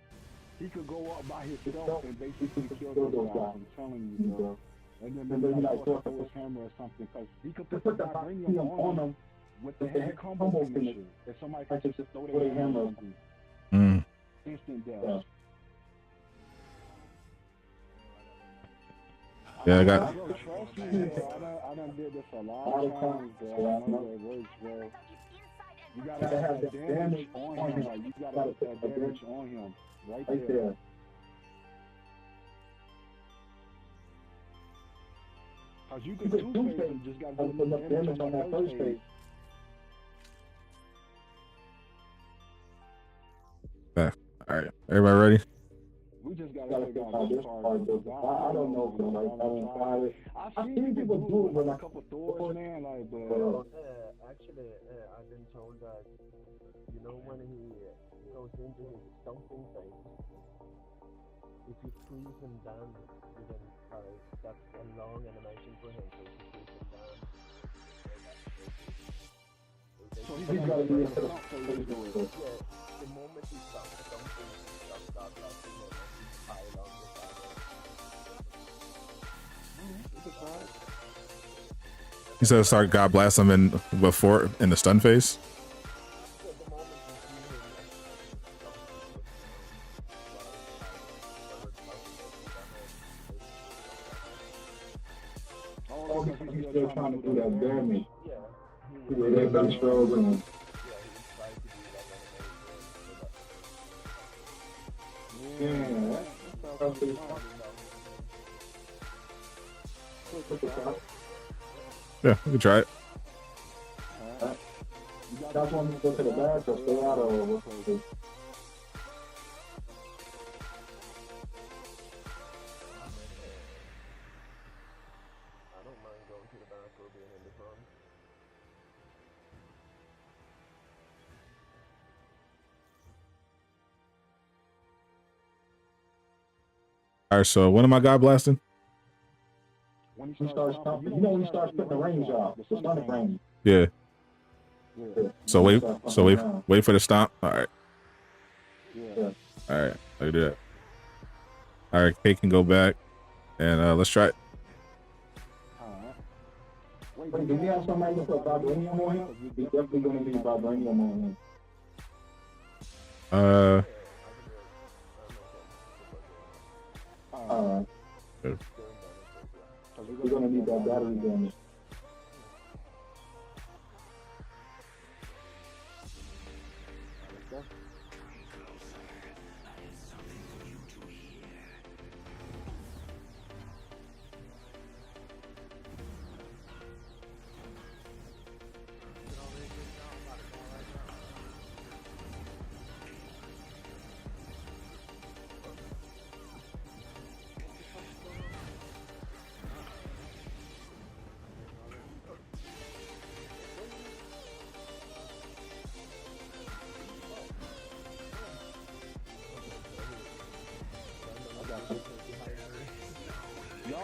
he could go up by himself and basically kill those guys. I'm telling you, bro. And then maybe like throw his hammer or something, because he could put the vibranium on him with the heavy combo finisher. If somebody could just throw their hammer on him. Instant death. Yeah, I got. Bro, trust me, bro. I done did this a lot of times, bro. I know it works, bro. You gotta have that damage on him. Like, you gotta put that damage on him. Right there. Cause you can two-face him, just gotta put enough damage on that first phase. All right, everybody ready? We just gotta figure out this part, though. I don't know if it's like I don't try it. I've seen people do it with like a couple Thors, man. Like, but Actually, I've been told that, you know, when he goes into his stomping phase, if you squeeze him down within, that's a long animation for him. So if you squeeze him down, so he's gotta be into the stomp phase to do it. Yeah, the moment he stops the stomping, he stops that last moment, he's high on the side. He said start God blast him in before in the stun phase. Oh, because he's still trying to do that damage. Yeah, Everybody's struggling. Yeah, we can try it. You guys want me to go to the back or stay out or what? I don't mind going to the back or being in the front. All right, so when am I God blasting? When you start stomping, when you start putting the range off, the sonic range. Yeah. Yeah. So wait for the stomp. All right. Yeah. All right. I can do that. All right, Kate can go back, and let's try it. Wait, do we have somebody to put vibranium on him? We definitely gonna need vibranium on him. Good. We're gonna need that battery damage.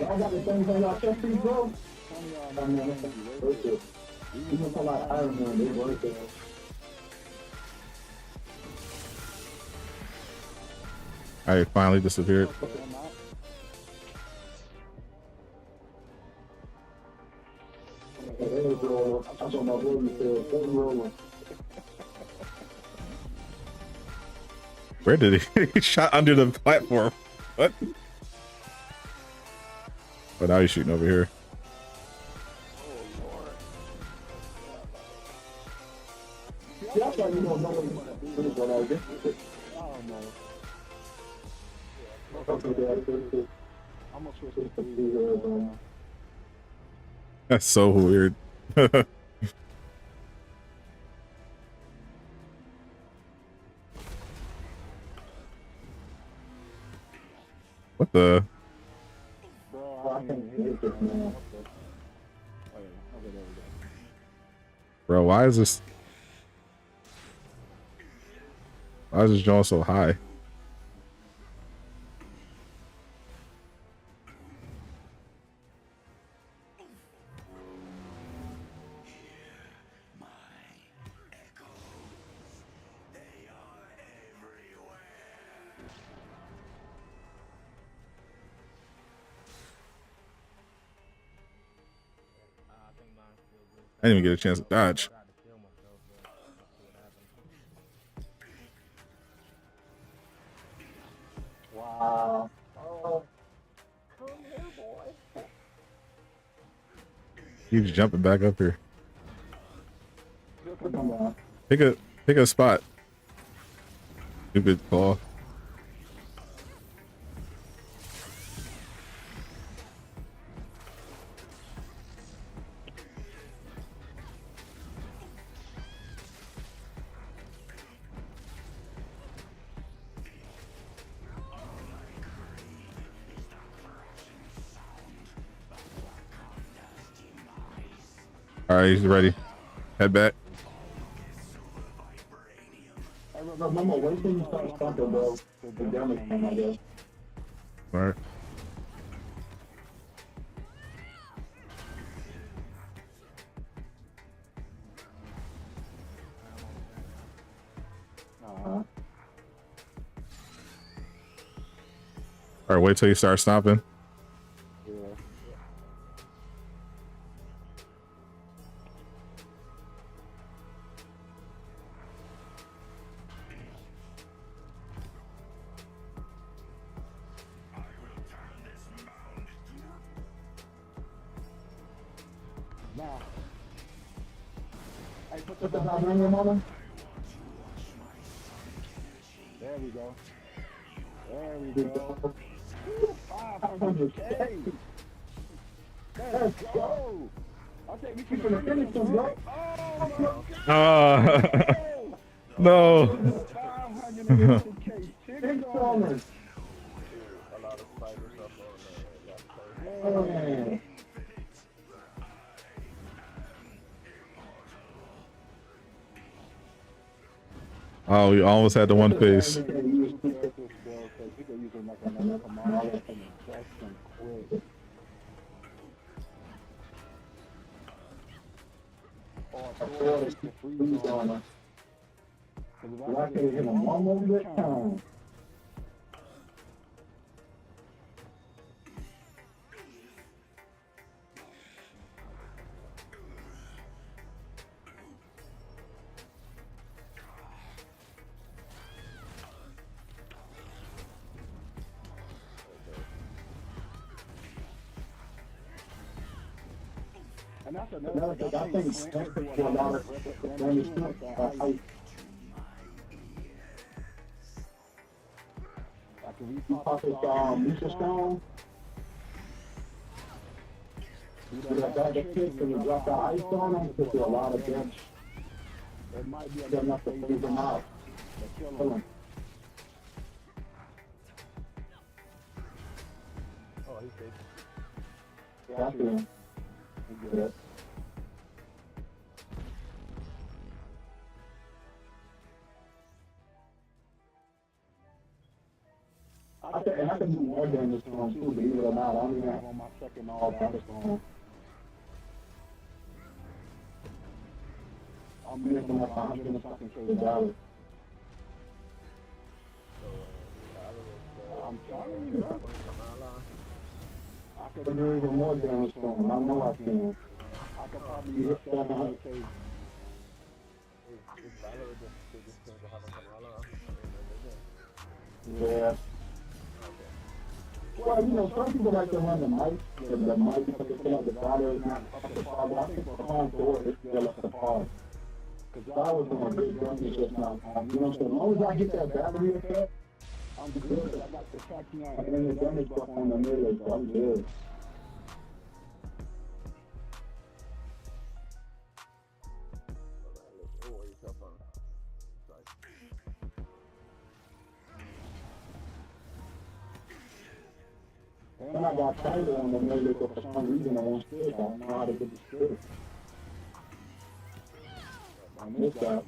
Y'all got the same thing y'all chest piece, bro? I mean, worth it. Even for like Iron Man, they worth it. All right, finally disappeared. Hey, bro, I'm talking about what you said. Hey, bro. Where did he? He shot under the platform. What? Oh, now he's shooting over here. That's why you don't know what you want to do. But I guess I'm gonna switch to 3. That's so weird. What the? Bro, I can't hit this, man. Bro, why is this drawing so high? I didn't even get a chance to dodge. Wow. He's jumping back up here. Come on. Pick a spot. Stupid claw. All right, he's ready. Head back. Hey, remember, wait till you start stomping, bro. The damage come, I guess. All right. All right, wait till you start stomping. Yeah. Now, hey, put the vibranium on him. There we go. There we go. 500K. Let's go. I think we can finish him, bro. Oh my God. No. 550K. 6 A lot of spiders up on the left side. Man. Oh, we almost had the one face. We can use characters still, because we can use them like another command and adjust them quick. Or throw it to freeze on us. Because if I could hit him one more good time. And that's another thing. I think Clint do a lot of damage to with that ice. Like if we pop his Lucia Stone, do that back kick and we drop the ice on him, because do a lot of damage. It might be enough to phase him out. To kill him. Oh, he's dead. That's him. Good. I can do more damage to him too, believe it or not. I don't even have on my second all battle stone. I'm missing up 100 and something K dollars. I'm telling you, bro. I could do even more damage to him. I know I can. I could probably hit 700K. Is Valor the biggest thing to have on Kamala? Yeah. Well, you know, some people like to run the mic, because they feel like the battle is not up to par, but I think for Khan Thor, it's still up to par. Because I was doing big damage just now. You know, so as long as I get that battery effect, I'm good. I got the Tachyon and the damage buff on the middle, so I'm good. Oh, he's up on. And I got tighter on the middle, but for some reason I won't stick. I don't know how to get the stick. I missed that.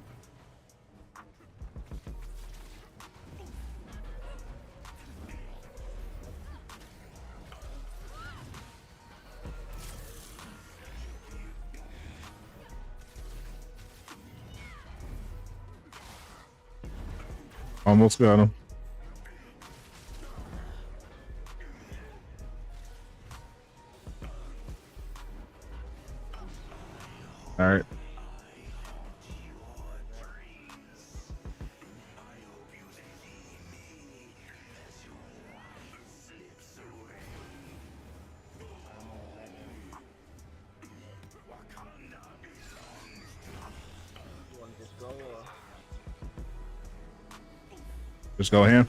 Almost got him. All right. Just go ahead.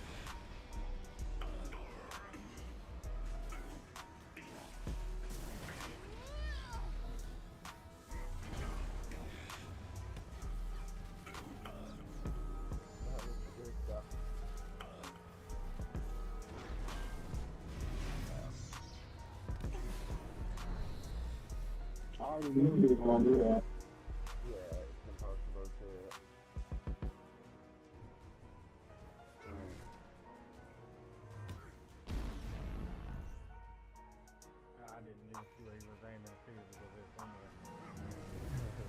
I already knew he was going to do that. Yeah, it's impossible to.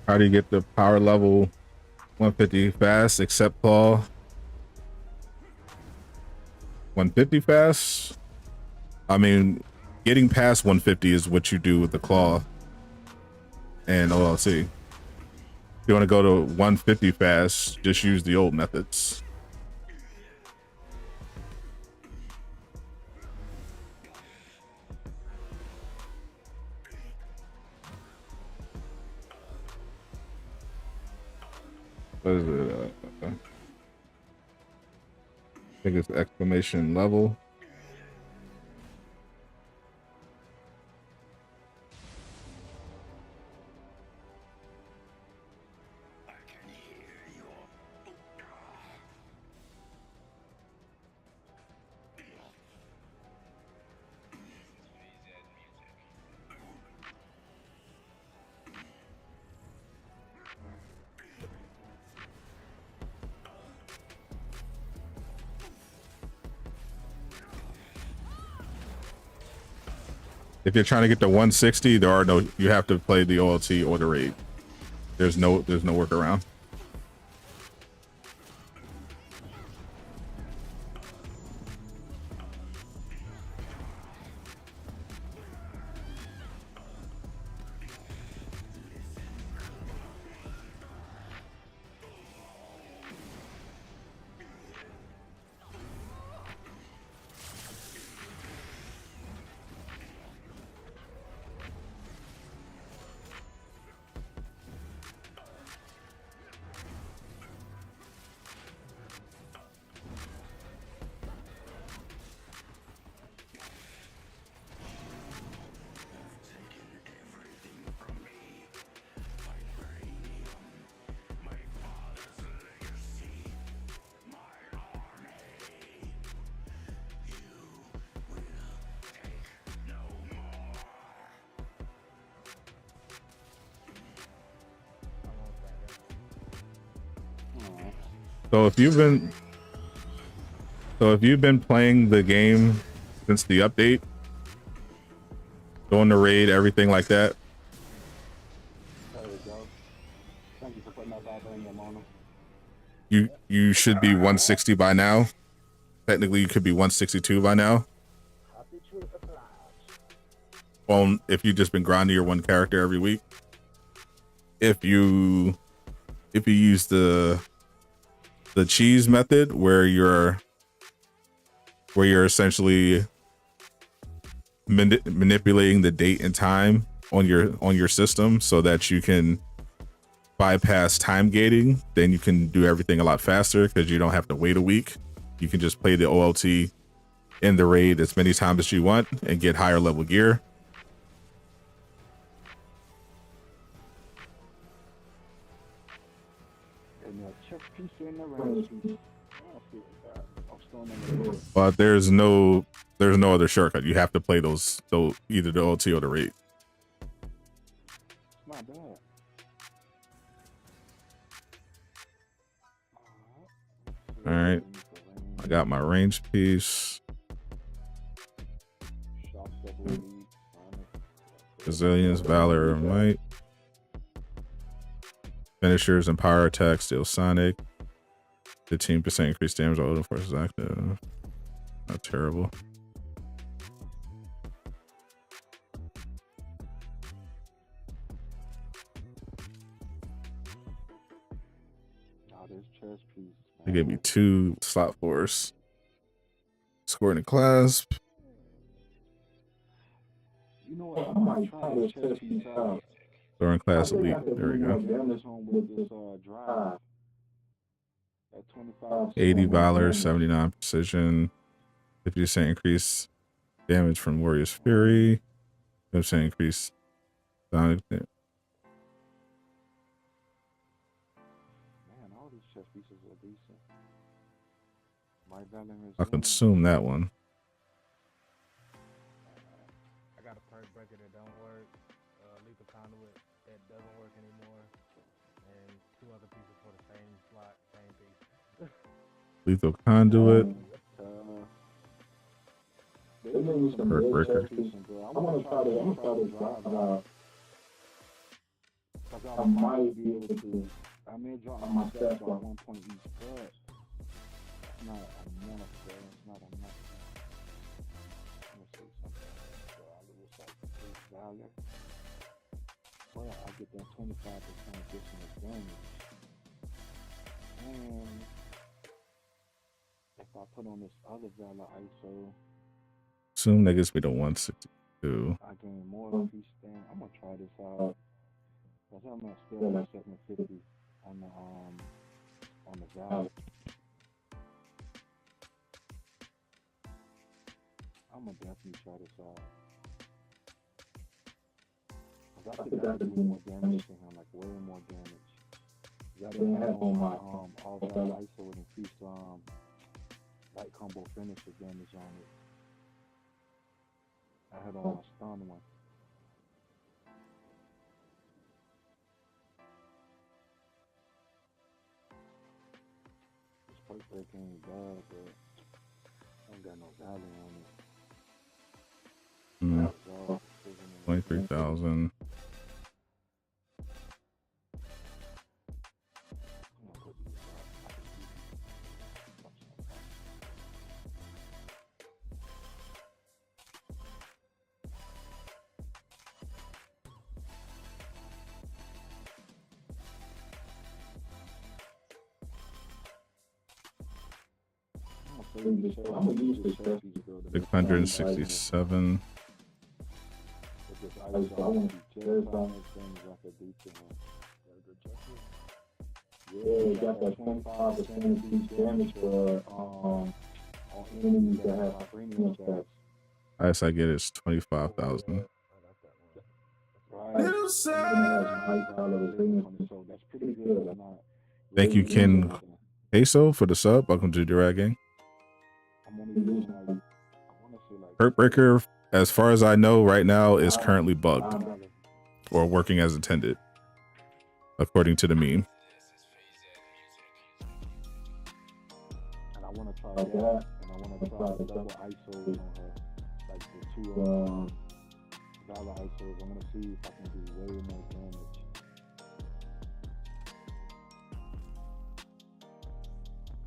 How do you get the power level 150 fast, except claw? 150 fast? I mean, getting past 150 is what you do with the claw and OLC. If you want to go to 150 fast, just use the old methods. What is it? I think it's exclamation level. If you're trying to get to 160, there are no. You have to play the OLT or the raid. There's no workaround. So if you've been playing the game since the update, going to raid, everything like that, There we go. Thank you for putting that out there in your mono. you should be 160 by now. Technically, you could be 162 by now. Happy trip applies. Well, if you've just been grinding your one character every week. If you use the cheese method, where you're essentially manipulating the date and time on your system so that you can bypass time gating, then you can do everything a lot faster because you don't have to wait a week. You can just play the OLT in the raid as many times as you want and get higher level gear. And a chess piece in the range piece. I'll see what that. I'm still in the middle. But there's no other shortcut. You have to play those either the OLT or the raid. It's not bad. All right, I got my range piece. Resilience, Valor, and Might. Finishers and power attack, Steel Sonic. 15% increased damage on Odin forces active. Not terrible. Oh, there's chess piece. They gave me 2 slot force. Scoring a clasp. You know what? I might try this chess piece out. Scoring class elite. There we go. Damage on with this drive. At 25. 80 Valor, 79 Precision. 50% increase damage from Warrior's Fury. 50% increase Sonic. Man, all these chess pieces are decent. My Valor is I'll consume that one. I got a perk breaker that don't work. Lethal conduit that doesn't work anymore. And 2 other pieces for the same slot, same piece. Lethal Conduit. Perk breaker. I want to try to drive out. Because I might be able to. I may drop my stats by 1 point each, but it's not enough, bro. It's not enough. Let me see something. So I lose like this value. Well, I get that 25% additional damage. And if I put on this other Valor ISO, Assume that gets me to 162. I gain more piece thing. I'm gonna try this out. Cause I'm not still at 750 on the Valor. I'm gonna definitely try this out. Cause I think I can do more damage to him, like way more damage. I didn't have on my all Valor ISO with increased light combo finisher damage on it. I had on my stun one. This perk break ain't bad, but I ain't got no value on it. Mm. That's all. 23,000. I'm gonna use the chest piece, bro. 667. With this ice, I want to just how much things I could do to him. Yeah, it got that 25% increased damage for on enemies that have premium stats. Highest I get is 25,000. Right. And then it has high power resilience on it, so that's pretty good. I'm not Thank you, Ken Peso, for the sub. Welcome to Durag Gang. I'm only losing like, I want to say like Heartbreaker, as far as I know right now, is currently bugged or working as intended, according to the meme. And I want to try that, and I want to try the double ISOs on her, like the two valor ISOs. I'm gonna see if I can do way more damage.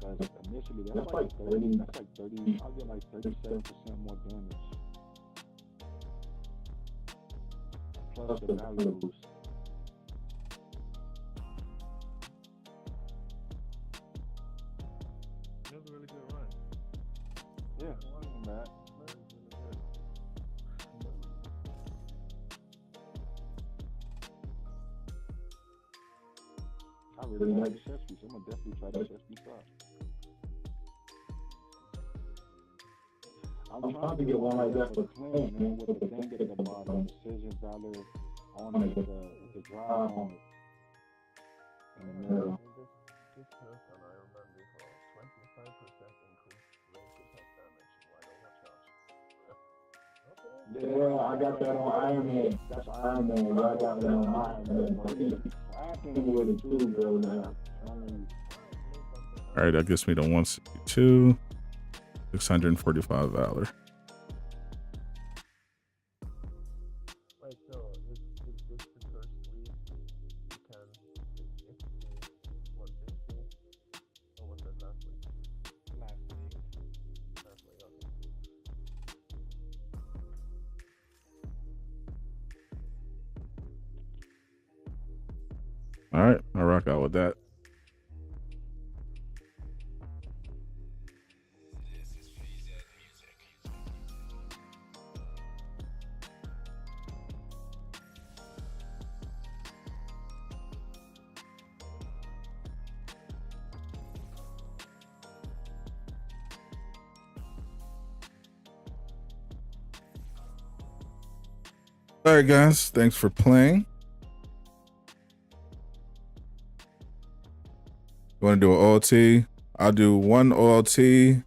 Because initially that's like 30. That's like 30. I'll get like 37% more damage. Plus the value boost. That was a really good run. Yeah, wasn't bad. I really like the chest piece. I'm gonna definitely try the chest piece out. I'm trying to get one like that for clean, man, with the thing at the bottom, precision valor on it, with the drive on it. In the middle. This person I remember for 25% increased range attack damage while overcharged. Yeah, I got that on Iron Man. That's Iron Man. I got that on my Iron Man. I can with it too, bro. Now. All right, that gets me to 162, 645 valor. Wait, so is this the first week you can hit the 160? Or was that last week? Last week, okay. All right, I'll rock out with that. All right, guys, thanks for playing. You want to do an OLT? I'll do one OLT.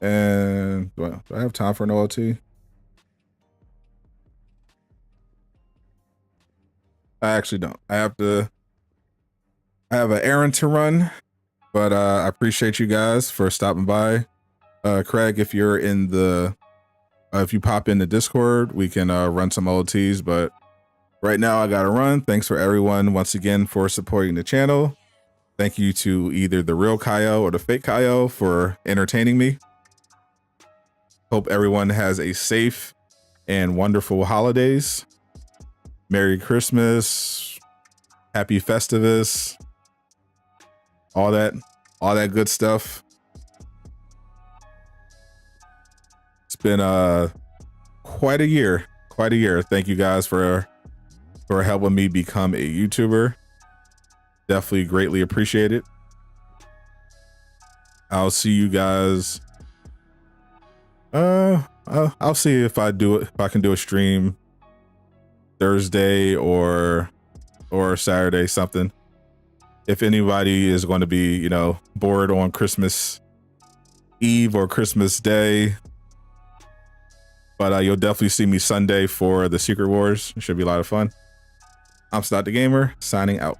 And do I have time for an OLT? I actually don't. I have an errand to run, but I appreciate you guys for stopping by. Craig, if you're in the if you pop in the Discord, we can run some OLTs, but right now I gotta run. Thanks for everyone once again for supporting the channel. Thank you to either the real Kaio or the fake Kaio for entertaining me. Hope everyone has a safe and wonderful holidays. Merry Christmas, Happy Festivus, all that good stuff. It's been quite a year. Thank you guys for helping me become a YouTuber. Definitely greatly appreciate it. I'll see you guys. I'll see if I can do a stream Thursday or Saturday, something. If anybody is going to be, you know, bored on Christmas Eve or Christmas Day. But you'll definitely see me Sunday for the Secret Wars. It should be a lot of fun. I'm Scott the Gamer, signing out.